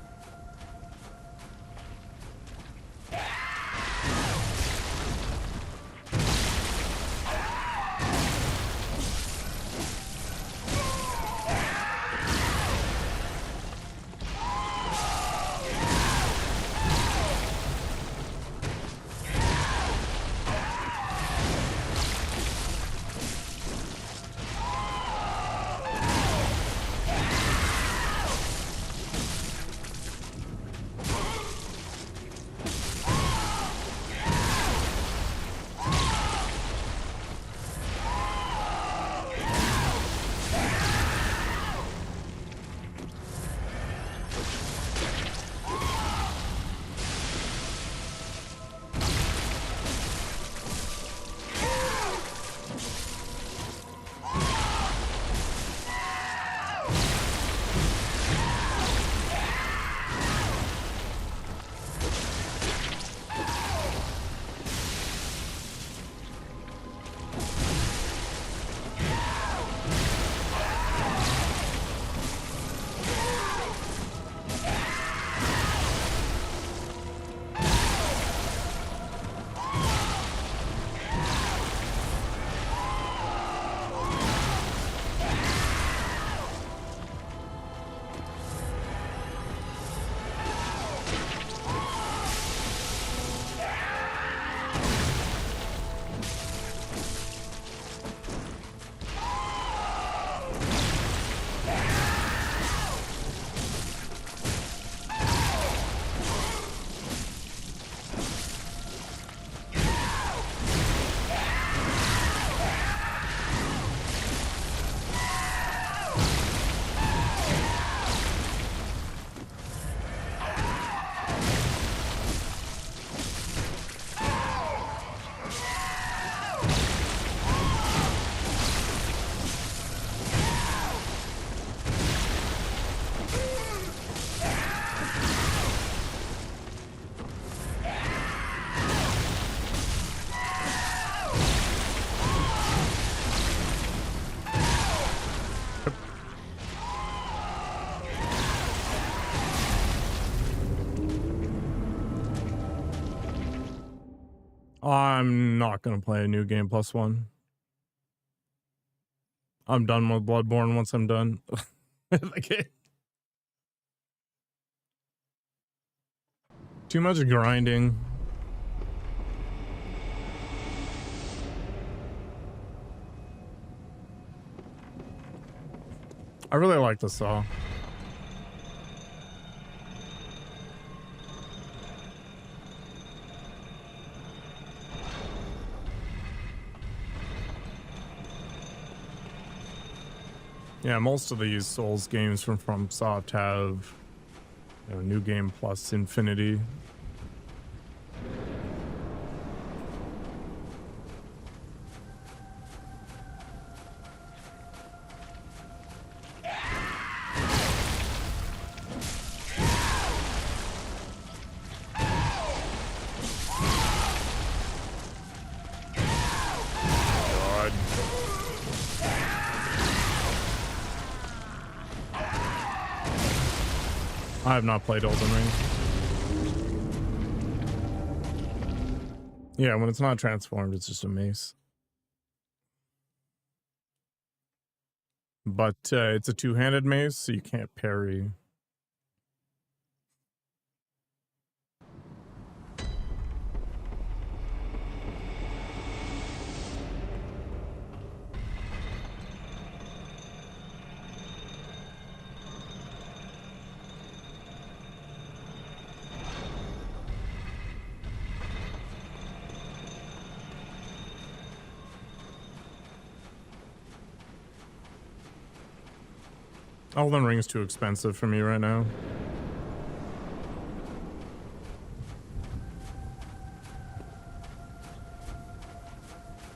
I'm not gonna play a new game plus one. I'm done with Bloodborne once I'm done. Okay. Too much grinding. I really like the saw. Yeah, most of these Souls games from FromSoft have, you know, New Game Plus Infinity. I have not played Elden Ring. Yeah, when it's not transformed, it's just a mace. But it's a two-handed mace, so you can't parry. Elden Ring's too expensive for me right now.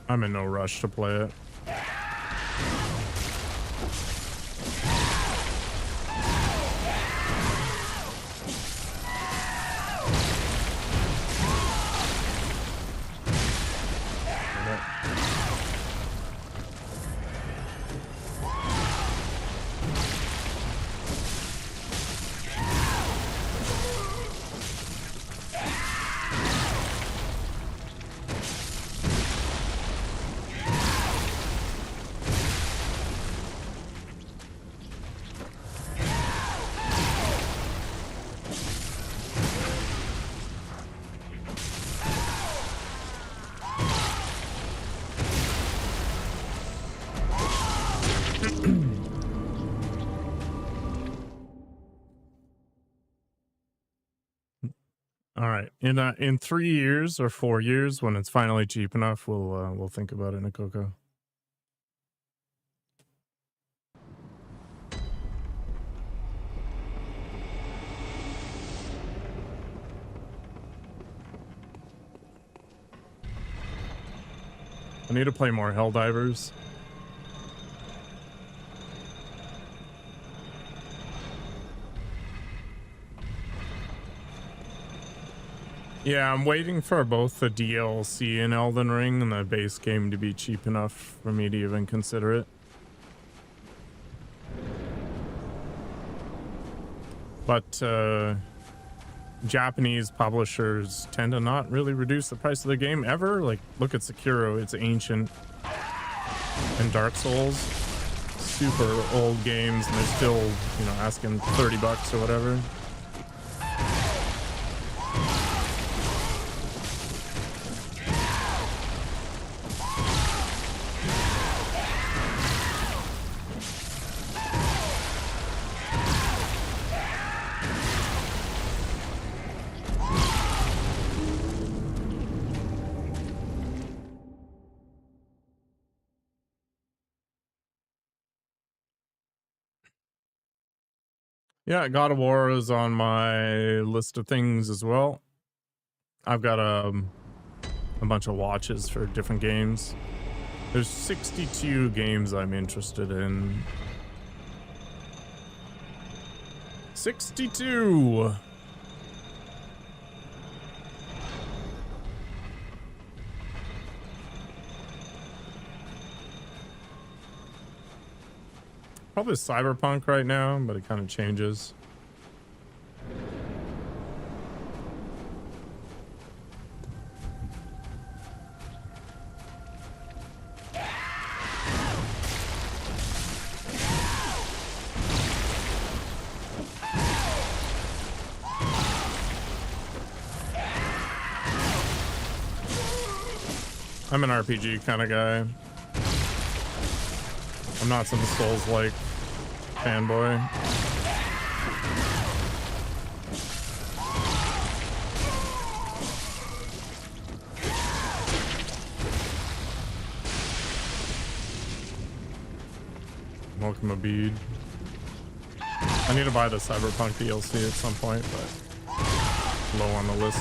I'm in no rush to play it. All right, in 3 years or 4 years, when it's finally cheap enough, we'll think about it, Nikoko. I need to play more Helldivers. Yeah, I'm waiting for both the DLC in Elden Ring and the base game to be cheap enough for me to even consider it. But Japanese publishers tend to not really reduce the price of the game ever. Like, look at Sekiro, it's ancient. And Dark Souls, super old games, and they're still, you know, asking $30 or whatever. Yeah, God of War is on my list of things as well. I've got a bunch of watches for different games. There's 62 games I'm interested in. 62! Probably Cyberpunk right now, but it kind of changes. I'm an RPG kind of guy. I'm not some Souls-like fanboy. Welcome, Abid. I need to buy the Cyberpunk DLC at some point, but low on the list.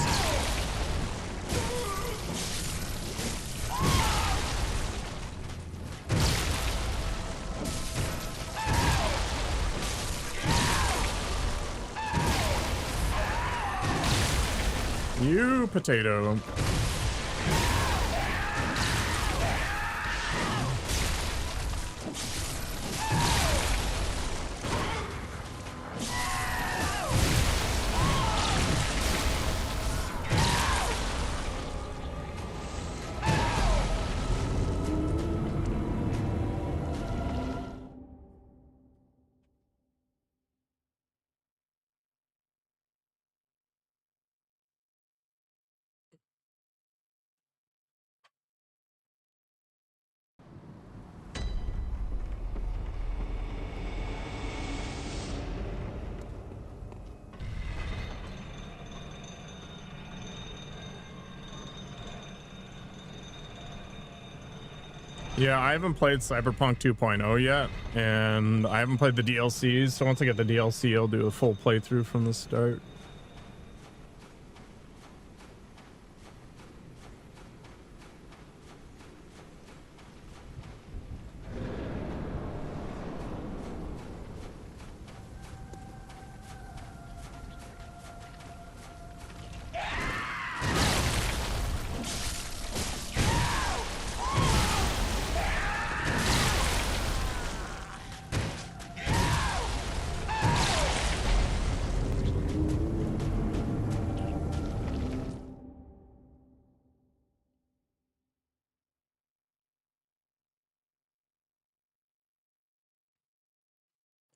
You potato. Yeah, I haven't played Cyberpunk 2.0 yet, and I haven't played the DLCs, so once I get the DLC, I'll do a full playthrough from the start.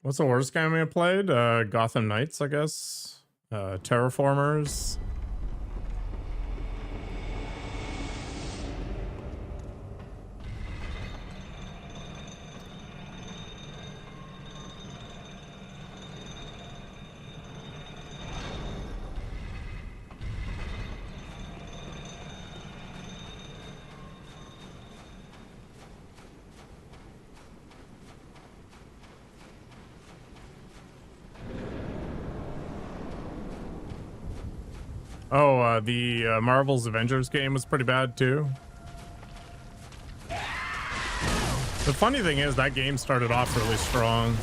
What's the worst game I played? Gotham Knights, I guess. Terraformers. Oh, the Marvel's Avengers game was pretty bad too. The funny thing is that game started off really strong.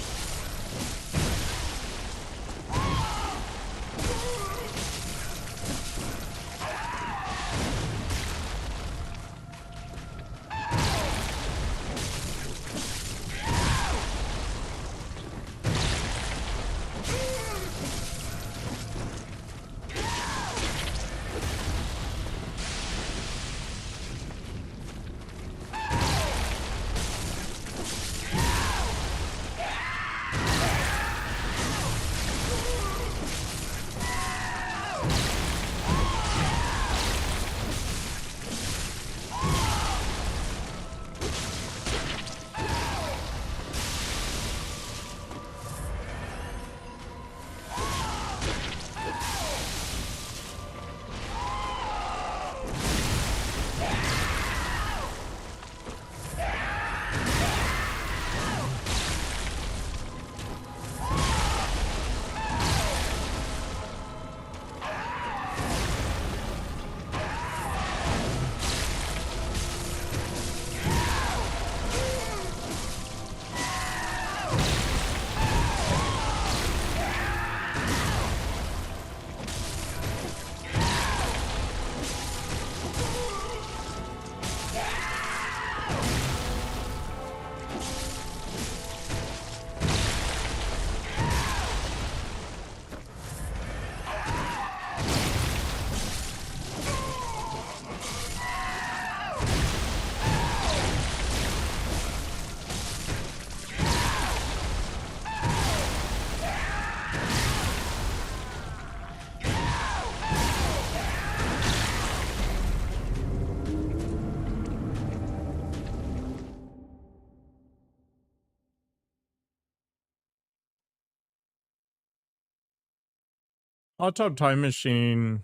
Hot Tub Time Machine.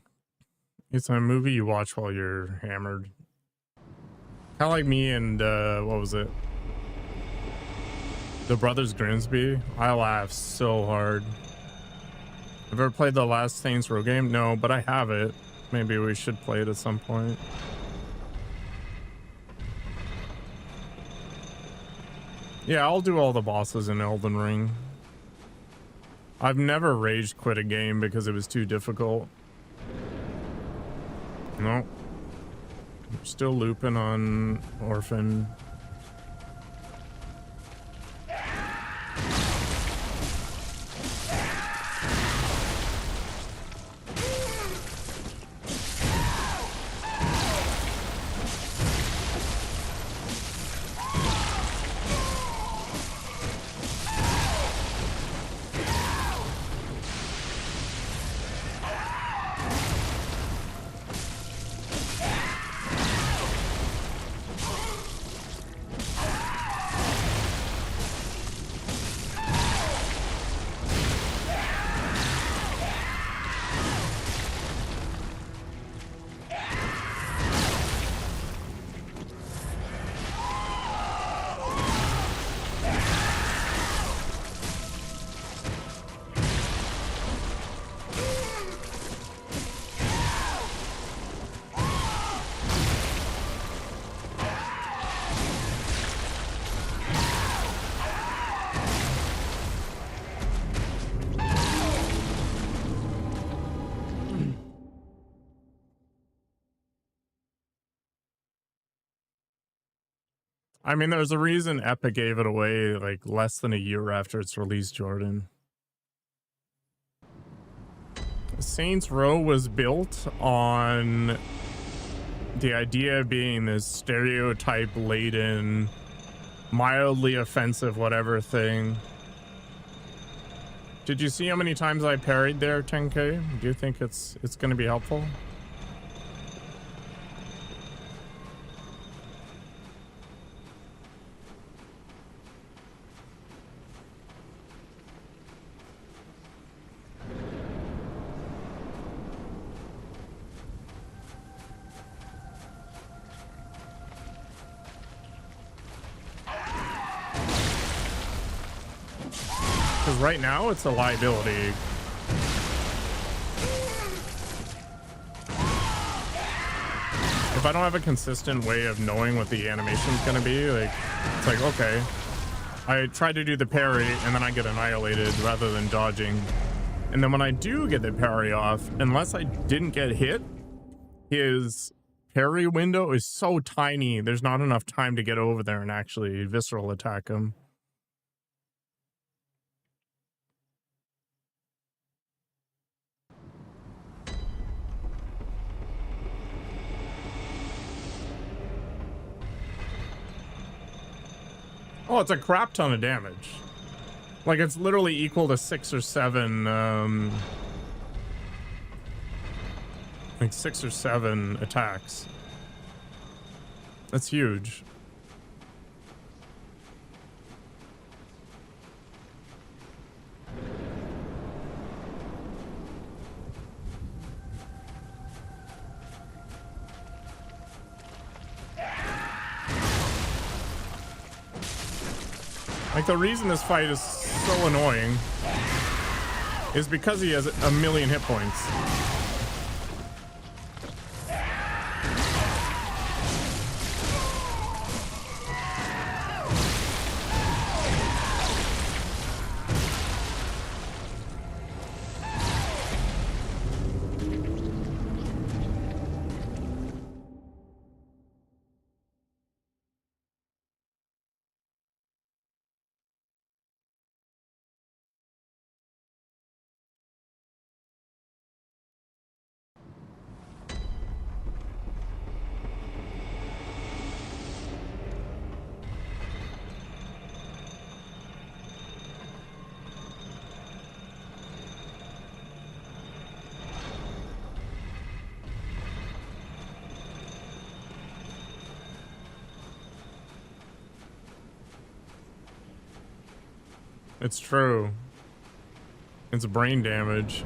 It's a movie you watch while you're hammered. Kind of like me and, what was it? The Brothers Grimsby. I laughed so hard. Have you ever played the last Saints Row game? No, but I have it. Maybe we should play it at some point. Yeah, I'll do all the bosses in Elden Ring. I've never rage quit a game because it was too difficult. No. I'm still looping on Orphan. I mean, there's a reason Epic gave it away like less than a year after its release, Jordan. Saints Row was built on the idea being this stereotype laden, mildly offensive, whatever thing. Did you see how many times I parried there, 10K? Do you think it's going to be helpful? Right now, it's a liability. If I don't have a consistent way of knowing what the animation's gonna be, like, it's like, okay, I try to do the parry and then I get annihilated rather than dodging. And then when I do get the parry off, unless I didn't get hit, his parry window is so tiny, there's not enough time to get over there and actually visceral attack him. Oh, it's a crap ton of damage. Like, it's literally equal to 6 or 7, like 6 or 7 attacks. That's huge. Like, the reason this fight is so annoying is because he has a million hit points. It's true. It's brain damage.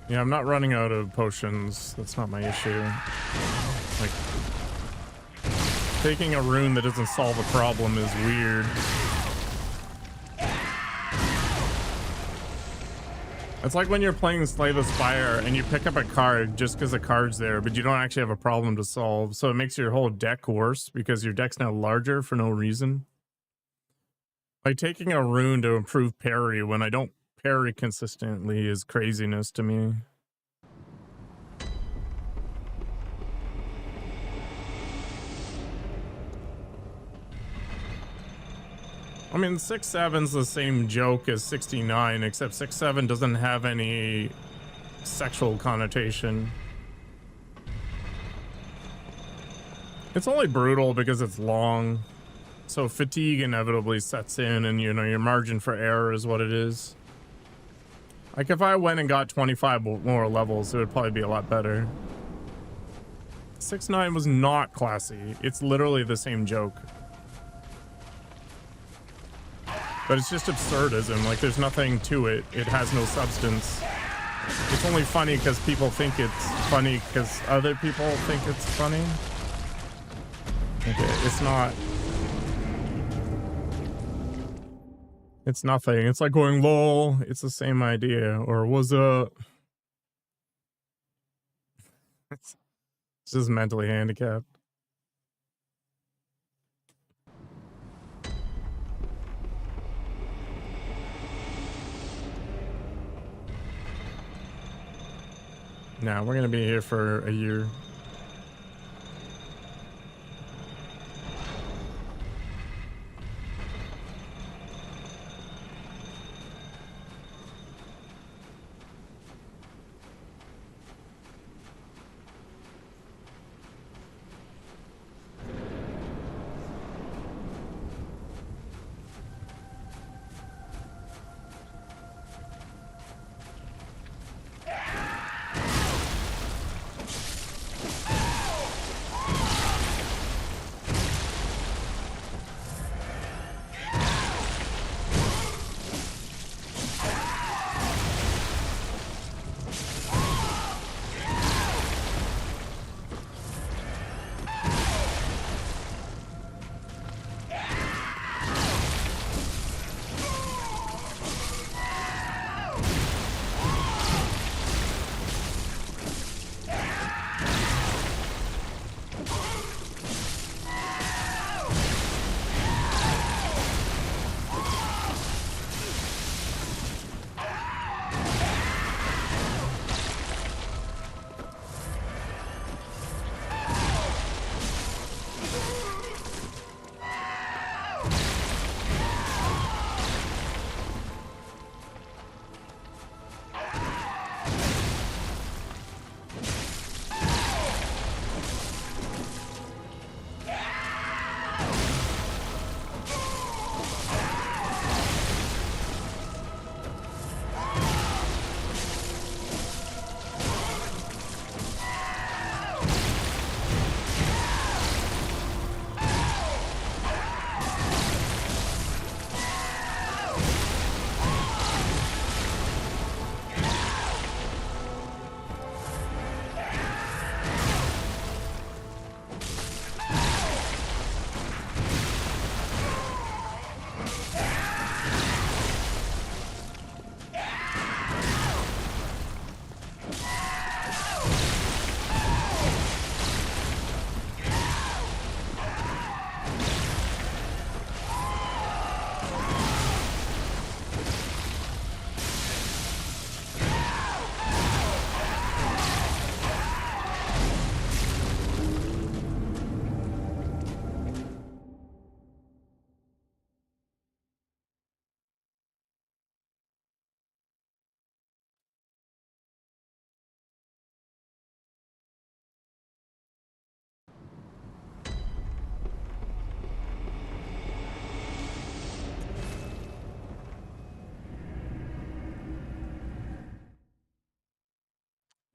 Yeah, I'm not running out of potions. That's not my issue. Like, taking a rune that doesn't solve a problem is weird. It's like when you're playing Slay the Spire and you pick up a card just because the card's there, but you don't actually have a problem to solve. So it makes your whole deck worse because your deck's now larger for no reason. Like taking a rune to improve parry when I don't parry consistently is craziness to me. I mean, 6-7's the same joke as 69, except 6-7 doesn't have any sexual connotation. It's only brutal because it's long, so fatigue inevitably sets in, and you know, your margin for error is what it is. Like, if I went and got 25 more levels, it would probably be a lot better. 6-9 was not classy. It's literally the same joke. But it's just absurdism. Like, there's nothing to it. It has no substance. It's only funny because people think it's funny because other people think it's funny. Okay, it's not. It's nothing. It's like going lol. It's the same idea. Or was it's just mentally handicapped. Nah, we're gonna be here for a year.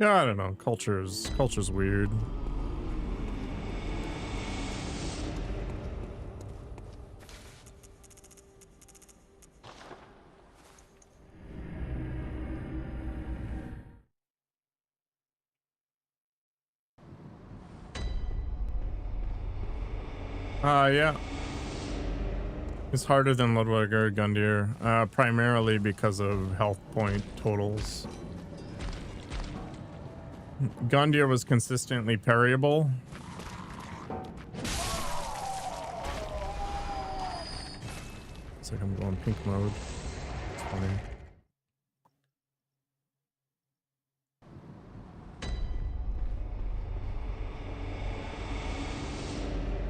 Yeah, I don't know. Culture's weird. Yeah. It's harder than Ludwig or Gundyr, primarily because of health point totals. Gundyr was consistently parryable. It's like I'm going pink mode. It's funny.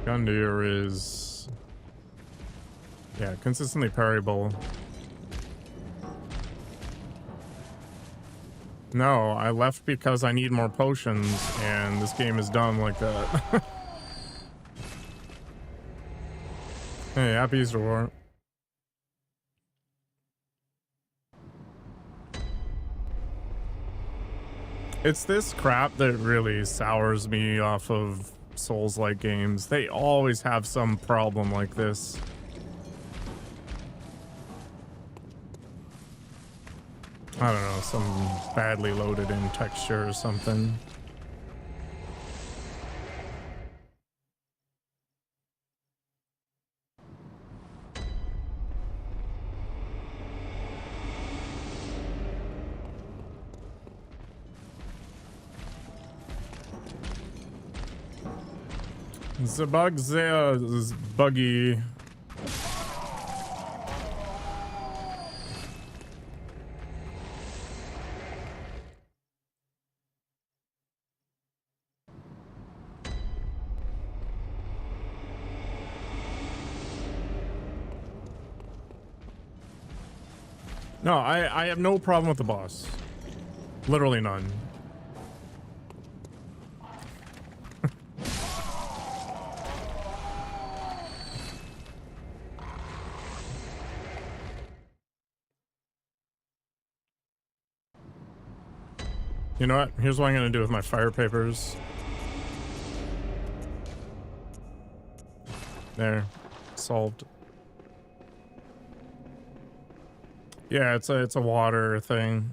Gundyr is, yeah, consistently parryable. No, I left because I need more potions, and this game is dumb like that. Hey, happy Easter War. It's this crap that really sours me off of Souls-like games. They always have some problem like this. I don't know, some badly loaded in texture or something. The bug there is buggy. No, I have no problem with the boss. Literally none. You know what? Here's what I'm going to do with my fire papers. There. Solved. Yeah, it's a water thing.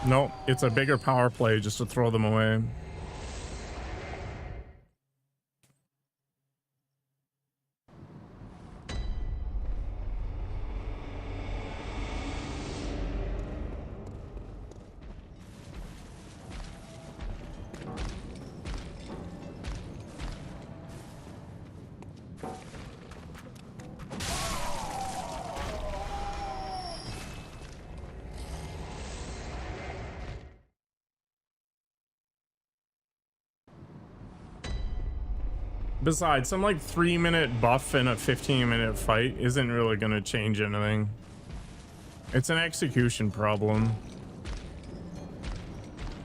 Nope, it's a bigger power play just to throw them away. Besides, some like 3-minute buff in a 15-minute fight isn't really going to change anything. It's an execution problem.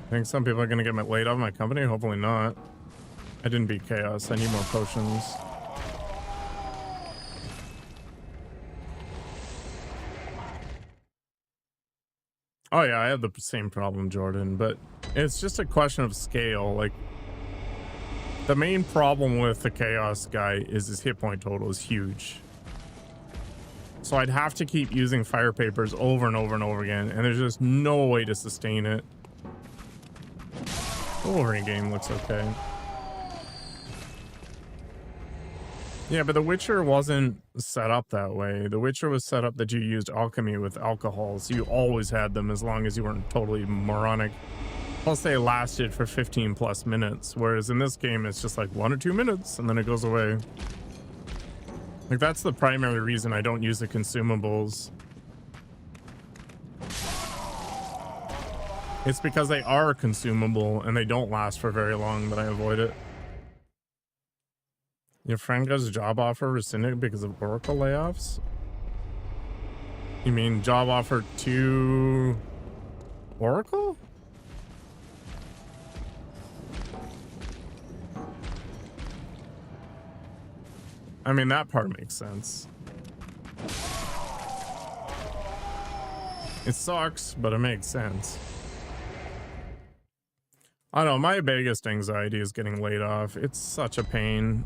I think some people are going to get laid off my company. Hopefully not. I didn't beat Chaos. I need more potions. Oh yeah, I have the same problem, Jordan, but it's just a question of scale. Like, the main problem with the Chaos guy is his hit point total is huge. So I'd have to keep using fire papers over and over and over again, and there's just no way to sustain it. The Wolverine game looks okay. Yeah, but The Witcher wasn't set up that way. The Witcher was set up that you used alchemy with alcohol, so you always had them as long as you weren't totally moronic. Plus they lasted for 15 plus minutes, whereas in this game it's just like 1 or 2 minutes and then it goes away. Like, that's the primary reason I don't use the consumables. It's because they are consumable and they don't last for very long that I avoid it. Your friend got his job offer rescinded because of Oracle layoffs? You mean job offer to Oracle? I mean, that part makes sense. It sucks, but it makes sense. I don't know, my biggest anxiety is getting laid off. It's such a pain.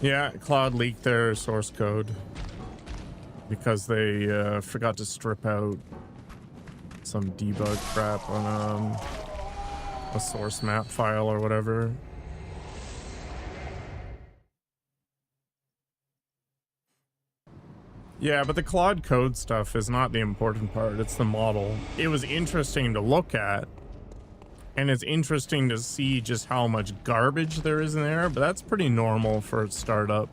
Yeah, Cloud leaked their source code because they forgot to strip out some debug crap on a source map file or whatever. Yeah, but the Claude code stuff is not the important part. It's the model. It was interesting to look at, and it's interesting to see just how much garbage there is in there, but that's pretty normal for a startup.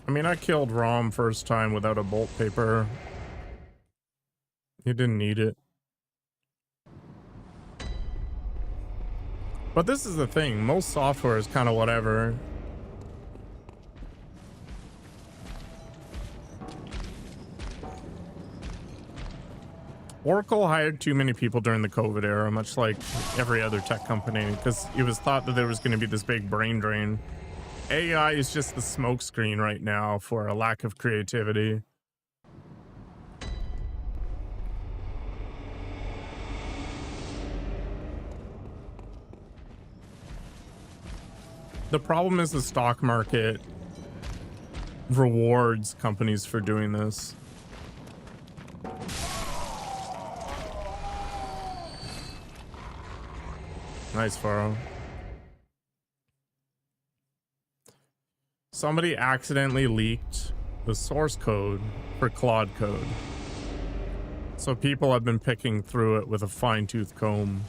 I mean, I killed Rom first time without a bolt paper. He didn't need it. But this is the thing, most software is kind of whatever. Oracle hired too many people during the COVID era, much like every other tech company, because it was thought that there was going to be this big brain drain. AI is just the smokescreen right now for a lack of creativity. The problem is the stock market rewards companies for doing this. Nice, Faro. Somebody accidentally leaked the source code for Claude code. So people have been picking through it with a fine-tooth comb.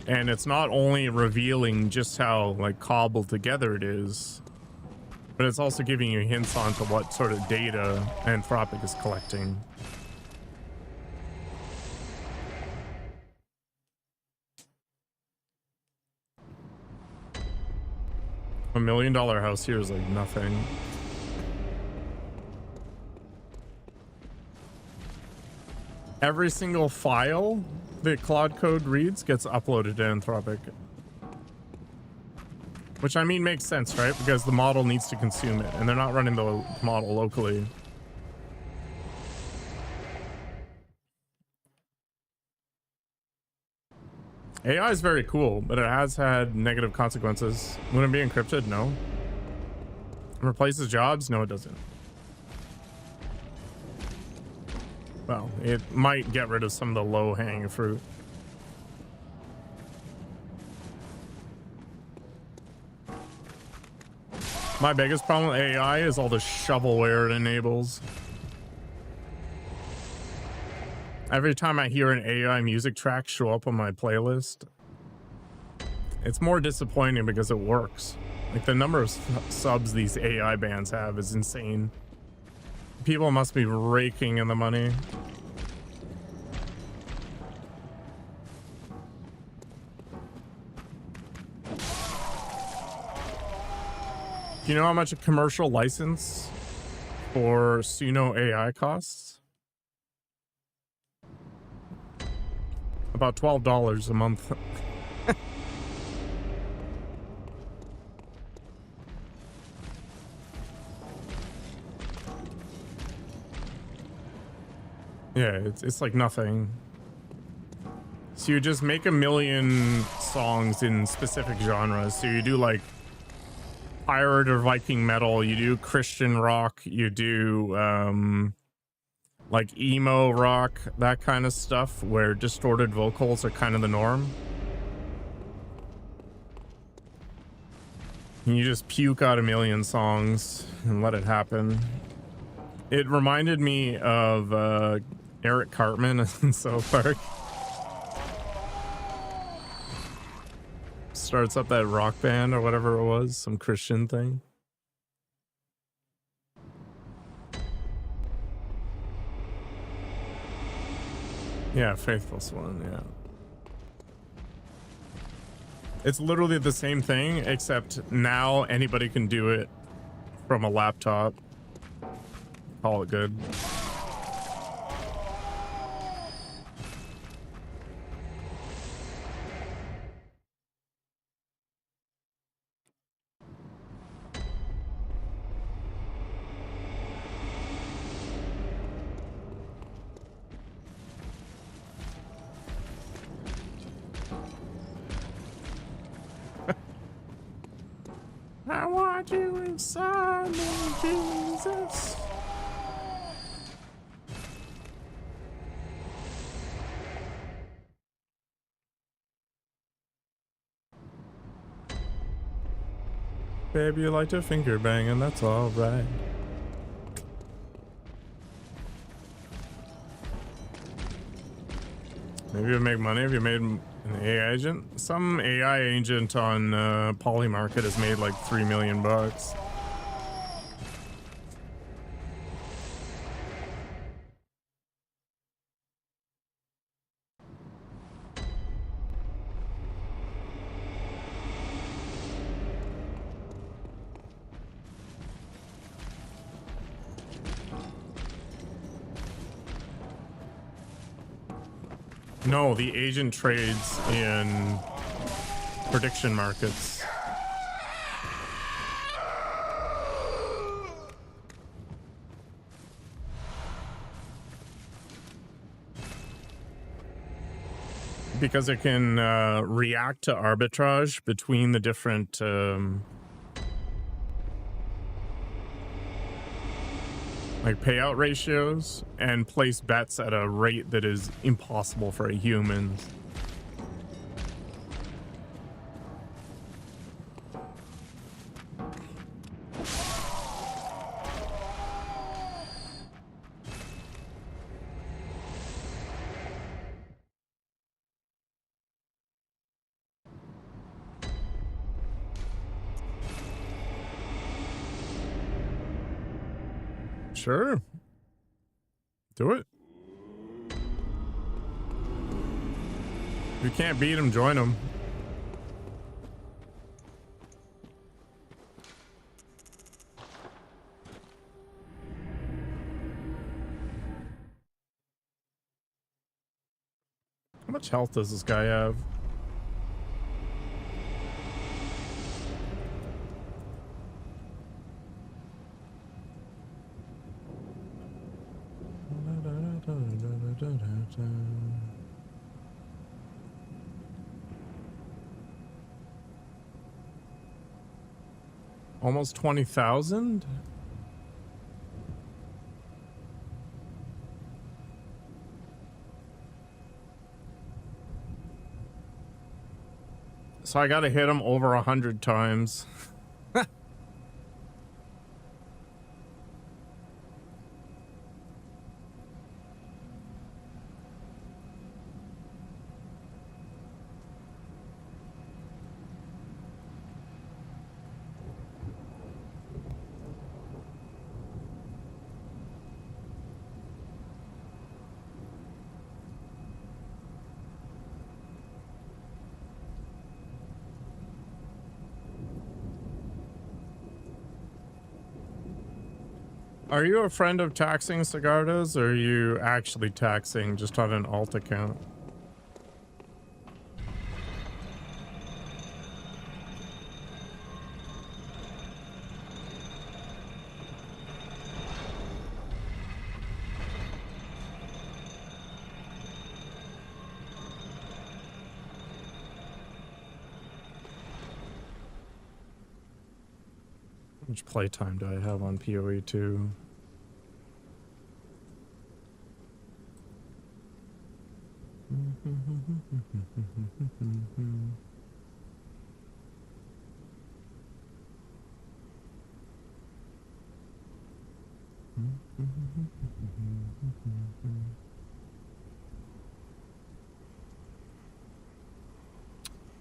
And it's not only revealing just how like cobbled together it is, but it's also giving you hints onto what sort of data Anthropic is collecting. $1 million house here is like nothing. Every single file that Claude Code reads gets uploaded to Anthropic. Which, I mean, makes sense, right? Because the model needs to consume it, and they're not running the model locally. AI is very cool, but it has had negative consequences. Wouldn't it be encrypted? No. It replaces jobs? No, it doesn't. Well, it might get rid of some of the low-hanging fruit. My biggest problem with AI is all the shovelware it enables. Every time I hear an AI music track show up on my playlist, it's more disappointing because it works. Like, the number of subs these AI bands have is insane. People must be raking in the money. Do you know how much a commercial license for Suno AI costs? About $12 a month. Yeah, it's like nothing. So you just make 1 million songs in specific genres. So you do like pirate or Viking metal, you do Christian rock, you do like emo rock, that kind of stuff where distorted vocals are kind of the norm. And you just puke out 1 million songs and let it happen. It reminded me of Eric Cartman in South Park. Starts up that rock band or whatever it was, some Christian thing. Yeah, Faithful Swan, yeah. It's literally the same thing, except now anybody can do it from a laptop. Call it good. I want you inside me, Jesus. Baby, you like to finger bang, and that's all right. Maybe you'll make money if you made an AI agent. Some AI agent on Polymarket has made like $3 million. No, the agent trades in prediction markets. Because it can react to arbitrage between the different like payout ratios and place bets at a rate that is impossible for a human. Sure. Do it. If you can't beat him, join him. How much health does this guy have? Almost 20,000? So I gotta hit him over 100 times. Are you a friend of taxing Sigardas, or are you actually taxing just on an alt account? How much playtime do I have on PoE 2?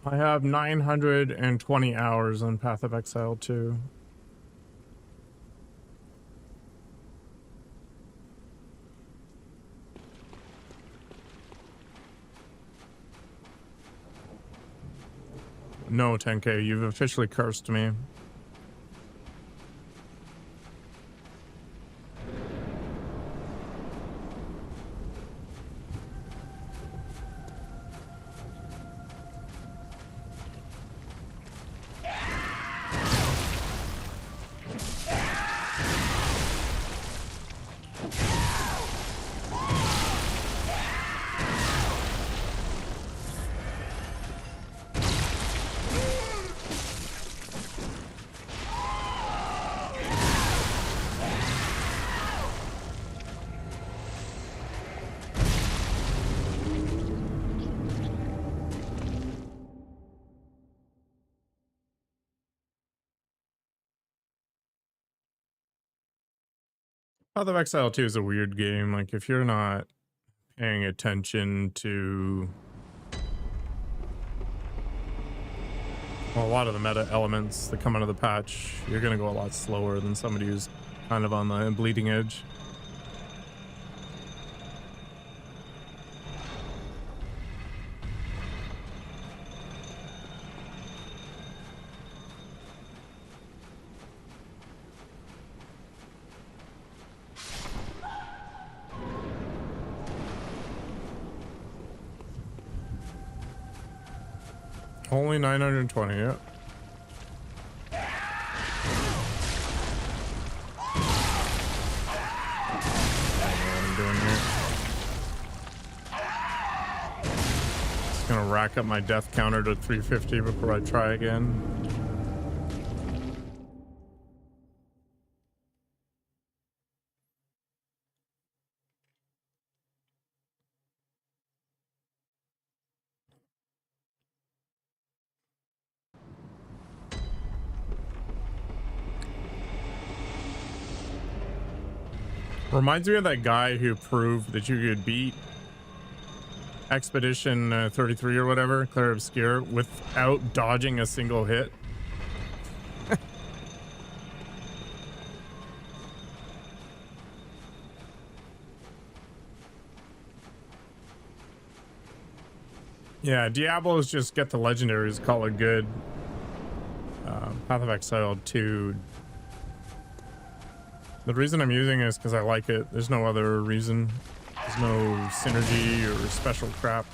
I have 920 hours on Path of Exile 2. No, 10K, you've officially cursed me. Path of Exile 2 is a weird game. Like, if you're not paying attention to a lot of the meta elements that come out of the patch, you're going to go a lot slower than somebody who's kind of on the bleeding edge. Only 920, yeah. Just gonna rack up my death counter to 350 before I try again. Reminds me of that guy who proved that you could beat Expedition 33 or whatever, Clear Obscure, without dodging a single hit. Yeah, Diablos just get the legendaries, call it good. Path of Exile 2. The reason I'm using it is because I like it. There's no other reason. There's no synergy or special crap.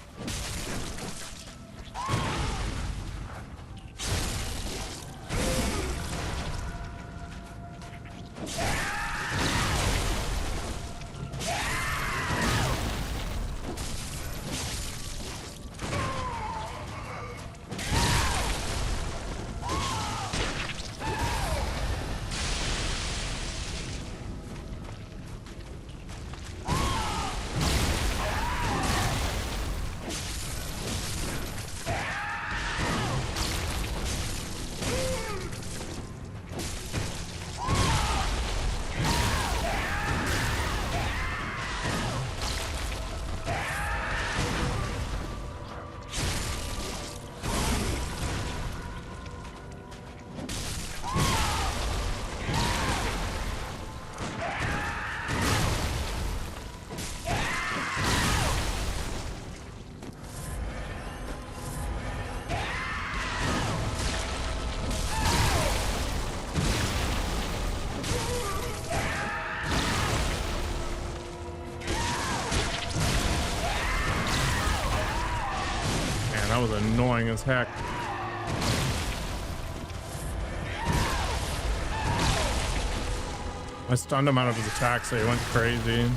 That was annoying as heck. I stunned him out of his attack, so he went crazy.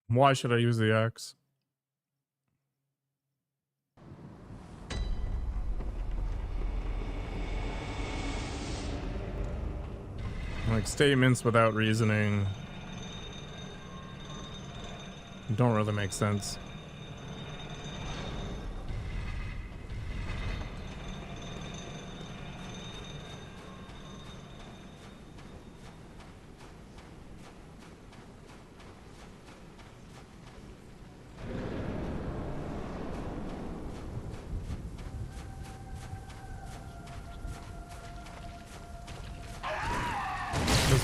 Why should I use the axe? Like, statements without reasoning don't really make sense.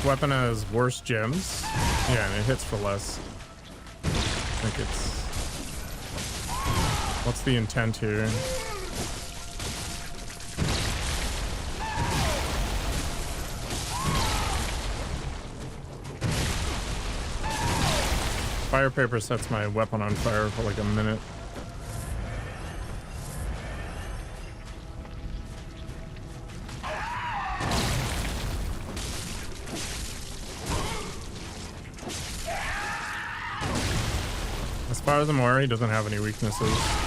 this weapon has worse gems. Yeah, and it hits for less. I think it's... What's the intent here? Fire paper sets my weapon on fire for like a minute. As far as I'm aware, he doesn't have any weaknesses.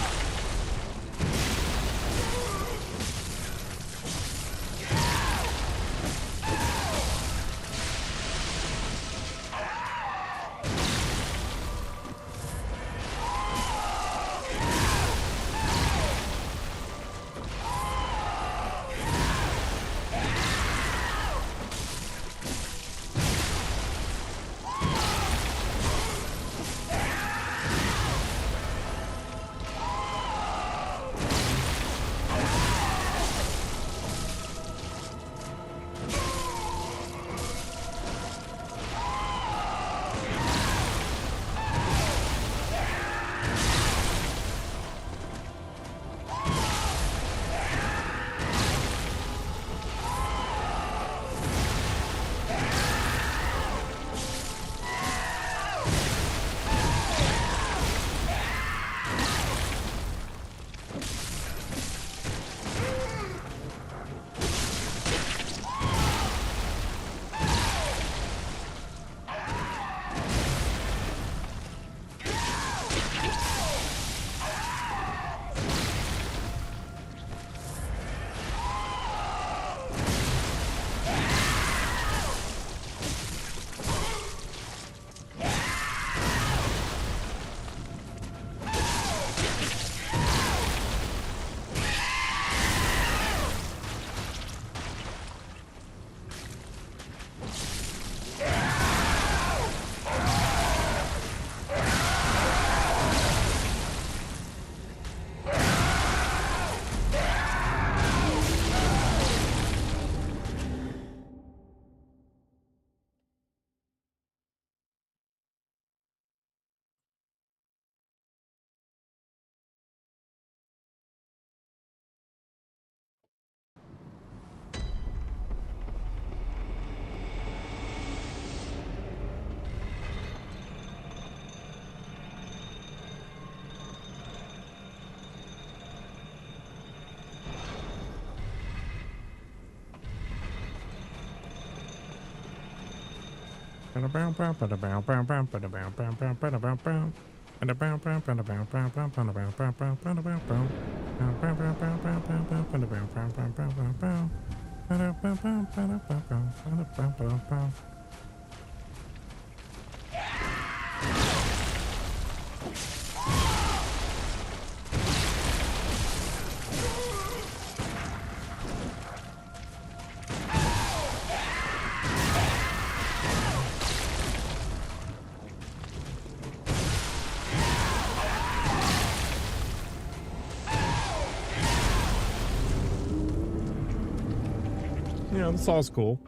Yeah, this all's cool.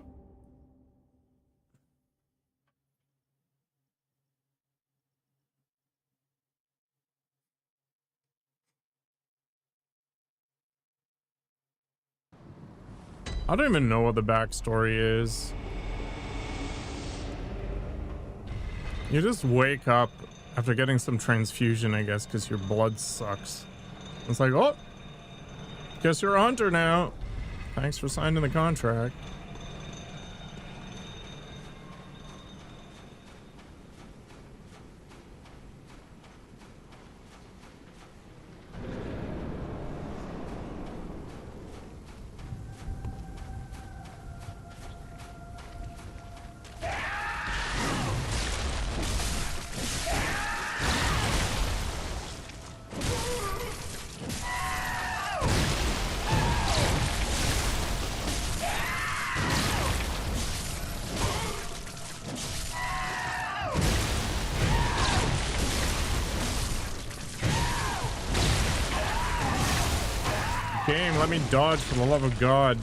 I don't even know what the backstory is. You just wake up after getting some transfusion, I guess, because your blood sucks. It's like, oh, guess you're a hunter now. Thanks for signing the contract. Game, let me dodge for the love of God.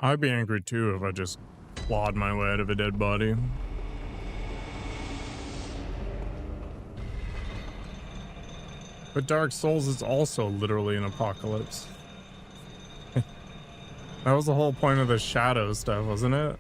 I'd be angry too if I just clawed my way out of a dead body. But Dark Souls is also literally an apocalypse. That was the whole point of the shadow stuff, wasn't it?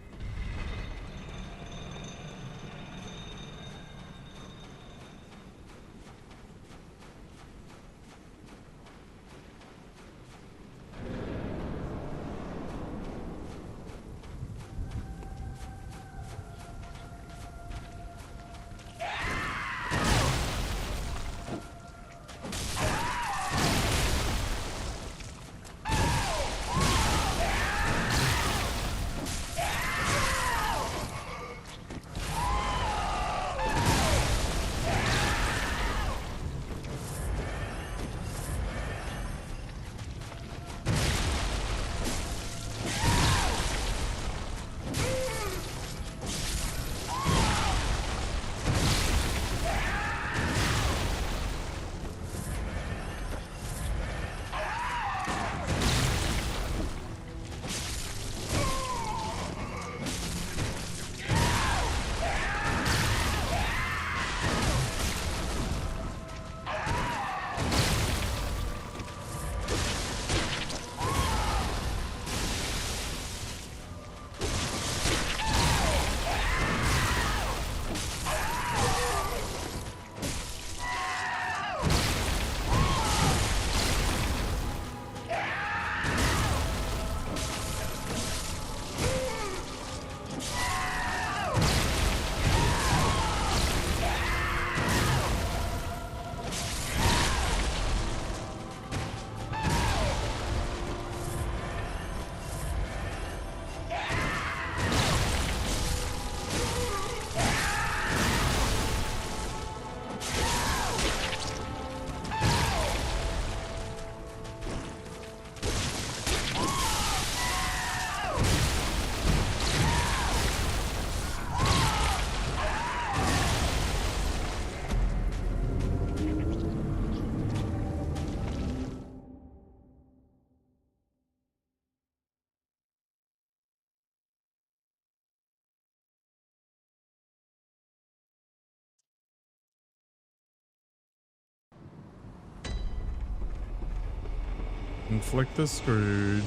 Inflict the Scrooge.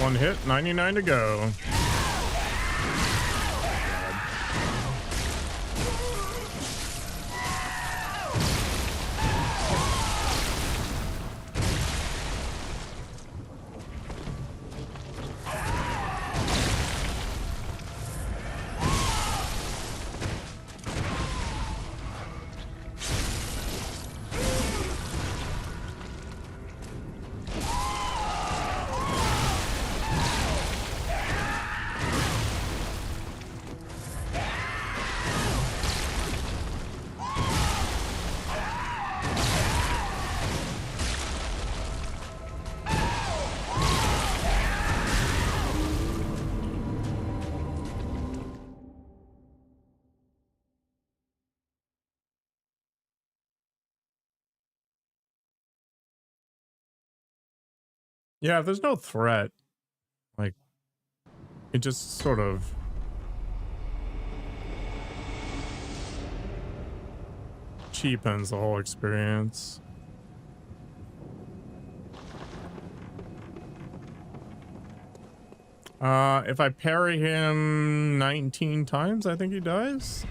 One hit, 99 to go. Yeah, if there's no threat, like, it just sort of cheapens the whole experience. If I parry him 19 times, I think he dies.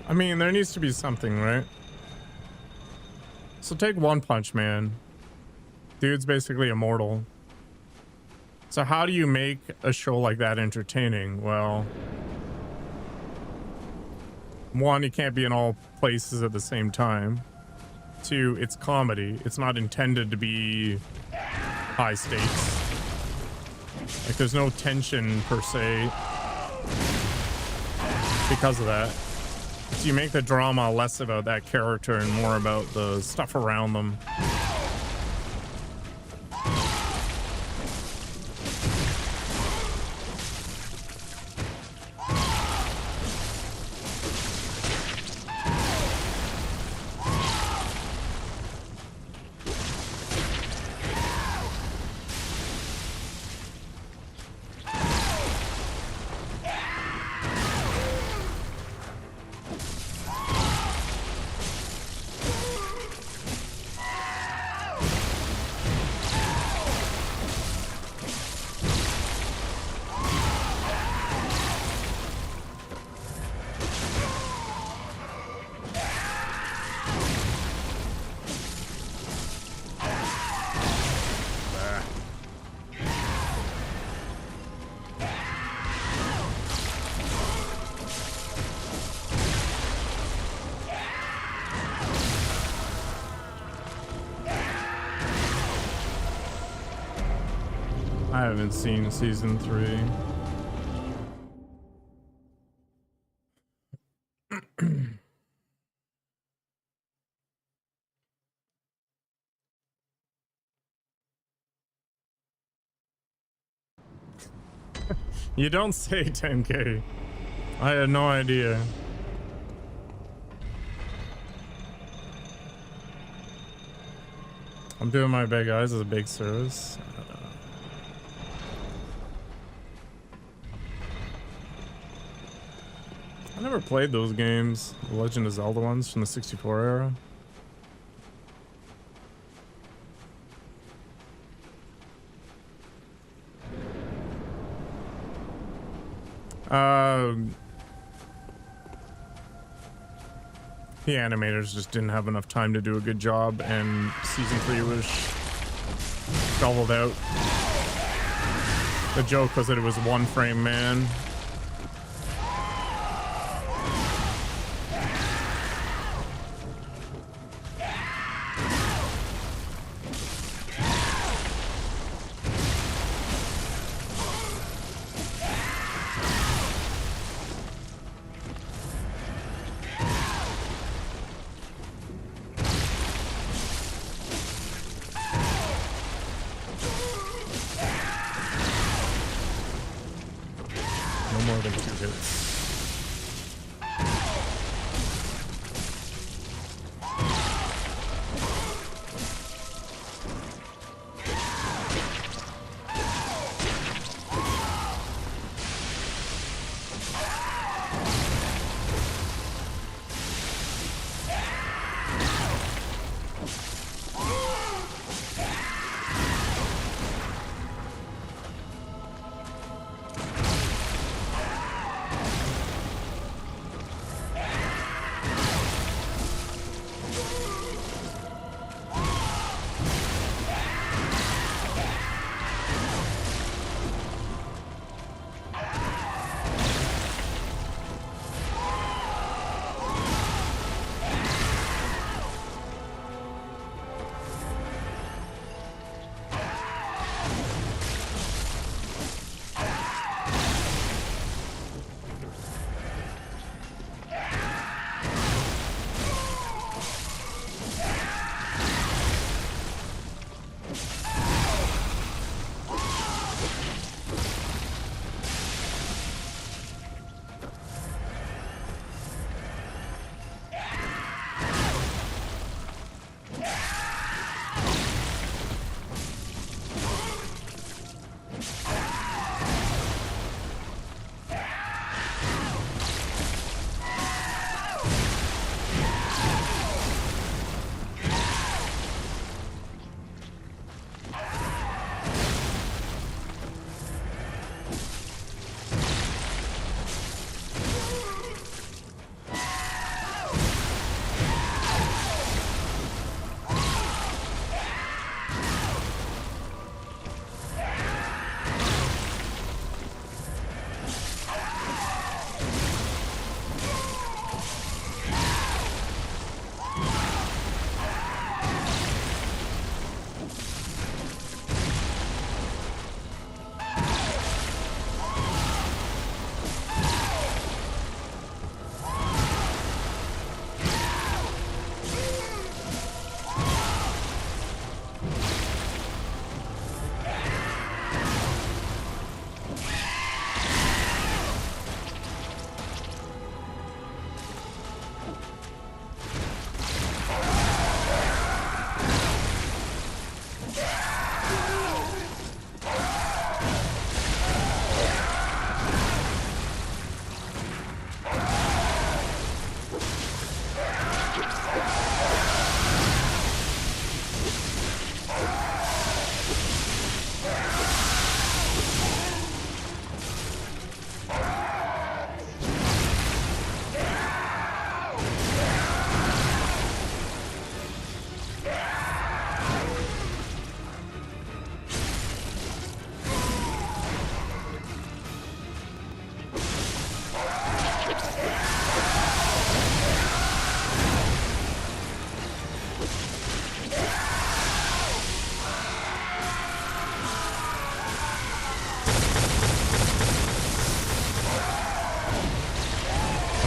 I mean, there needs to be something, right? So take One Punch Man. Dude's basically immortal. So how do you make a show like that entertaining? Well, one, it can't be in all places at the same time. Two, it's comedy. It's not intended to be high stakes. Like, there's no tension per se because of that. So you make the drama less about that character and more about the stuff around them. I haven't seen season 3. You don't say, 10K. I had no idea. I'm doing my big eyes as a big service. I never played those games, the Legend of Zelda ones from the 64 era. The animators just didn't have enough time to do a good job, and season 3 was shoveled out. The joke was that it was one frame man.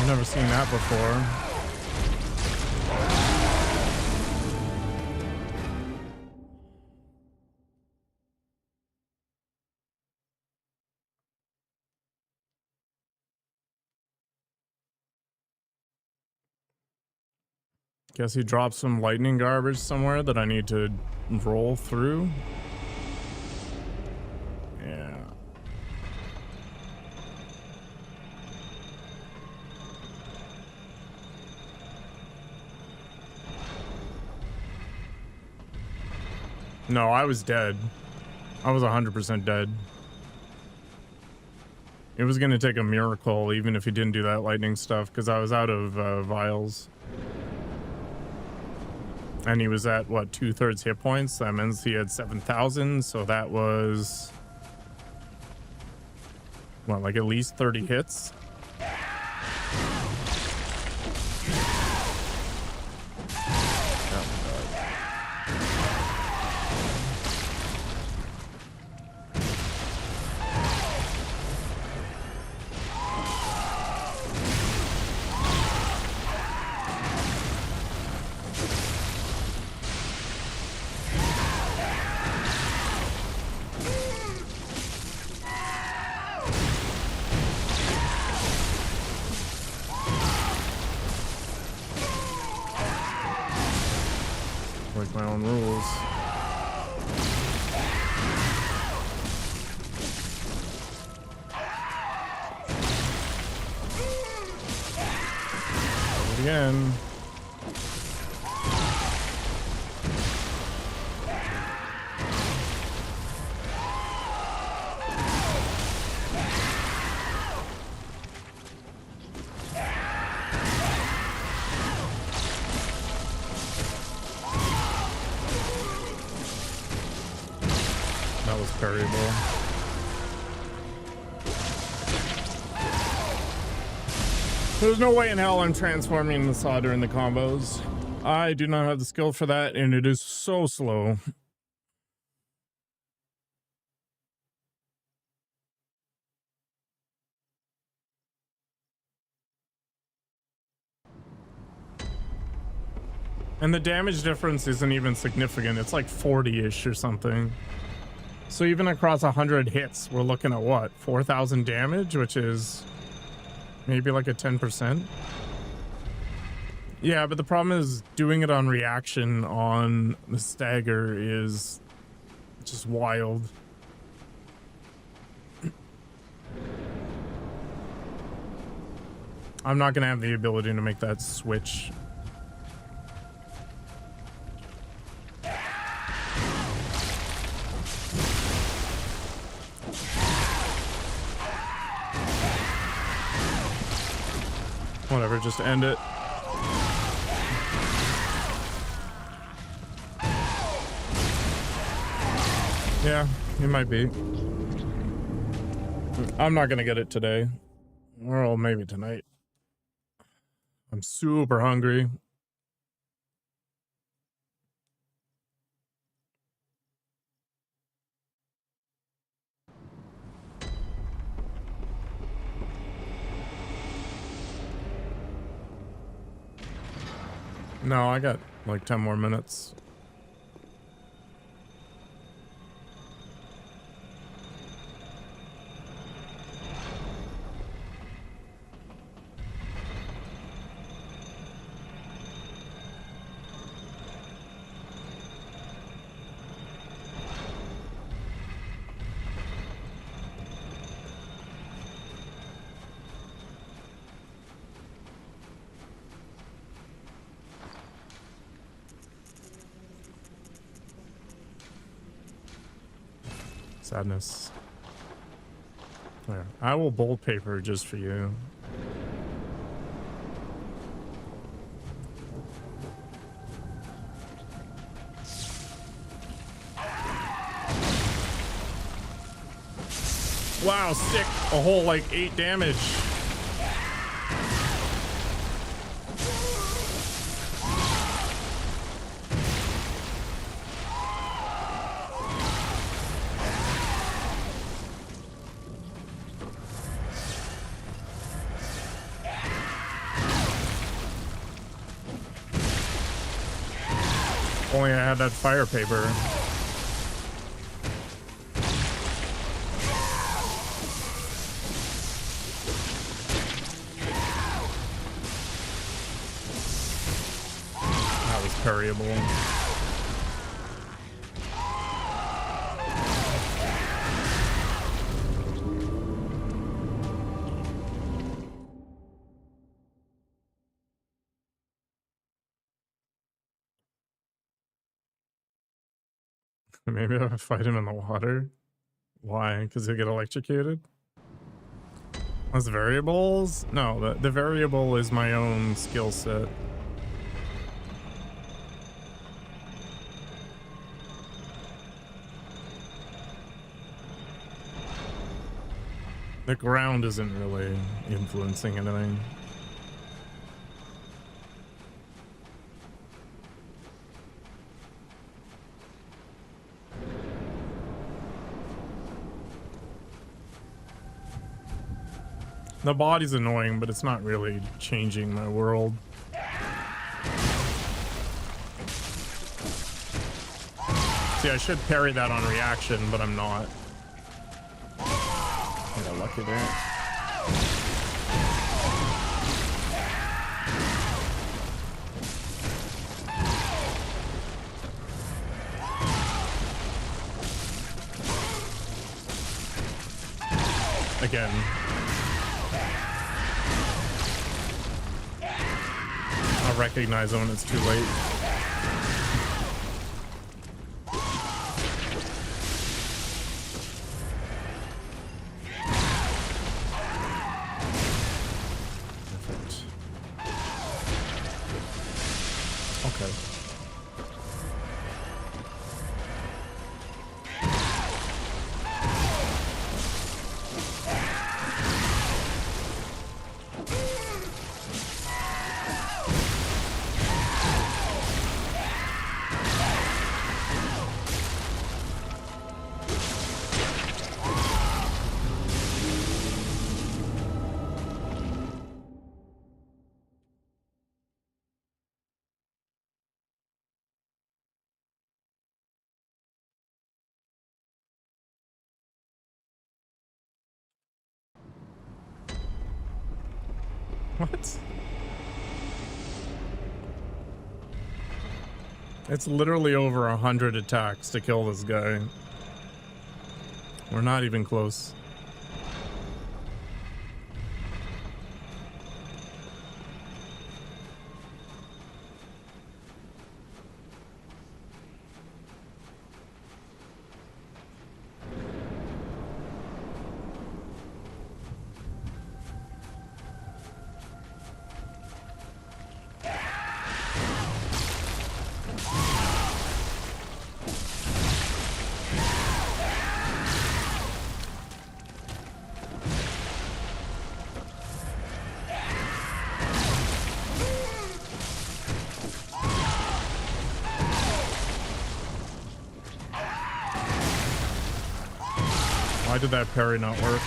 never seen that before. Guess he dropped some lightning garbage somewhere that I need to roll through. Yeah. No, I was dead. I was 100% dead. It was going to take a miracle even if he didn't do that lightning stuff because I was out of vials. And he was at, what, 2/3 hit points? That means he had 7,000, so that was... what, like at least 30 hits? Like my own rules. Do it again. Variable. There's no way in hell I'm transforming the saw during the combos. I do not have the skill for that, and it is so slow. And the damage difference isn't even significant. It's like 40-ish or something. So even across 100 hits, we're looking at what? 4,000 damage, which is maybe like a 10%. Yeah, but the problem is doing it on reaction on the stagger is just wild. I'm not going to have the ability to make that switch. Whatever, just end it. Yeah, it might be. I'm not gonna get it today. Or maybe tonight. I'm super hungry. No, I got like 10 more minutes. Sadness. There. I will bold paper just for you. Wow, sick. A whole like 8 damage. only I had that fire paper. That was parryable. Maybe I'll fight him in the water. Why? Because he'll get electrocuted? As variables? No, the variable is my own skill set. The ground isn't really influencing anything. The body's annoying, but it's not really changing my world. See, I should parry that on reaction, but I'm not. I got lucky there. Again. I'll recognize it when it's too late. Perfect. Okay. What? It's literally over 100 attacks to kill this guy. We're not even close. Why did that parry not work?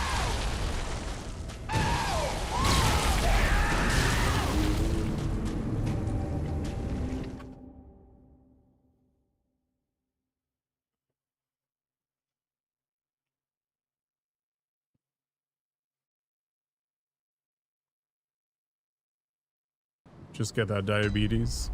Just get that diabetes.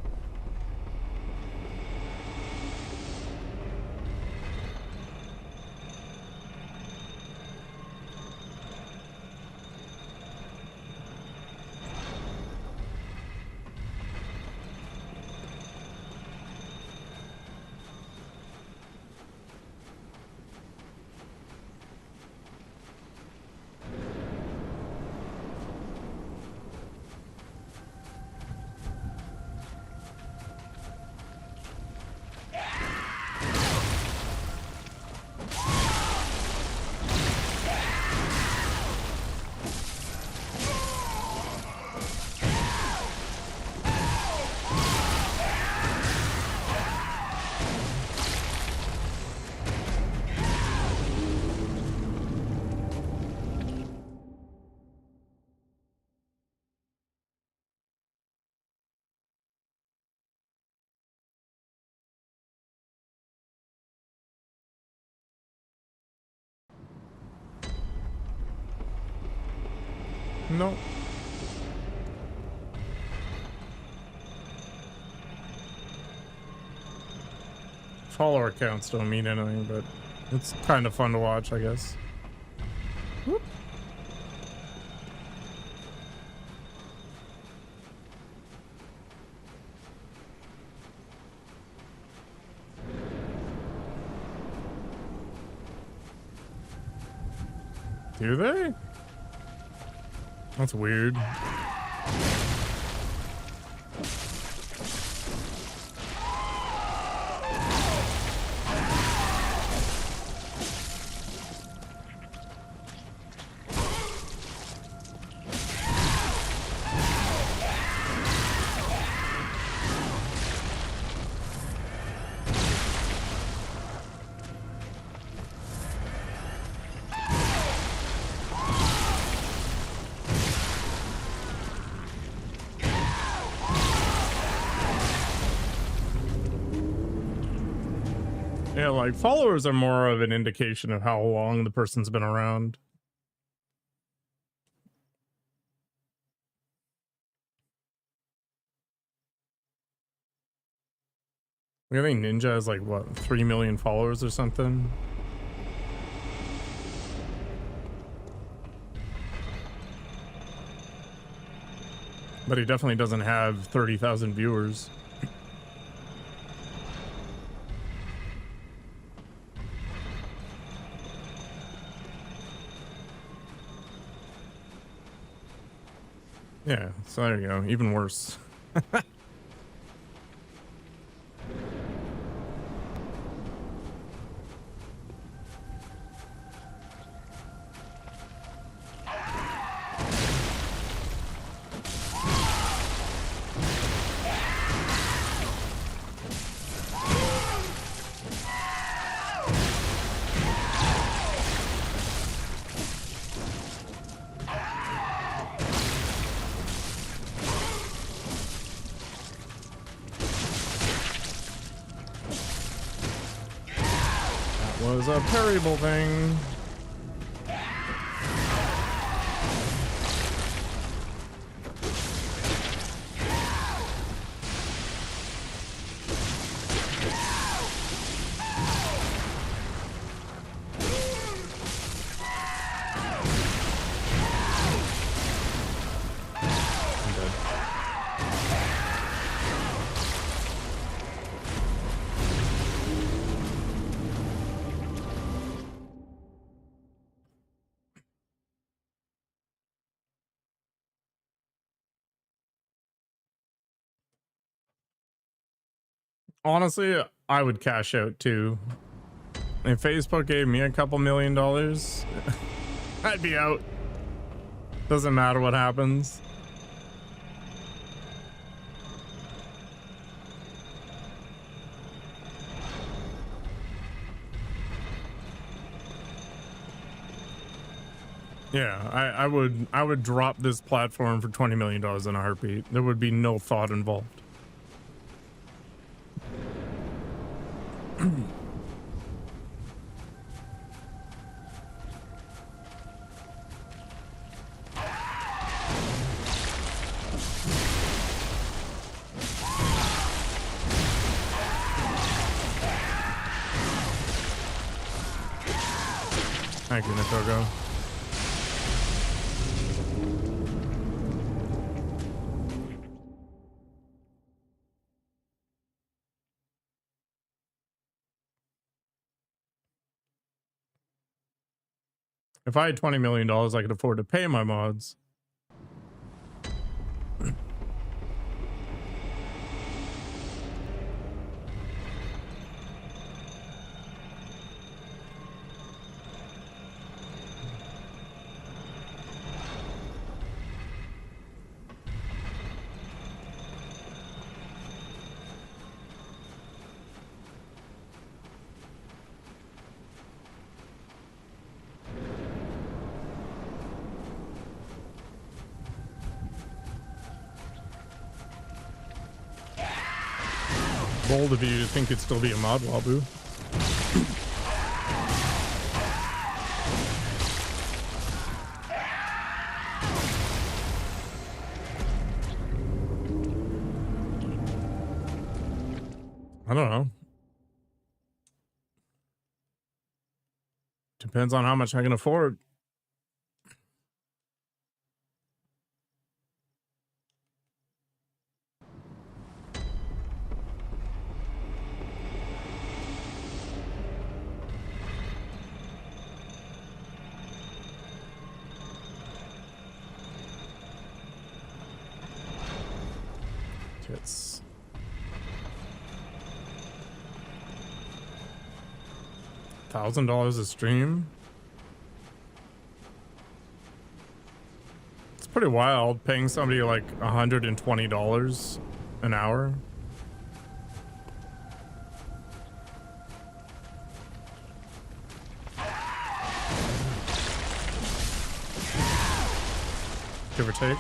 No. Follower counts don't mean anything, but it's kind of fun to watch, I guess. Whoop. Do they? That's weird. Yeah, like followers are more of an indication of how long the person's been around. I think Ninja has like what, 3 million followers or something. But he definitely doesn't have 30,000 viewers. Yeah, so there you go. Even worse. Was a parable thing. Honestly, I would cash out too. If Facebook gave me a couple $1 million, I'd be out. Doesn't matter what happens. Yeah, I would drop this platform for $20 million in a heartbeat. There would be no thought involved. Thank you, Nitogo. If I had $20 million, I could afford to pay my mods. Bold of you to think it'd still be a mod, Wabu. I don't know. Depends on how much I can afford. Tits. $1,000 a stream? It's pretty wild paying somebody like $120 an hour. Give or take.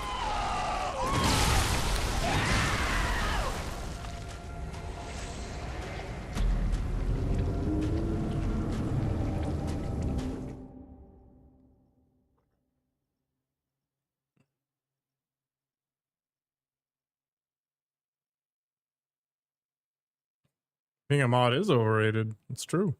Being a mod is overrated. It's true.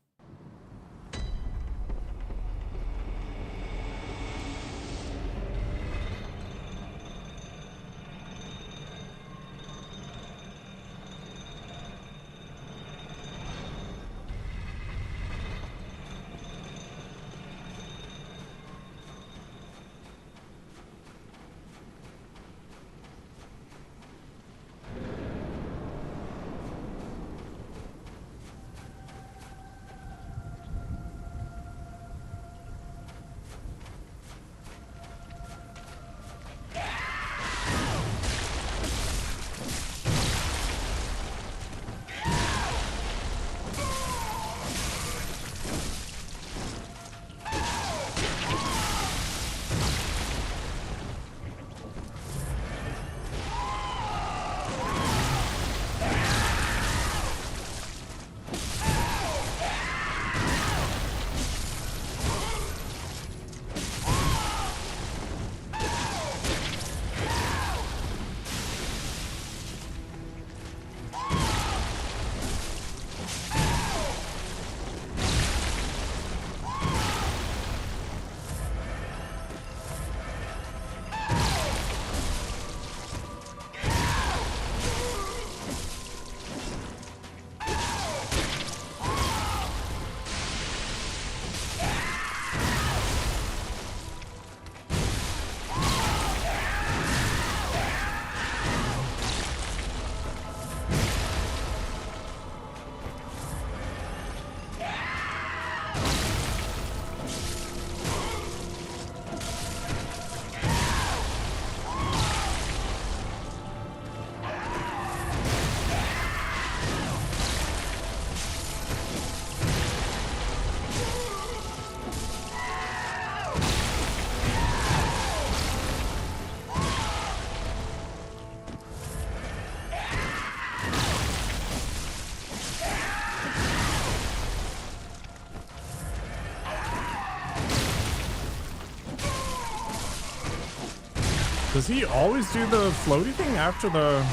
Does he always do the floaty thing after the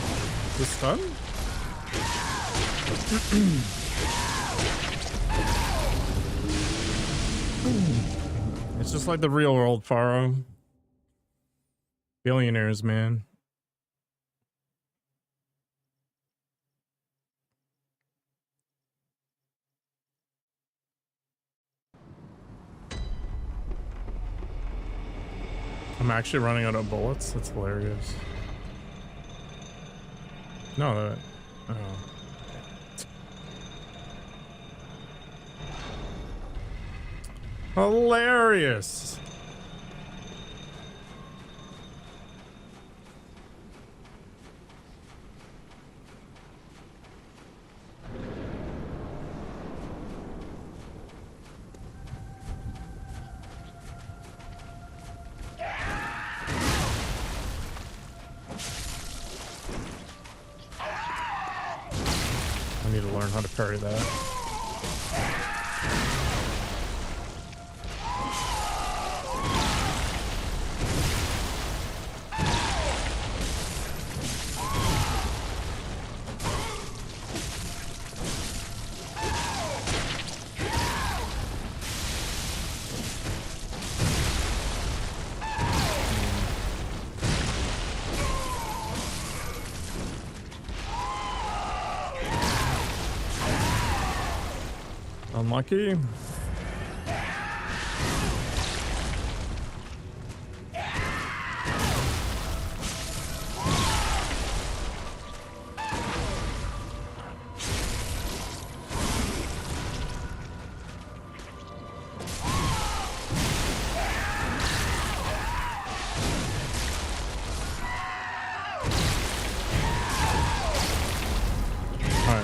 stun? It's just like the real world, Faro. Billionaires, man. I'm actually running out of bullets. That's hilarious. No, that. Oh. Hilarious. I need to learn how to parry that. Unlucky.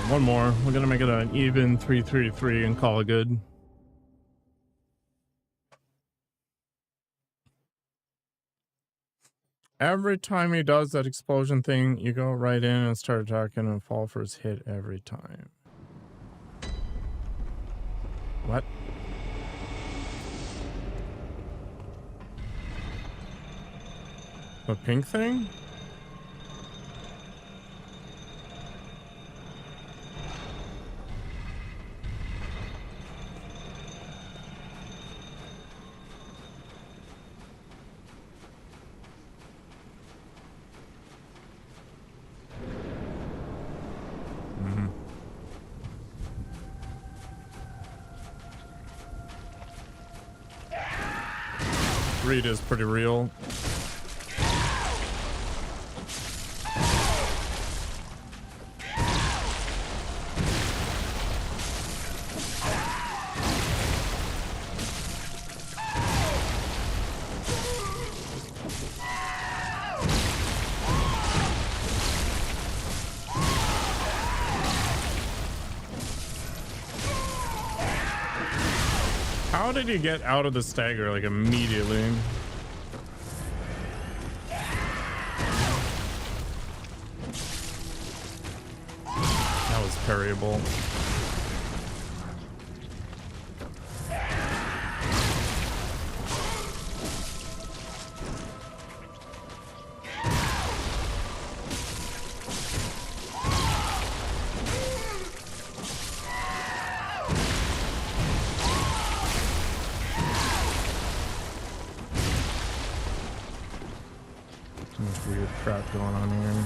One more. We're gonna make it an even 3-3-3 and call it good. Every time he does that explosion thing, you go right in and start attacking and fall for his hit every time. What? The pink thing? Reed is pretty real. How did he get out of the stagger like immediately? That was parryable. Weird crap going on here.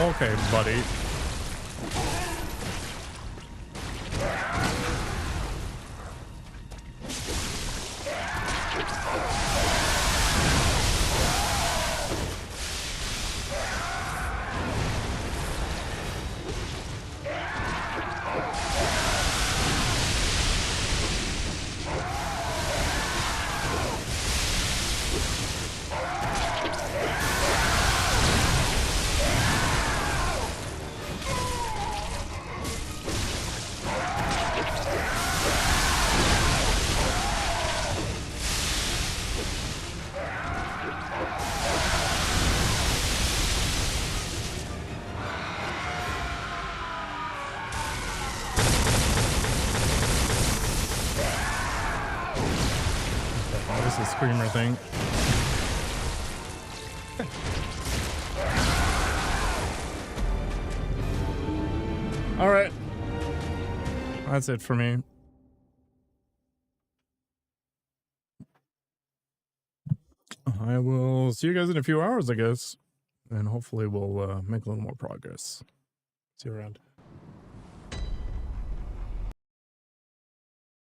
Okay, buddy. Screamer thing. All right. That's it for me. I will see you guys in a few hours, I guess. And hopefully we'll make a little more progress. See you around.